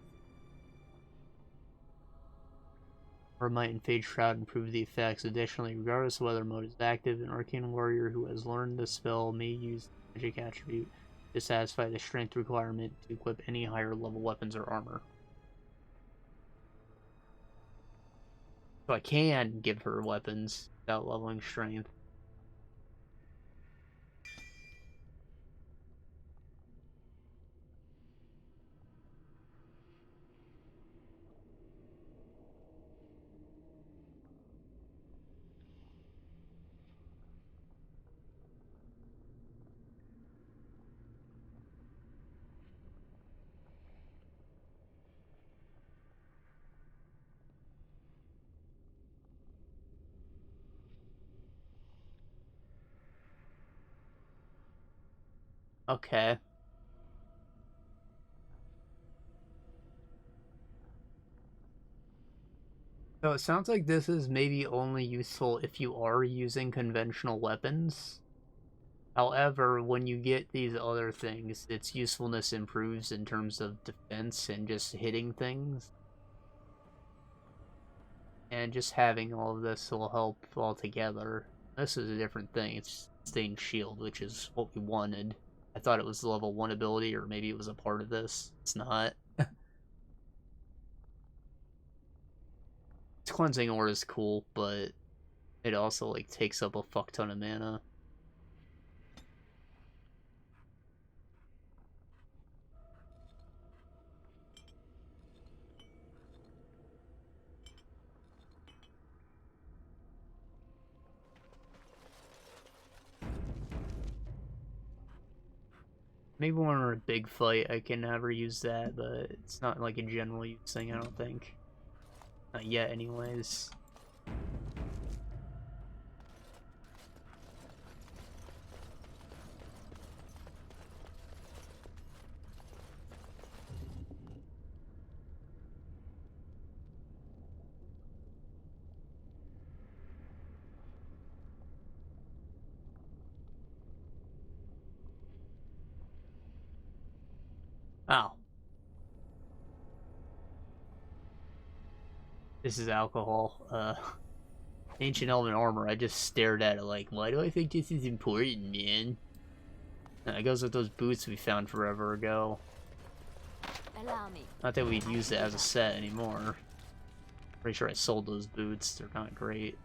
Hermit and Fade Shroud improve the effects. Additionally, regardless of whether mode is active, an Arcane Warrior who has learned the spell may use the magic attribute to satisfy the strength requirement to equip any higher level weapons or armor. So I can give her weapons without leveling strength. Okay. So it sounds like this is maybe only useful if you are using conventional weapons. However, when you get these other things, its usefulness improves in terms of defense and just hitting things. And just having all of this will help altogether. This is a different thing. It's Stained Shield, which is what we wanted. I thought it was the level 1 ability, or maybe it was a part of this. It's not. Cleansing Aura is cool, but it also like takes up a fuck ton of mana. Maybe when we're in a big fight I can never use that, but it's not like a general use thing, I don't think. Not yet, anyways. Oh. This is alcohol. Ancient Elven Armor, I just stared at it like, why do I think this is important, man? It goes with those boots we found forever ago. Allow me. Not that we'd use it as a set anymore. Pretty sure I sold those boots, they're not great.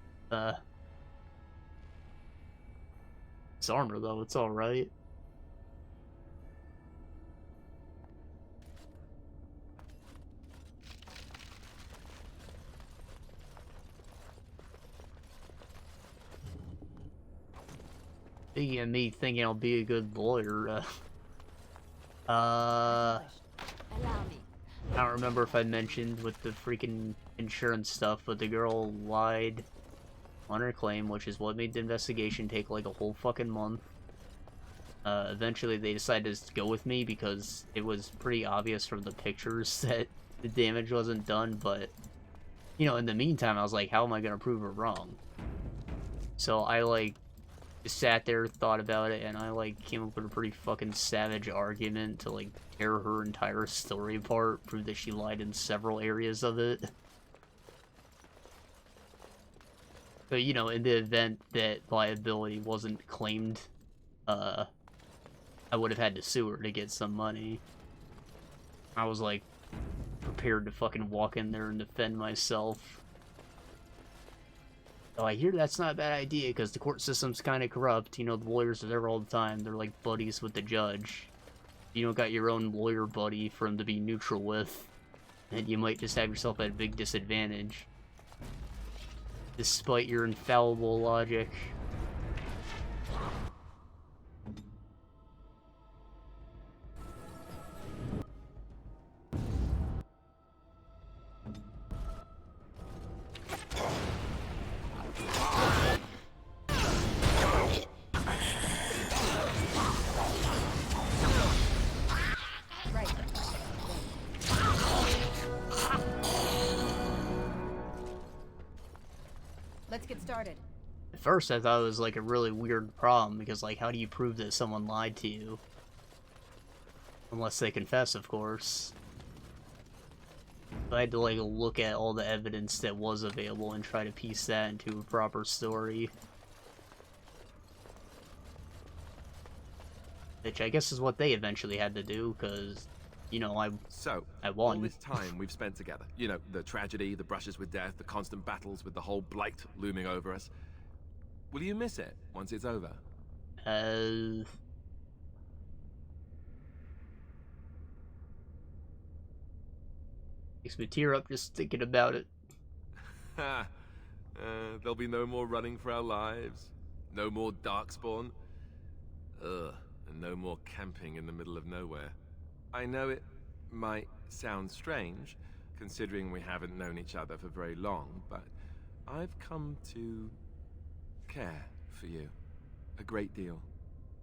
It's armor though, it's alright. Speaking of me thinking I'll be a good lawyer, Allow me. I don't remember if I mentioned with the freaking insurance stuff, but the girl lied on her claim, which is what made the investigation take like a whole fucking month. Eventually they decided to go with me because it was pretty obvious from the pictures that the damage wasn't done, but, you know, in the meantime, I was like, how am I gonna prove her wrong? So I, like, just sat there, thought about it, and I, like, came up with a pretty fucking savage argument to, like, tear her entire story apart, prove that she lied in several areas of it. But, you know, in the event that liability wasn't claimed, I would have had to sue her to get some money. I was, like, prepared to fucking walk in there and defend myself. So I hear that's not a bad idea, because the court system's kind of corrupt. You know, the lawyers are there all the time. They're like buddies with the judge. You don't got your own lawyer buddy for him to be neutral with, and you might just have yourself at a big disadvantage. Despite your infallible logic. Let's get started. At first, I thought it was like a really weird problem, because like, how do you prove that someone lied to you? Unless they confess, of course. I had to like look at all the evidence that was available and try to piece that into a proper story. Which I guess is what they eventually had to do, because, you know, I won. All this time we've spent together, you know, the tragedy, the brushes with death, the constant battles with the whole blight looming over us. Will you miss it once it's over? Makes me tear up just thinking about it. Ha! There'll be no more running for our lives, no more darkspawn, and no more camping in the middle of nowhere. I know it might sound strange, considering we haven't known each other for very long, but I've come to care for you a great deal.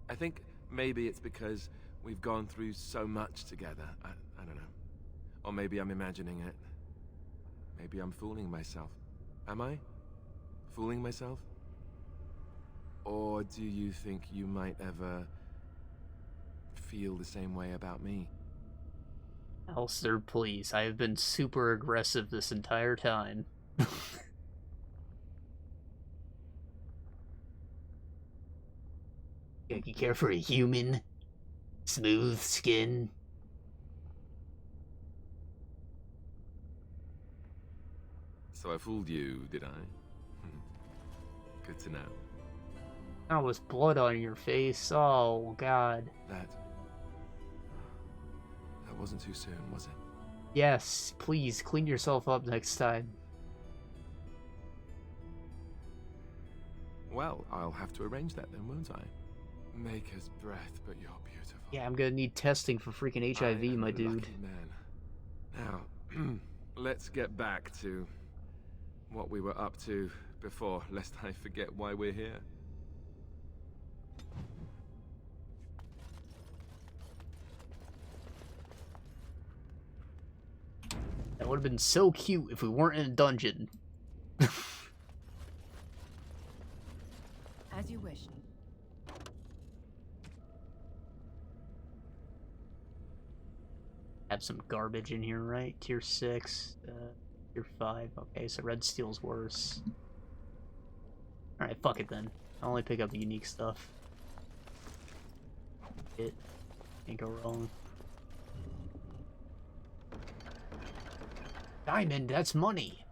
I think maybe it's because we've gone through so much together. I don't know. Or maybe I'm imagining it. Maybe I'm fooling myself. Am I? Fooling myself? Or do you think you might ever feel the same way about me? Alistair, please. I have been super aggressive this entire time. You care for a human? Smooth skin? So I fooled you, did I? Good to know. That was blood on your face. Oh, God. That wasn't too soon, was it? Yes, please, clean yourself up next time. Well, I'll have to arrange that then, won't I? Maker's breath, but you're beautiful. Yeah, I'm gonna need testing for freaking HIV, my dude. Man. Now, let's get back to what we were up to before, lest I forget why we're here. That would have been so cute if we weren't in a dungeon. As you wish. Have some garbage in here, right? Tier 6, Tier 5. Okay, so red steel's worse. Alright, fuck it then. I'll only pick up the unique stuff. It can't go wrong. Diamond, that's money!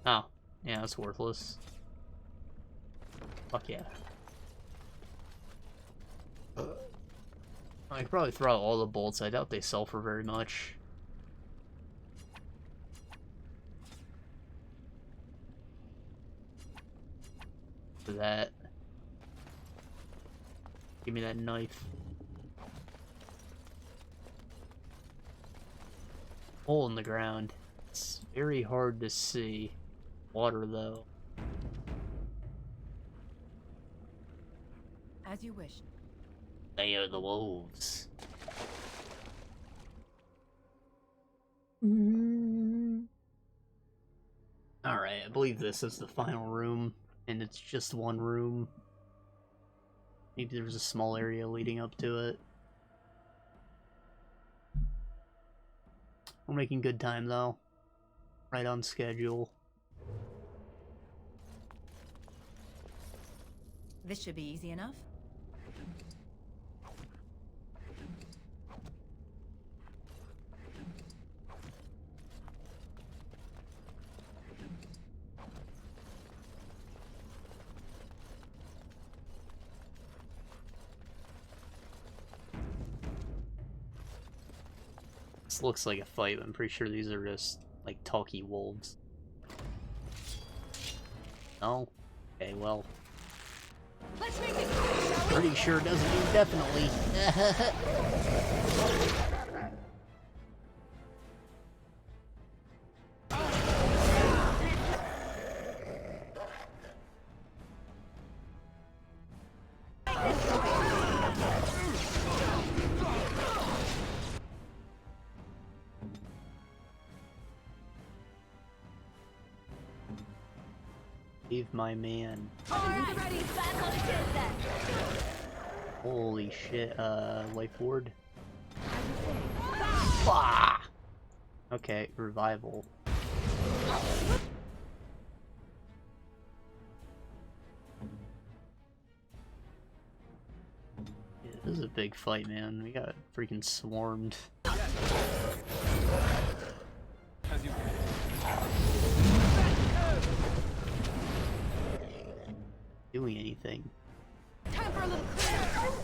Oh, yeah, that's worthless. Fuck yeah. I could probably throw out all the bolts. I doubt they sell for very much. For that. Give me that knife. hole in the ground. It's very hard to see. Water, though. As you wish. They are the wolves. Alright, I believe this is the final room, and it's just one room. Maybe there's a small area leading up to it. We're making good time, though. Right on schedule. This should be easy enough. This looks like a fight, but I'm pretty sure these are just, like, talky wolves. Oh? Okay, well. Let's make it. Pretty sure doesn't mean definitely. Leave my man. Alright, ready. Back on again then. Holy shit, life ward. Ah! Okay, revival. Yeah, this is a big fight, man. We got freaking swarmed. Doing anything. Time for a little cleanup.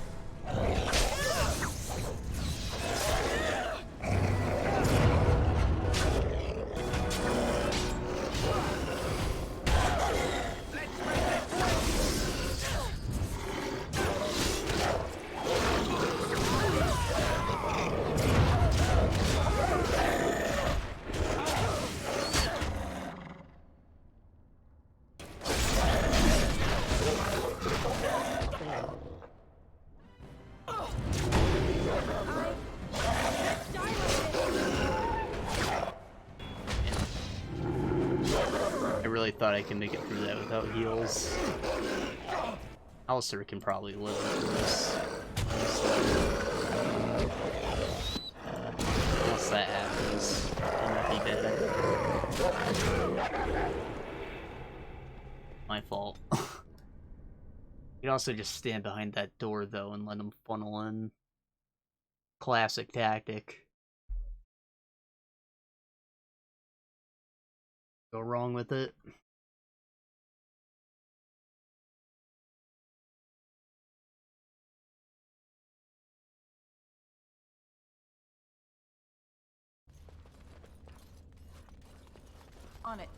I thought I can make it through that without heals. Alistair can probably live through this. Once that happens, it might be dead. My fault. You can also just stand behind that door, though, and let them funnel in. Classic tactic. Go wrong with it. On it.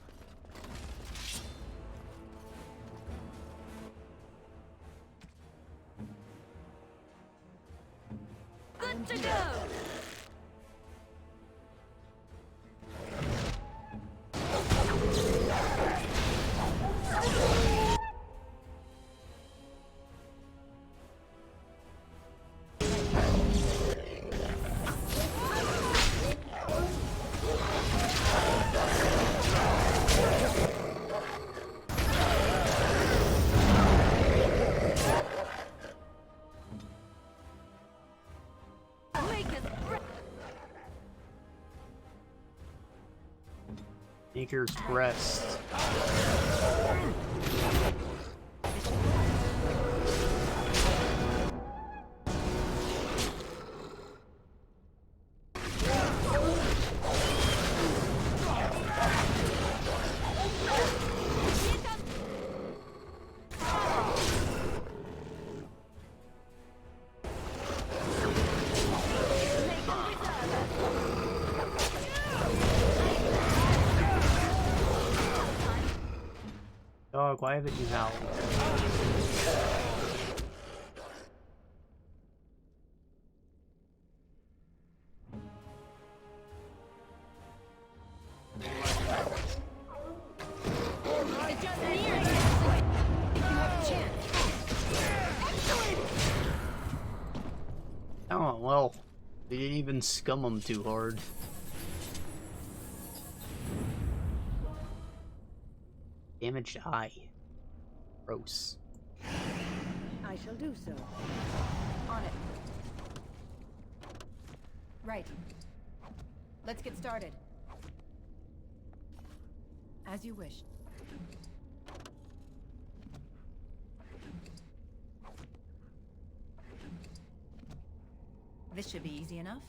Good to go. Maker's Crest. Dog, why haven't you howled? Oh, well. We didn't even scum them too hard. Damaged eye. Gross. I shall do so. On it. Right. Let's get started. As you wish. This should be easy enough.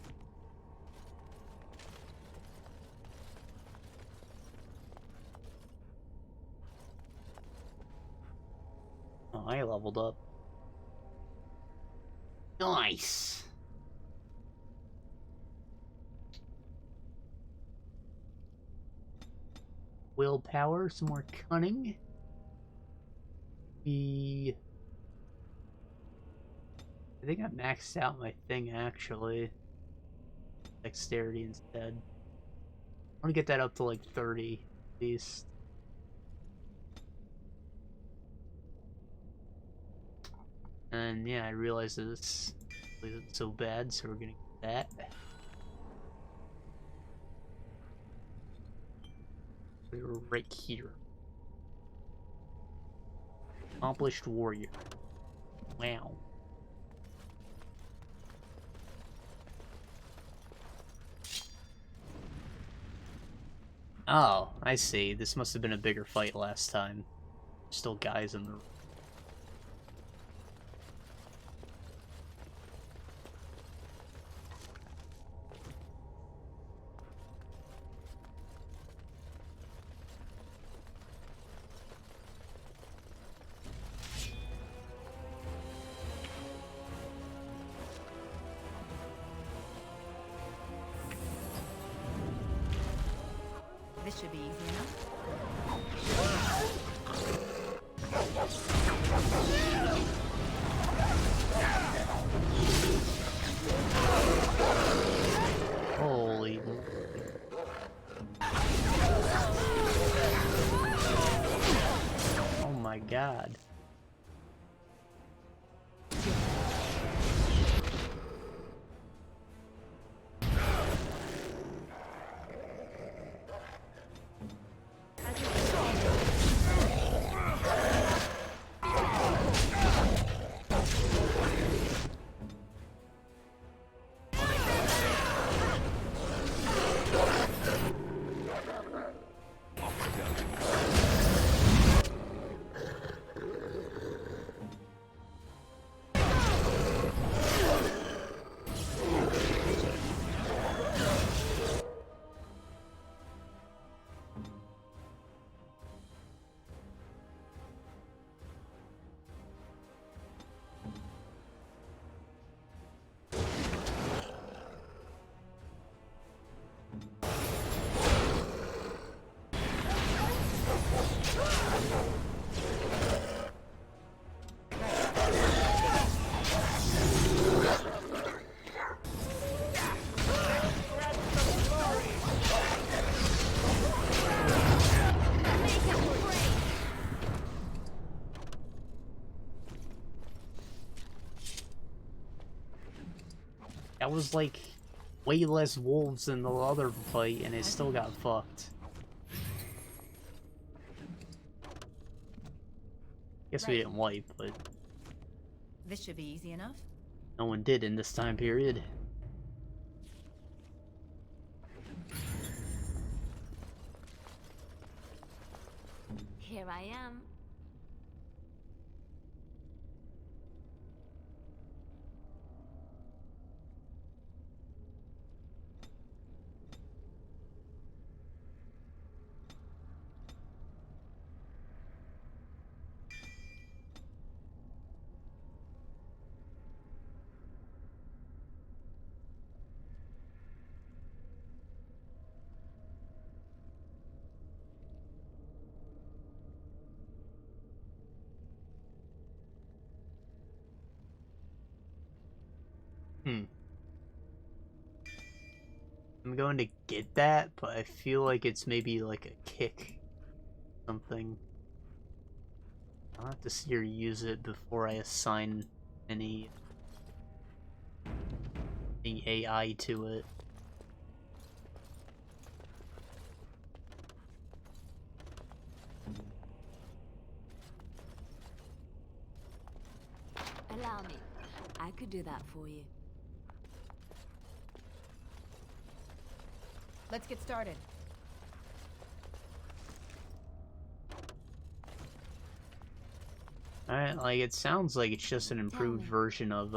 Oh, I leveled up. Nice! Willpower, some more cunning. I think I maxed out my thing, actually. Dexterity instead. I want to get that up to like 30, at least. And yeah, I realized that this isn't so bad, so we're gonna get that. We're right here. Accomplished warrior. Wow. Oh, I see. This must have been a bigger fight last time. Still guys in the room. This should be easy enough. Holy. Oh my god. That was like way less wolves than the other fight, and it still got fucked. Guess we didn't wipe, but This should be easy enough. no one did in this time period. Here I am. I'm going to get that, but I feel like it's maybe like a kick. Something. I'll have to see her use it before I assign any the AI to it. Allow me. I could do that for you. Let's get started. Alright, like, it sounds like it's just an improved version of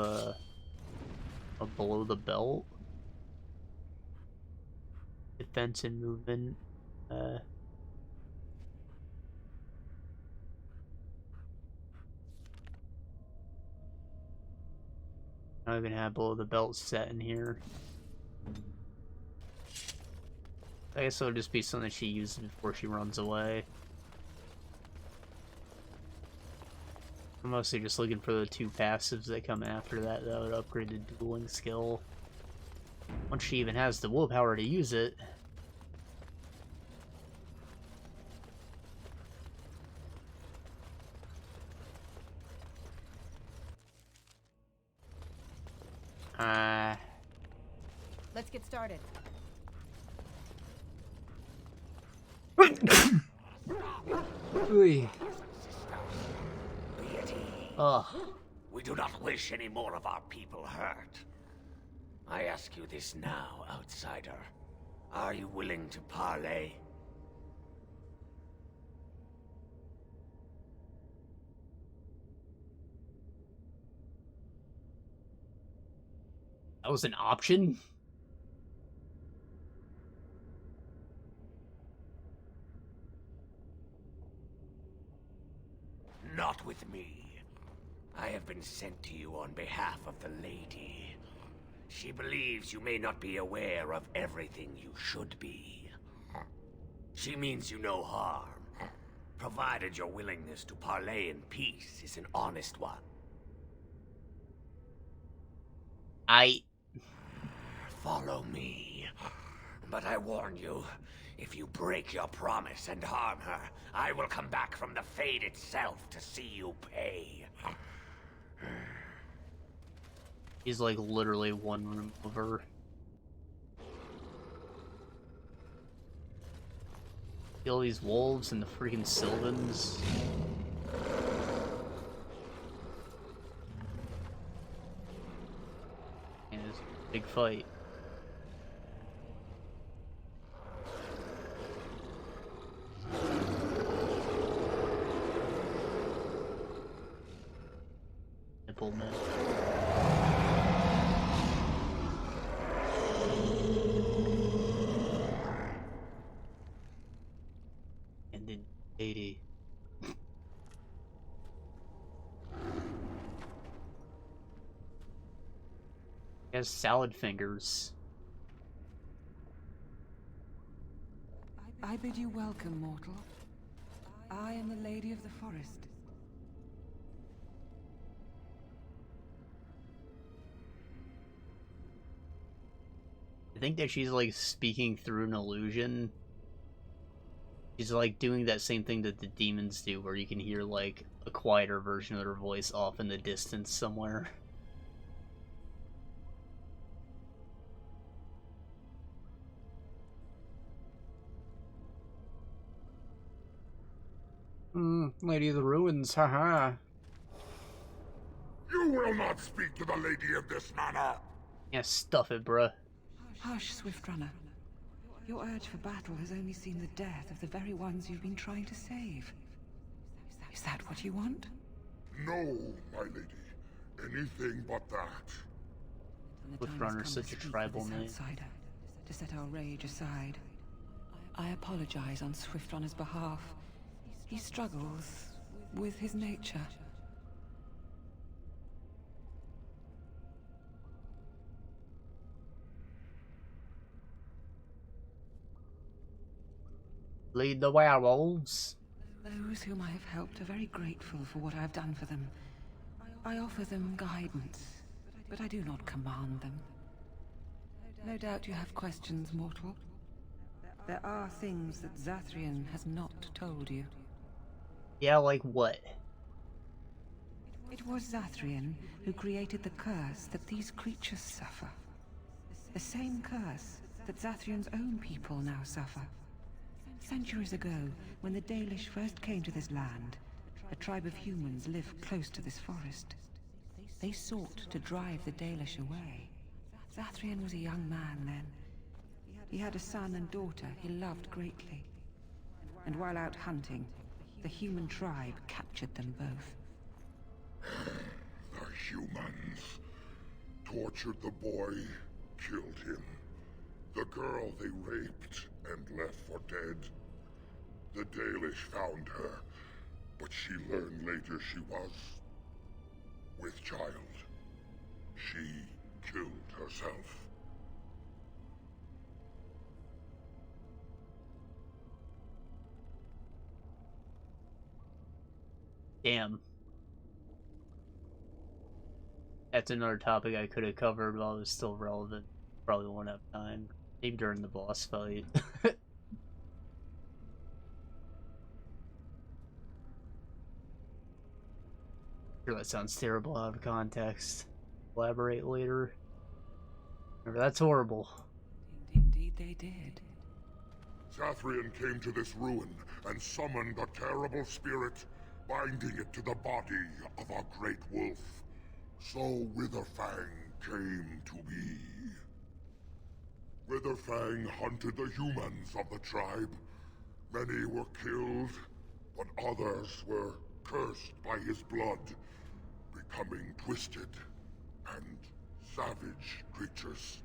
Below the Belt. Defense and movement. I don't even have Below the Belt set in here. I guess it'll just be something she uses before she runs away. I'm mostly just looking for the 2 passives that come after that would upgrade the dueling skill. Once she even has the willpower to use it. Let's get started. Ugh. We do not wish any more of our people hurt. I ask you this now, outsider. Are you willing to parley? That was an option? Not with me. I have been sent to you on behalf of the lady. She believes you may not be aware of everything you should be. She means you no harm, provided your willingness to parley in peace is an honest one. Follow me. But I warn you, if you break your promise and harm her, I will come back from the Fade itself to see you pay. He's like literally one room over. Kill these wolves and the freaking Sylvans. And it's a big fight. Man. And then 80. He has salad fingers. I bid you welcome, mortal. I am the Lady of the Forest. I think that she's like speaking through an illusion. She's like doing that same thing that the demons do, where you can hear like a quieter version of her voice off in the distance somewhere. Lady of the Ruins, haha. You will not speak to the lady in this manner. Yeah, stuff it, bruh. Hush, Swift Runner. Your urge for battle has only seen the death of the very ones you've been trying to save. Is that what you want? No, my lady. Anything but that. Swift Runner's such a tribal name. Outsider, to set our rage aside. I apologize on Swift Runner's behalf. He struggles with his nature. Lead the werewolves. Those whom I have helped are very grateful for what I have done for them. I offer them guidance, but I do not command them. No doubt you have questions, mortal. There are things that Zathrian has not told you. Yeah, like what? It was Zathrian who created the curse that these creatures suffer. The same curse that Zathrian's own people now suffer. Centuries ago, when the Dalish first came to this land, a tribe of humans lived close to this forest. They sought to drive the Dalish away. Zathrian was a young man then. He had a son and daughter he loved greatly. And while out hunting, the human tribe captured them both. The humans tortured the boy, killed him. The girl they raped and left for dead. The Dalish found her, but she learned later she was with child. She killed herself. Damn. That's another topic I could have covered while it was still relevant. Probably won't have time. Maybe during the boss fight. Sure, that sounds terrible out of context. Elaborate later. Remember, that's horrible. Indeed they did. Zathrian came to this ruin and summoned a terrible spirit, binding it to the body of a great wolf. So Witherfang came to be. Witherfang hunted the humans of the tribe. Many were killed, but others were cursed by his blood, becoming twisted and savage creatures.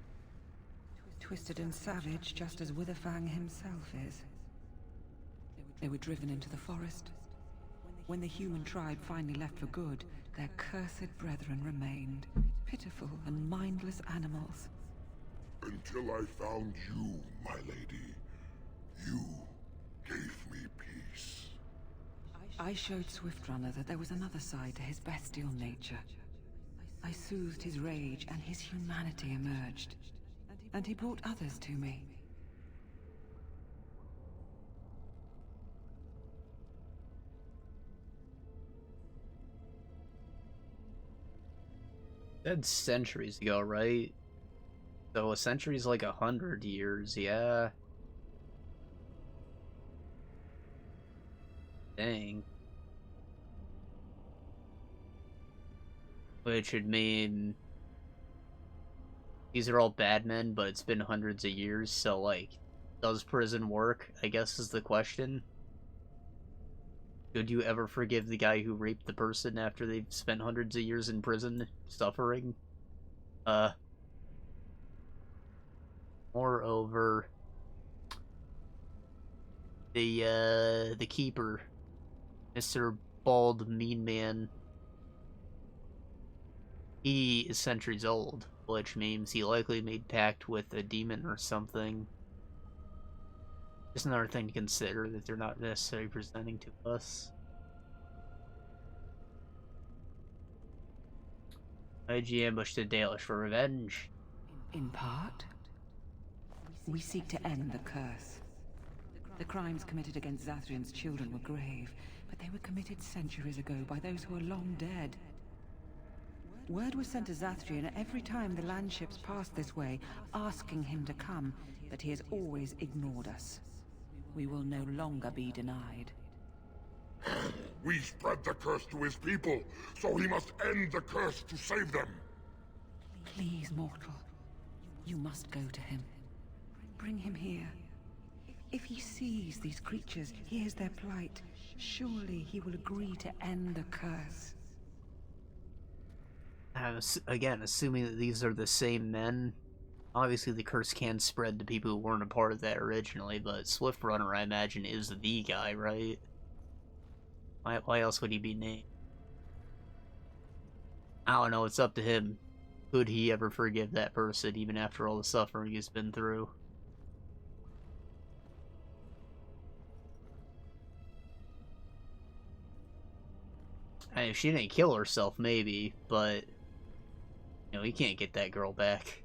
Twisted and savage, just as Witherfang himself is. They were driven into the forest. When the human tribe finally left for good, their cursed brethren remained, pitiful and mindless animals. Until I found you, my lady. You gave me peace. I showed Swiftrunner that there was another side to his bestial nature. I soothed his rage and his humanity emerged. And he brought others to me. That's centuries ago, right? So a century's like 100 years, yeah. Dang. Which would mean these are all bad men, but it's been hundreds of years, so like, does prison work, I guess is the question. Could you ever forgive the guy who raped the person after they've spent hundreds of years in prison, suffering? Moreover, the keeper, Mr. Bald Mean Man, he is centuries old, which means he likely made pact with a demon or something. Just another thing to consider that they're not necessarily presenting to us. IG ambushed the Dalish for revenge. In part, we seek to end the curse. The crimes committed against Zathrian's children were grave, but they were committed centuries ago by those who are long dead. Word was sent to Zathrian every time the landships passed this way, asking him to come, but he has always ignored us. We will no longer be denied. We spread the curse to his people, so he must end the curse to save them. Please, mortal. You must go to him. Bring him here. If he sees these creatures, hears their plight, surely he will agree to end the curse. Again, assuming that these are the same men, obviously the curse can spread to people who weren't a part of that originally, but Swiftrunner, I imagine, is the guy, right? Why else would he be named? I don't know, it's up to him. Could he ever forgive that person, even after all the suffering he's been through? I mean, if she didn't kill herself, maybe, but you know, he can't get that girl back.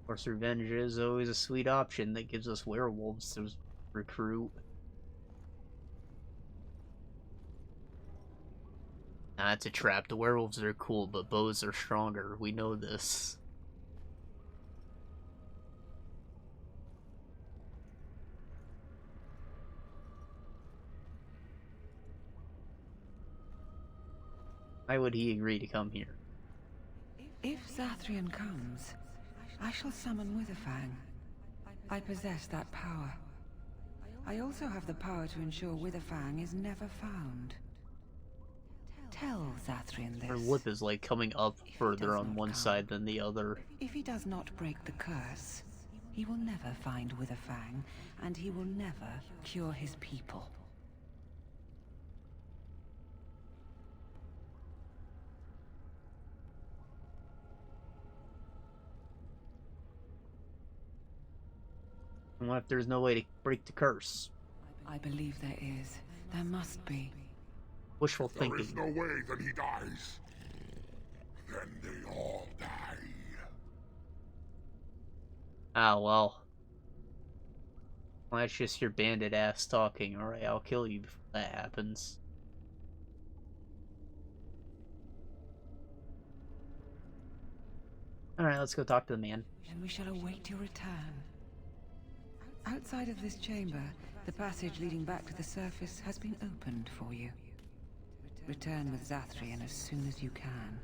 Of course, revenge is always a sweet option that gives us werewolves to recruit. Nah, it's a trap. The werewolves are cool, but bows are stronger. We know this. Why would he agree to come here? If Zathrian comes, I shall summon Witherfang. I possess that power. I also have the power to ensure Witherfang is never found. Tell Zathrian this. Her lip is like coming up further on one side than the other. If he does not break the curse, he will never find Witherfang, and he will never cure his people. What if there's no way to break the curse? I believe there is. There must be. Wishful thinking. There is no way that he dies. Then they all die. Ah, well. Well, that's just your bandit ass talking. Alright, I'll kill you before that happens. Alright, let's go talk to the man. And we shall await your return. Outside of this chamber, the passage leading back to the surface has been opened for you. Return with Zathrian as soon as you can.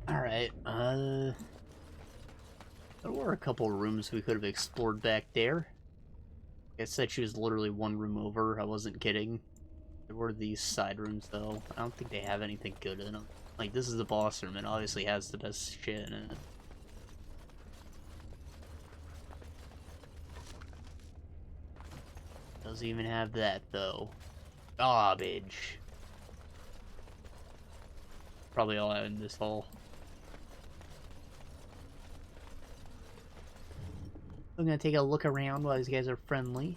Alright, there were a couple rooms we could have explored back there. I said she was literally one room over, I wasn't kidding. There were these side rooms, though. I don't think they have anything good in them. Like, this is the boss room, it obviously has the best shit in it. Doesn't even have that, though. Garbage. Probably all out in this hall. I'm gonna take a look around while these guys are friendly.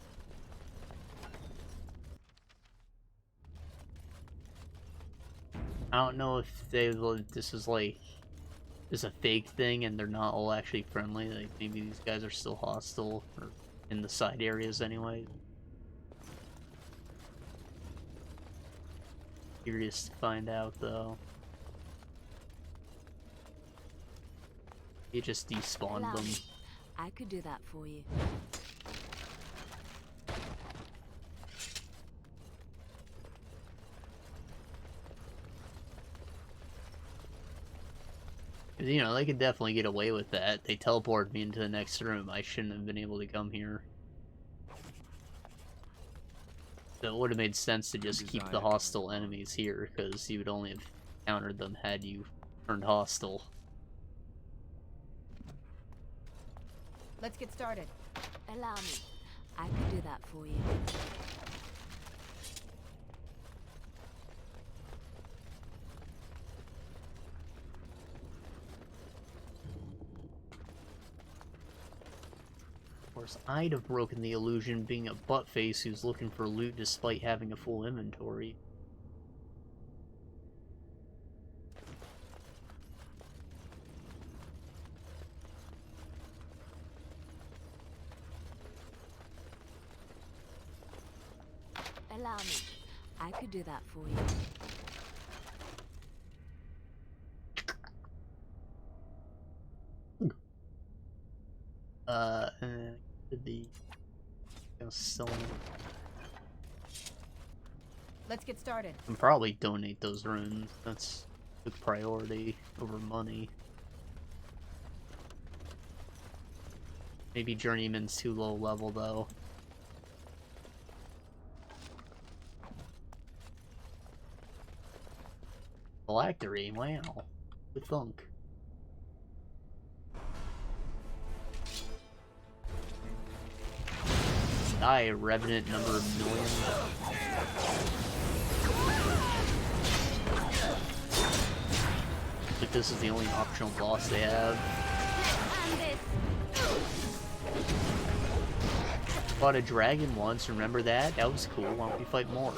I don't know if this is like just a fake thing and they're not all actually friendly. Like maybe these guys are still hostile or in the side areas anyway. Curious to find out though. You just despawned them. I could do that for you. You know, they could definitely get away with that. They teleported me into the next room. I shouldn't have been able to come here. So it would have made sense to just keep the hostile enemies here, because you would only have countered them had you turned hostile. Let's get started. Allow me. I could do that for you. Of course, I'd have broken the illusion being a buttface who's looking for loot despite having a full inventory. Allow me. I could do that for you. And could be selling. Let's get started. And probably donate those runes. That's the priority over money. Maybe Journeyman's too low level though. Phylactery, wow. Good thunk. Die, Revenant number of million. But this is the only optional boss they have. Fought a dragon once, remember that? That was cool. Why don't we fight more?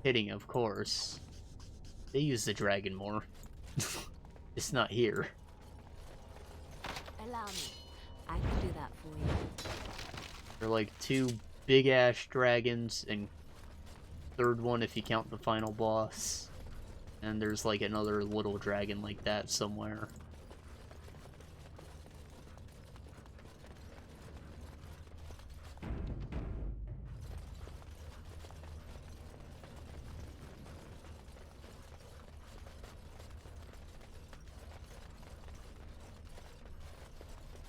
Hitting, of course. They use the dragon more. It's not here. Allow me. I can do that for you. They're like 2 big-ass dragons, and third one if you count the final boss. And there's like another little dragon like that somewhere.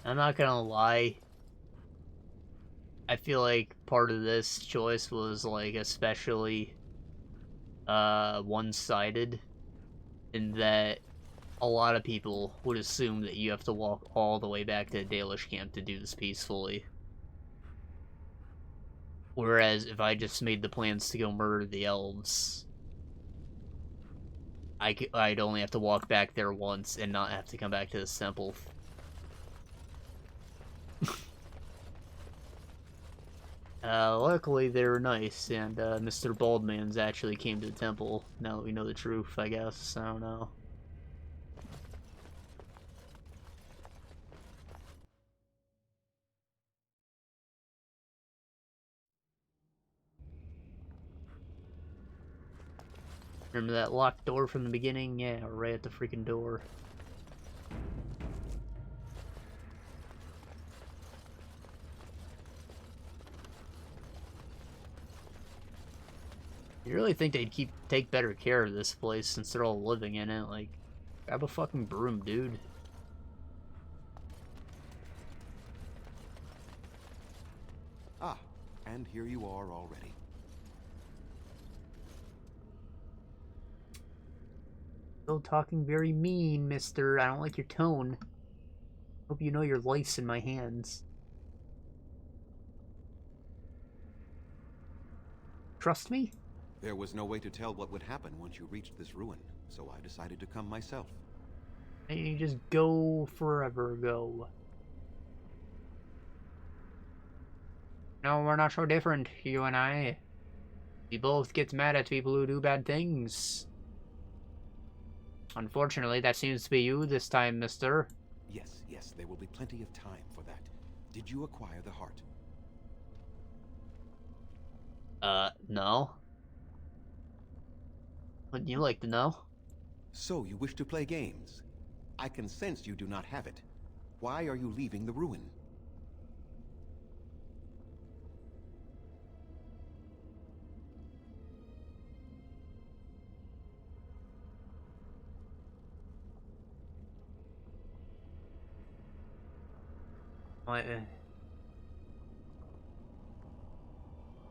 I'm not gonna lie. I feel like part of this choice was like especially one-sided in that a lot of people would assume that you have to walk all the way back to the Dalish camp to do this peacefully. Whereas if I just made the plans to go murder the elves, I'd only have to walk back there once and not have to come back to this temple. Luckily they were nice, and Mr. Baldman's actually came to the temple, now that we know the truth, I guess. I don't know. Remember that locked door from the beginning? Yeah, right at the freaking door. You really think they'd take better care of this place since they're all living in it? Like, grab a fucking broom, dude. Ah, and here you are already. Still talking very mean, mister. I don't like your tone. Hope you know your life's in my hands. Trust me? There was no way to tell what would happen once you reached this ruin, so I decided to come myself. And you just go forever ago. No, we're not so different, you and I. We both get mad at people who do bad things. Unfortunately, that seems to be you this time, mister. Yes, yes, there will be plenty of time for that. Did you acquire the heart? No. Wouldn't you like to know? So you wish to play games? I can sense you do not have it. Why are you leaving the ruin?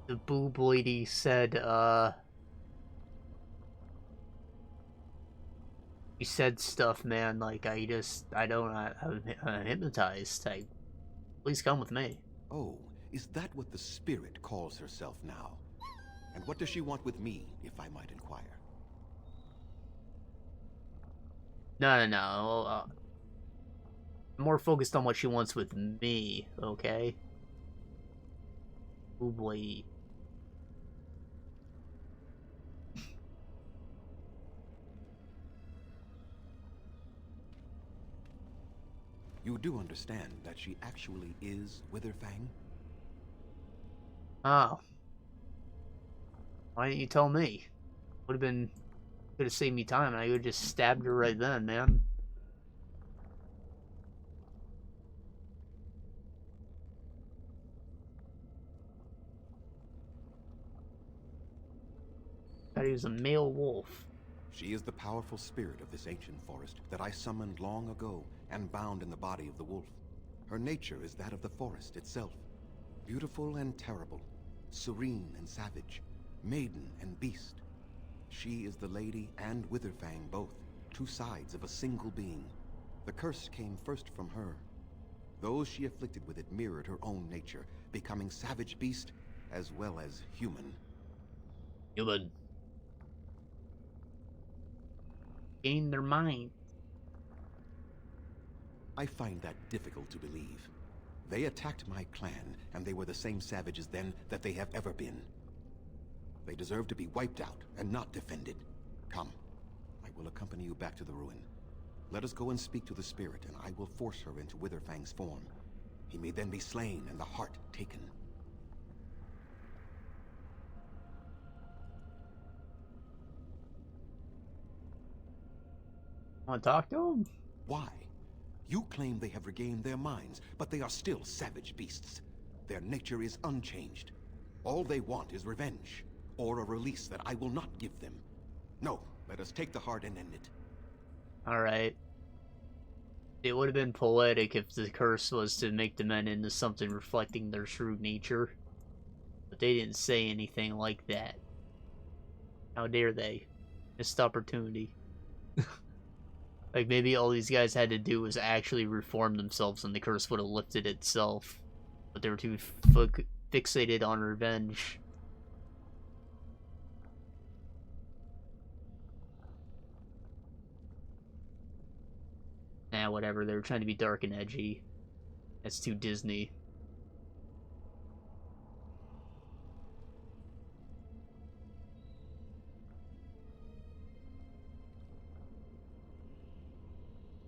The boob lady said, she said stuff, man, like, I'm hypnotized. Please come with me. Oh, is that what the spirit calls herself now? And what does she want with me, if I might inquire? No. More focused on what she wants with me, okay? Boob lady. You do understand that she actually is Witherfang? Oh. Why didn't you tell me? Could have saved me time, and I would have just stabbed her right then, man. Thought he was a male wolf. She is the powerful spirit of this ancient forest that I summoned long ago and bound in the body of the wolf. Her nature is that of the forest itself. Beautiful and terrible, serene and savage, maiden and beast. She is the lady and Witherfang both, two sides of a single being. The curse came first from her. Those she afflicted with it mirrored her own nature, becoming savage beast as well as human. Human. Gain their mind. I find that difficult to believe. They attacked my clan, and they were the same savages then that they have ever been. They deserve to be wiped out and not defended. Come, I will accompany you back to the ruin. Let us go and speak to the spirit, and I will force her into Witherfang's form. He may then be slain and the heart taken. Want to talk to him? Why? You claim they have regained their minds, but they are still savage beasts. Their nature is unchanged. All they want is revenge, or a release that I will not give them. No, let us take the heart and end it. Alright. It would have been poetic if the curse was to make the men into something reflecting their true nature. But they didn't say anything like that. How dare they? Missed opportunity. Like, maybe all these guys had to do was actually reform themselves and the curse would have lifted itself. But they were too fixated on revenge. Nah, whatever, they were trying to be dark and edgy. That's too Disney.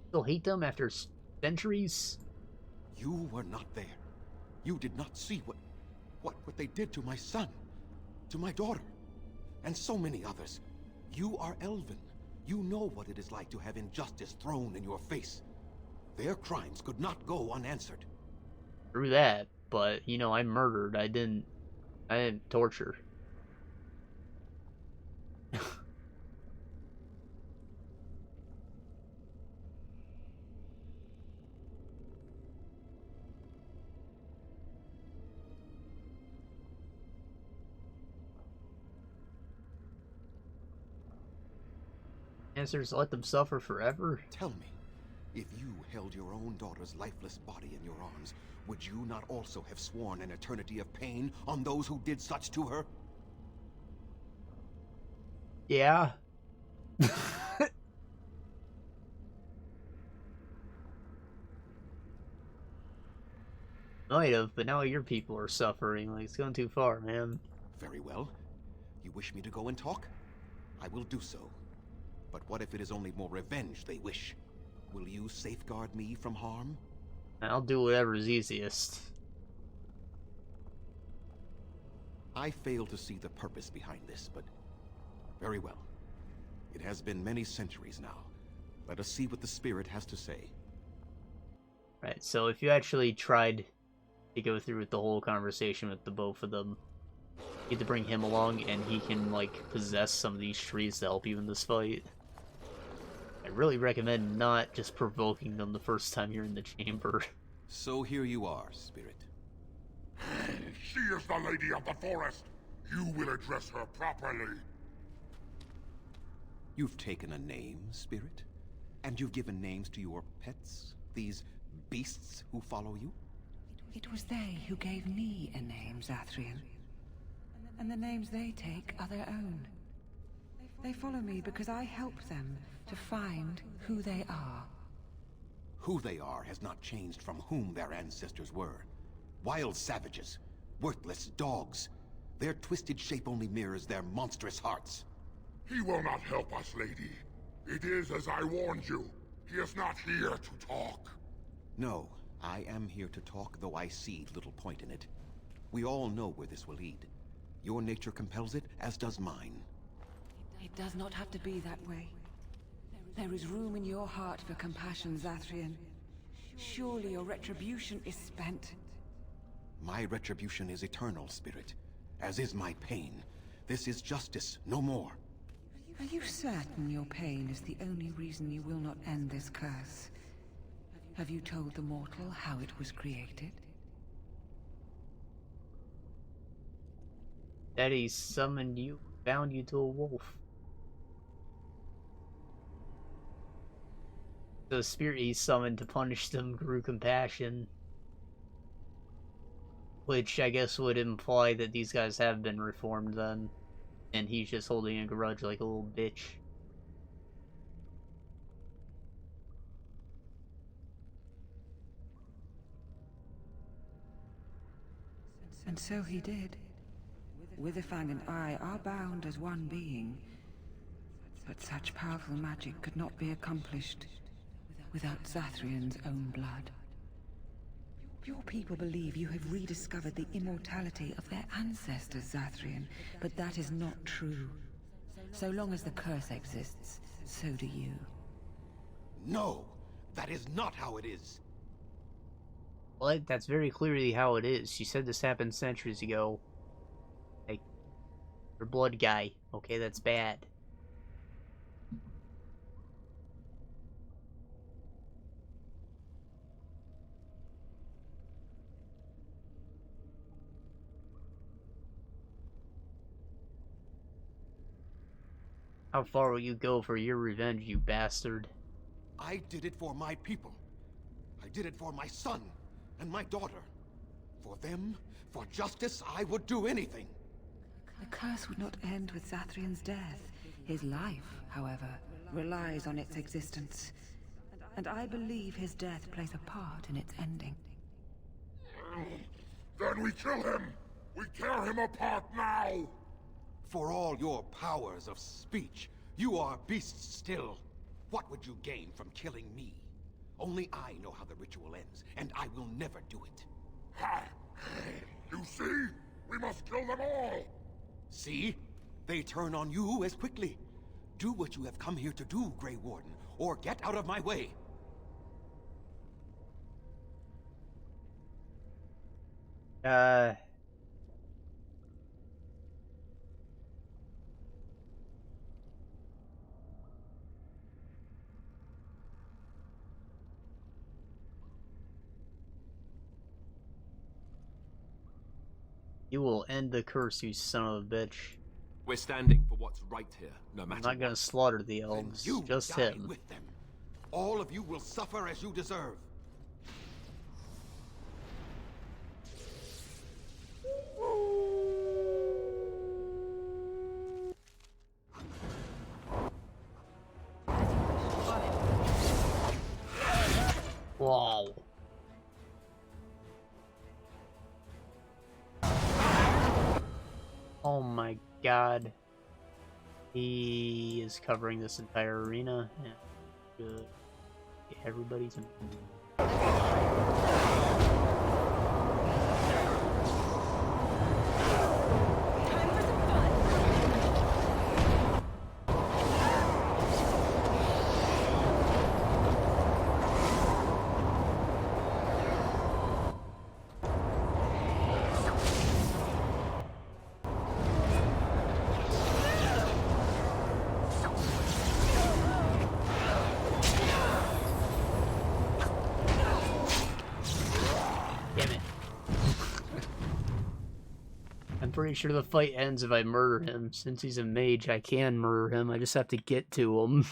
Still hate them after centuries? You were not there. You did not see what they did to my son, to my daughter, and so many others. You are Elven. You know what it is like to have injustice thrown in your face. Their crimes could not go unanswered. Through that, but, you know, I murdered. I didn't torture. Answers, let them suffer forever? Tell me, if you held your own daughter's lifeless body in your arms, would you not also have sworn an eternity of pain on those who did such to her? Yeah. Might have, but now your people are suffering. Like, it's going too far, man. Very well. You wish me to go and talk? I will do so. But what if it is only more revenge they wish? Will you safeguard me from harm? I'll do whatever's easiest. I fail to see the purpose behind this, but very well. It has been many centuries now. Let us see what the spirit has to say. Right, so if you actually tried to go through with the whole conversation with the both of them, you have to bring him along and he can, like, possess some of these trees to help you in this fight. I really recommend not just provoking them the first time you're in the chamber. So here you are, spirit. She is the lady of the forest. You will address her properly. You've taken a name, spirit? And you've given names to your pets? These beasts who follow you? It was they who gave me a name, Zathrian. And the names they take are their own. They follow me because I help them to find who they are. Who they are has not changed from whom their ancestors were. Wild savages, worthless dogs. Their twisted shape only mirrors their monstrous hearts. He will not help us, lady. It is as I warned you. He is not here to talk. No, I am here to talk, though I see little point in it. We all know where this will lead. Your nature compels it, as does mine. It does not have to be that way. There is room in your heart for compassion, Zathrian. Surely your retribution is spent. My retribution is eternal, spirit, as is my pain. This is justice, no more. Are you certain your pain is the only reason you will not end this curse? Have you told the mortal how it was created? That he summoned you, bound you to a wolf. The spirit he summoned to punish them grew compassion. Which I guess would imply that these guys have been reformed then. And he's just holding a grudge like a little bitch. And so he did. Witherfang and I are bound as one being. But such powerful magic could not be accomplished without Zathrian's own blood. Your people believe you have rediscovered the immortality of their ancestors, Zathrian, but that is not true. So long as the curse exists, so do you. No, that is not how it is. Well, that's very clearly how it is. She said this happened centuries ago. Like, her blood guy. Okay, that's bad. How far will you go for your revenge, you bastard? I did it for my people. I did it for my son and my daughter. For them, for justice, I would do anything. The curse would not end with Zathrian's death. His life, however, relies on its existence. And I believe his death plays a part in its ending. Then we kill him! We tear him apart now! For all your powers of speech, you are beasts still. What would you gain from killing me? Only I know how the ritual ends, and I will never do it. Ha! You see? We must kill them all! See? They turn on you as quickly. Do what you have come here to do, Grey Warden, or get out of my way. You will end the curse, you son of a bitch. We're standing for what's right here, no matter I'm not gonna slaughter the elves, You just die him. with them. All of you will suffer as you deserve. Wow. Oh my god. He is covering this entire arena. And everybody's in. Pretty sure the fight ends if I murder him. Since he's a mage, I can murder him. I just have to get to him.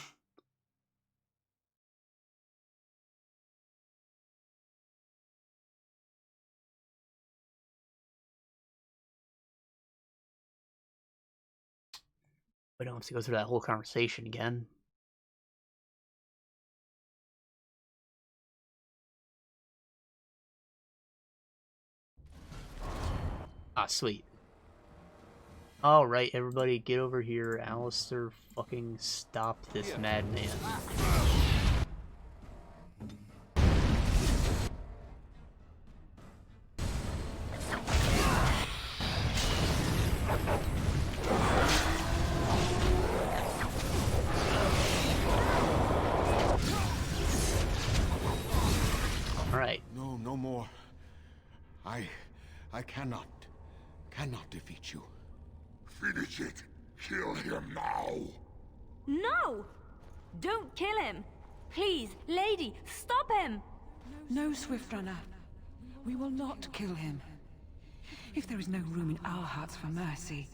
I don't have to go through that whole conversation again. Ah, sweet. Alright, everybody, get over here. Alistair fucking stopped this madman. Alright. No, no more. I cannot defeat you. Finish it! Kill him now! No! Don't kill him! Please, lady, stop him! No, Swiftrunner. We will not kill him. If there is no room in our hearts for mercy,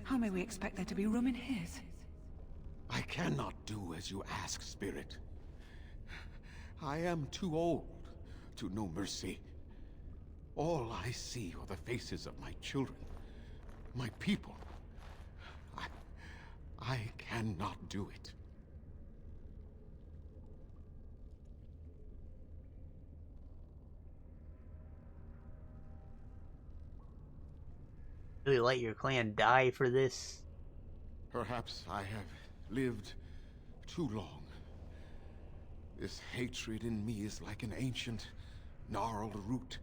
how may we expect there to be room in his? I cannot do as you ask, Spirit. I am too old to know mercy. All I see are the faces of my children, my people. I cannot do it. Really let your clan die for this? Perhaps I have lived too long. This hatred in me is like an ancient, gnarled root.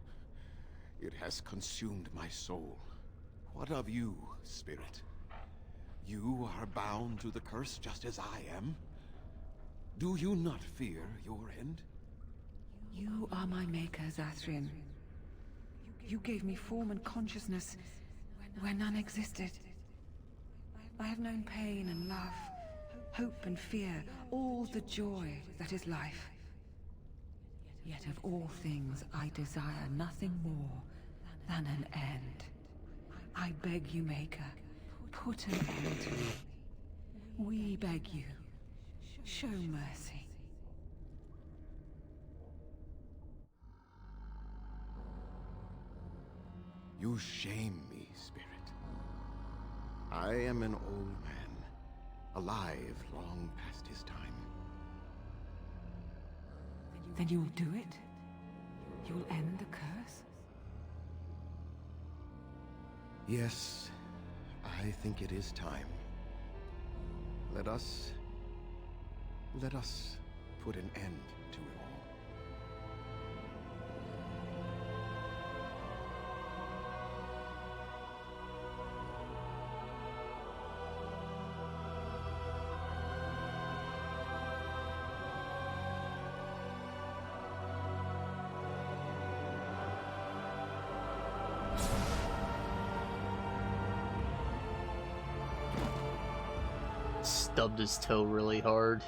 It has consumed my soul. What of you, spirit? You are bound to the curse just as I am. Do you not fear your end? You are my maker, Zathrian. You gave me form and consciousness where none existed. I have known pain and love, hope and fear, all the joy that is life. Yet of all things, I desire nothing more than an end. I beg you, Maker, put an end to it. We beg you, show mercy. You shame me, spirit. I am an old man, alive long past his time. Then you'll do it? You'll end the curse? Yes, I think it is time. Let us put an end to it all. Stubbed his toe really hard.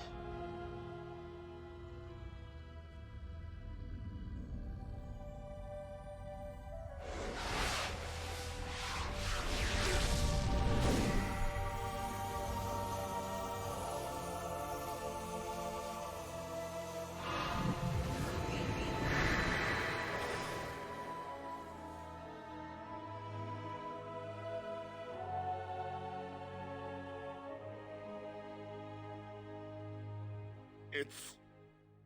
It's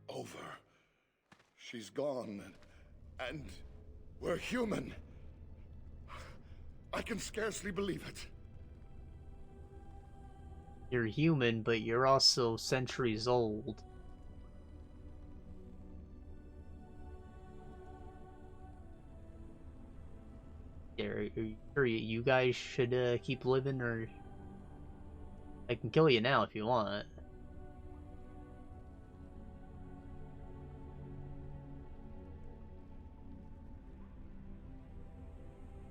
over. She's gone, and we're human. I can scarcely believe it. You're human, but you're also centuries old. Are you sure you guys should keep living, or I can kill you now if you want.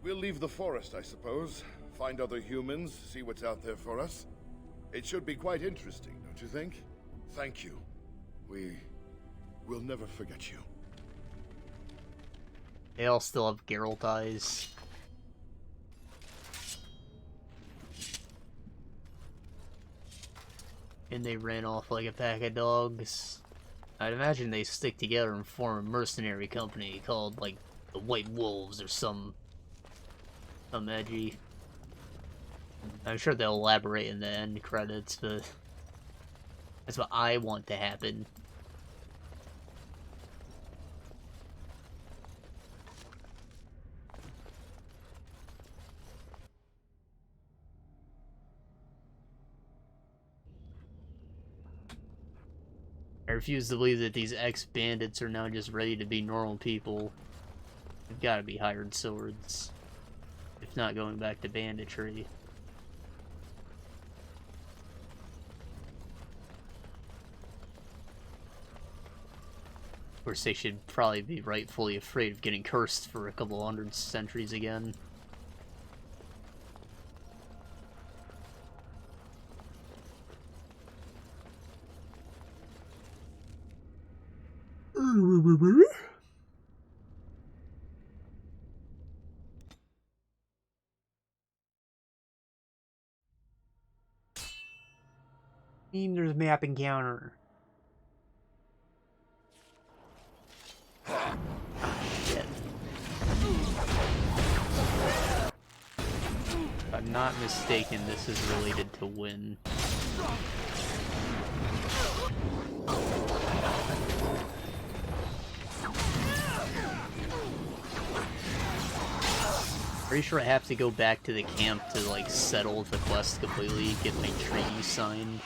We'll leave the forest, I suppose. Find other humans, see what's out there for us. It should be quite interesting, don't you think? Thank you. We'll never forget you. They all still have Geralt eyes. And they ran off like a pack of dogs. I'd imagine they stick together and form a mercenary company called, like, the White Wolves or some edgy. I'm sure they'll elaborate in the end credits, but that's what I want to happen. I refuse to believe that these ex-bandits are now just ready to be normal people. They've got to be hired swords. If not going back to banditry. Of course, they should probably be rightfully afraid of getting cursed for a couple hundred centuries again. There's map encounter. Shit. If I'm not mistaken, this is related to Win. Pretty sure I have to go back to the camp to, like, settle the quest completely, get my treaty signed.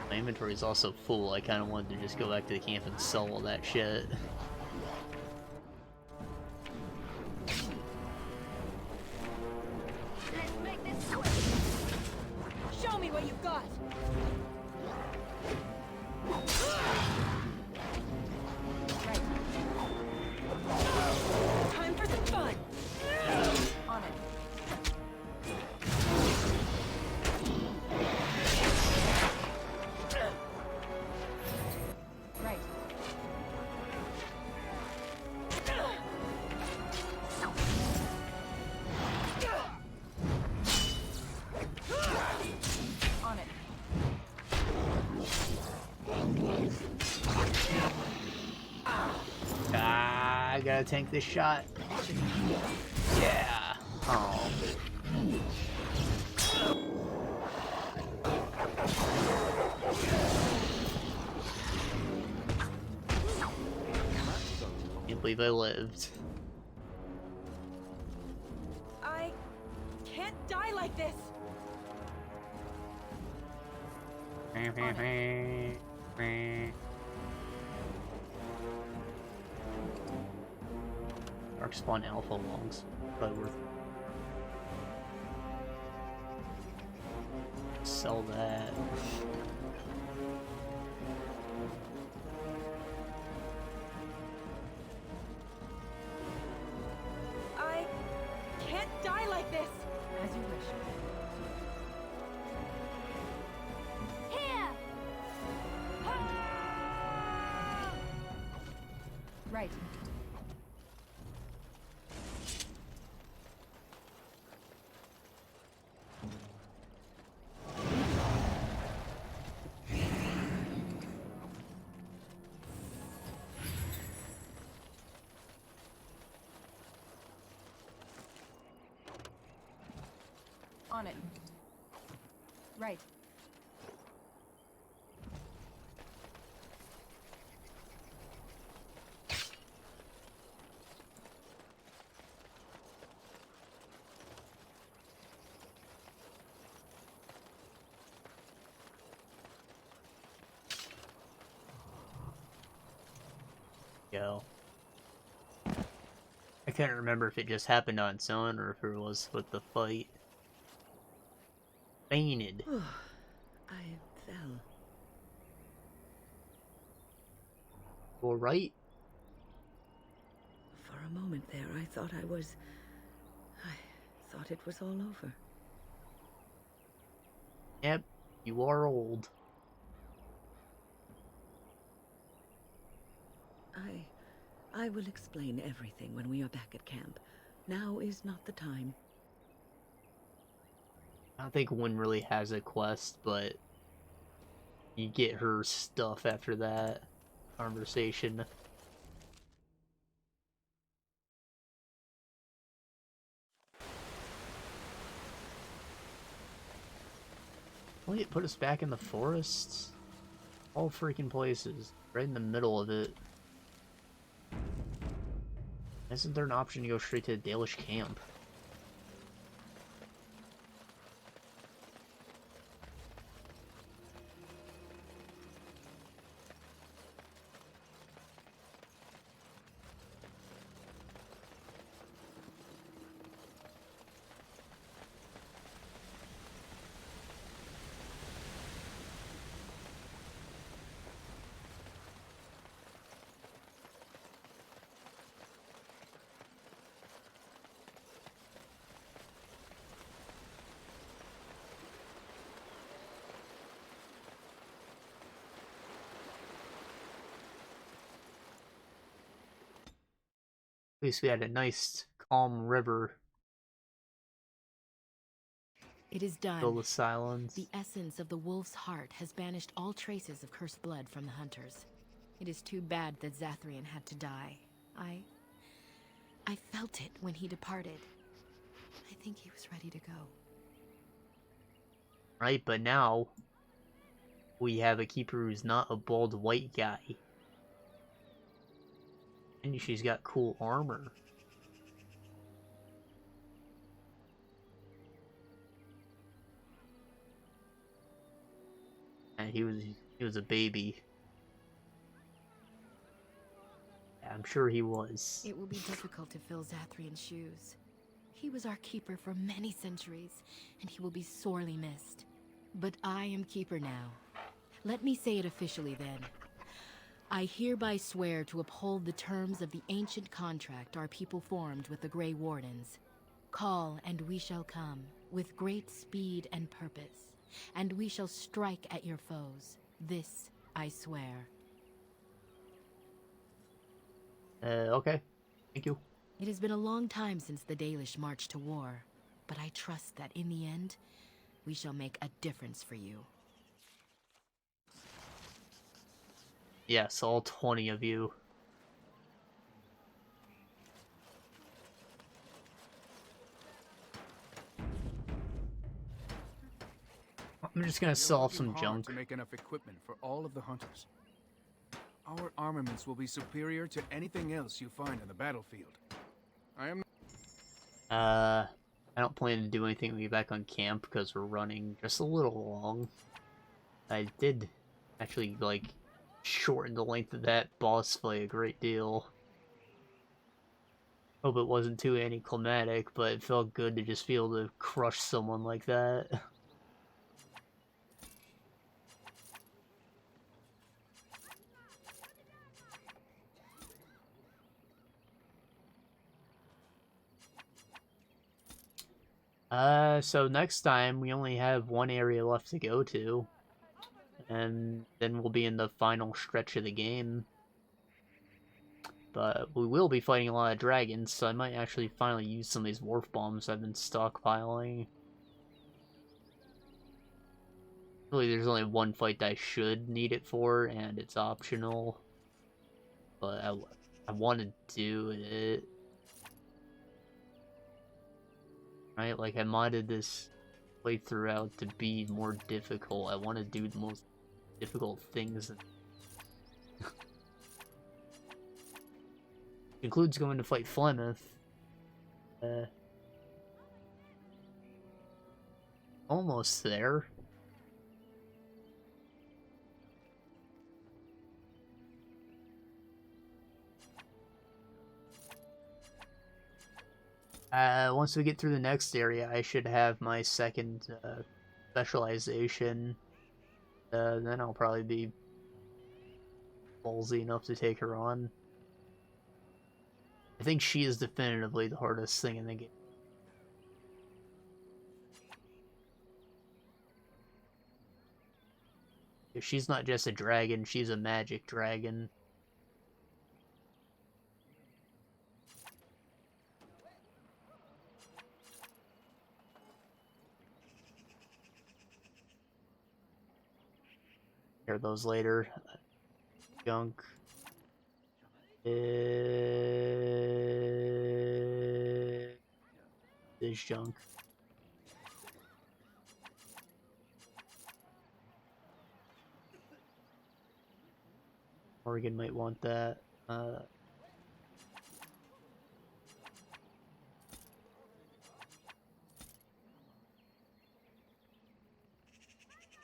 My inventory is also full. I kind of wanted to just go back to the camp and sell all that shit. Let's make this quick. Show me what you've got. Right. Time for some fun. On it. Right. On it. Ah, I gotta tank this shot. Yeah. Oh. Can't believe I lived. I can't die like this. Dark Spawn Alpha logs. Probably worth it. Sell that. I can't die like this. As you wish. Here! Right. On it. Right. Go. I can't remember if it just happened on its own or if it was with the fight. Fainted. I fell. All right. For a moment there, I thought I thought it was all over. Yep, you are old. I will explain everything when we are back at camp. Now is not the time. I don't think one really has a quest, but you get her stuff after that conversation. Wait, put us back in the forests? All freaking places. Right in the middle of it. Isn't there an option to go straight to the Dalish camp? At least we had a nice, calm river. It is done. Filled with silence. The essence of the wolf's heart has banished all traces of cursed blood from the hunters. It is too bad that Zathrian had to die. I felt it when he departed. I think he was ready to go. Right, but now we have a keeper who's not a bald white guy. And she's got cool armor. And he was a baby. Yeah, I'm sure he was. It will be difficult to fill Zathrian's shoes. He was our keeper for many centuries, and he will be sorely missed. But I am keeper now. Let me say it officially then. I hereby swear to uphold the terms of the ancient contract our people formed with the Grey Wardens. Call, and we shall come, with great speed and purpose, and we shall strike at your foes. This I swear. Okay. Thank you. It has been a long time since the Dalish marched to war, but I trust that in the end, we shall make a difference for you. Yes, all 20 of you. I'm just gonna sell off some junk. To make enough equipment for all of the hunters. Our armaments will be superior to anything else you find on the battlefield. I don't plan to do anything when we get back on camp because we're running just a little long. I did actually, like, shorten the length of that boss fight a great deal. Hope it wasn't too anticlimactic, but it felt good to just be able to crush someone like that. So next time we only have one area left to go to, and then we'll be in the final stretch of the game. But we will be fighting a lot of dragons, so I might actually finally use some of these wharf bombs I've been stockpiling. Really, there's only one fight that I should need it for, and it's optional. But I want to do it. Right, like I modded this playthrough out to be more difficult. I want to do the most difficult things. Includes going to fight Flemeth. Almost there. Once we get through the next area, I should have my second specialization. Then I'll probably be ballsy enough to take her on. I think she is definitively the hardest thing in the game. She's not just a dragon, she's a magic dragon. Hear those later. Junk. This junk. Oregon might want that.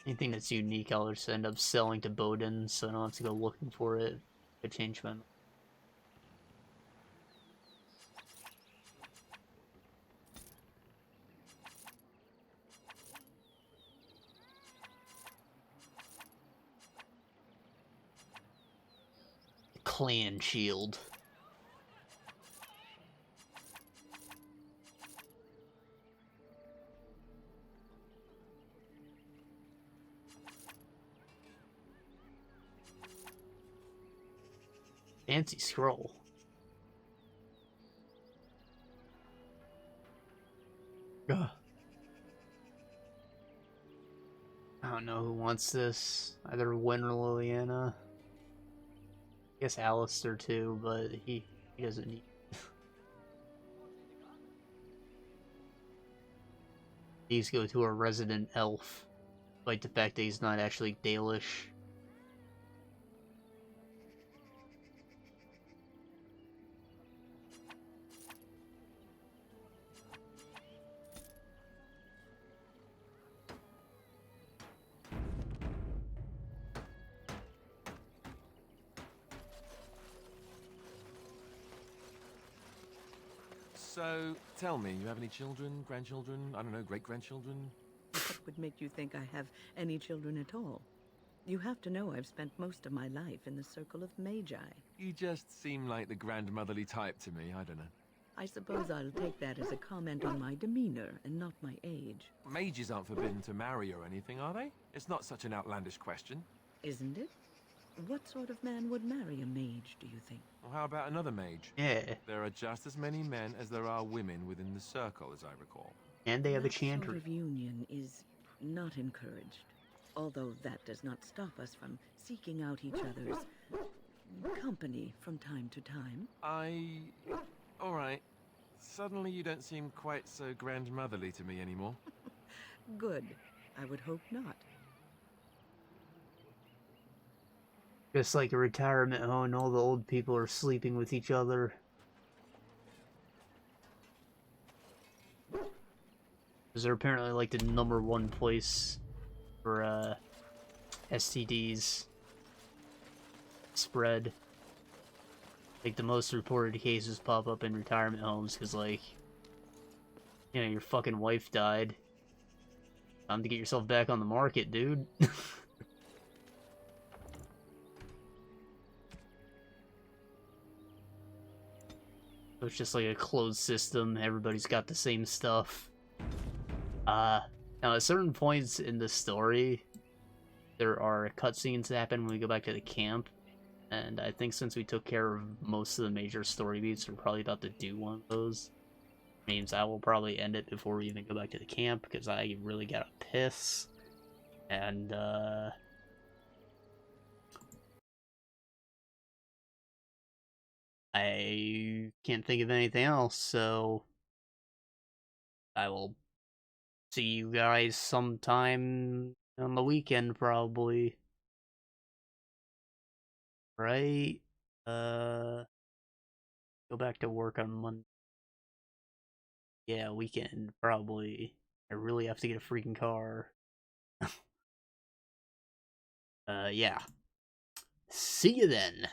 Anything that's unique, I'll just end up selling to Bowden, so I don't have to go looking for it. I change my mind. Clan shield. Fancy scroll. Ugh. I don't know who wants this. Either Wynn or Liliana. I guess Alistair too, but he doesn't need it. These go to a resident elf, despite the fact that he's not actually Dalish. So, tell me, you have any children, grandchildren, I don't know, great-grandchildren? What would make you think I have any children at all? You have to know I've spent most of my life in the circle of magi. You just seem like the grandmotherly type to me, I don't know. I suppose I'll take that as a comment on my demeanor and not my age. Mages aren't forbidden to marry or anything, are they? It's not such an outlandish question. Isn't it? What sort of man would marry a mage, do you think? Well, how about another mage? Yeah. There are just as many men as there are women within the circle, as I recall. And they have a That chantry. sort of union is not encouraged. Although that does not stop us from seeking out each other's company from time to time. All right. Suddenly you don't seem quite so grandmotherly to me anymore. Good. I would hope not. Just like a retirement home, all the old people are sleeping with each other. Because they're apparently like the #1 place for STDs spread. Like the most reported cases pop up in retirement homes because, like, you know, your fucking wife died. Time to get yourself back on the market, dude. So it's just like a closed system. Everybody's got the same stuff. Now at certain points in the story, there are cutscenes that happen when we go back to the camp. And I think since we took care of most of the major story beats, we're probably about to do one of those. Means I will probably end it before we even go back to the camp, because I really gotta piss. And, I can't think of anything else, so I will see you guys sometime on the weekend, probably. Right? Go back to work on Monday. Yeah, weekend, probably. I really have to get a freaking car. Yeah. See you then.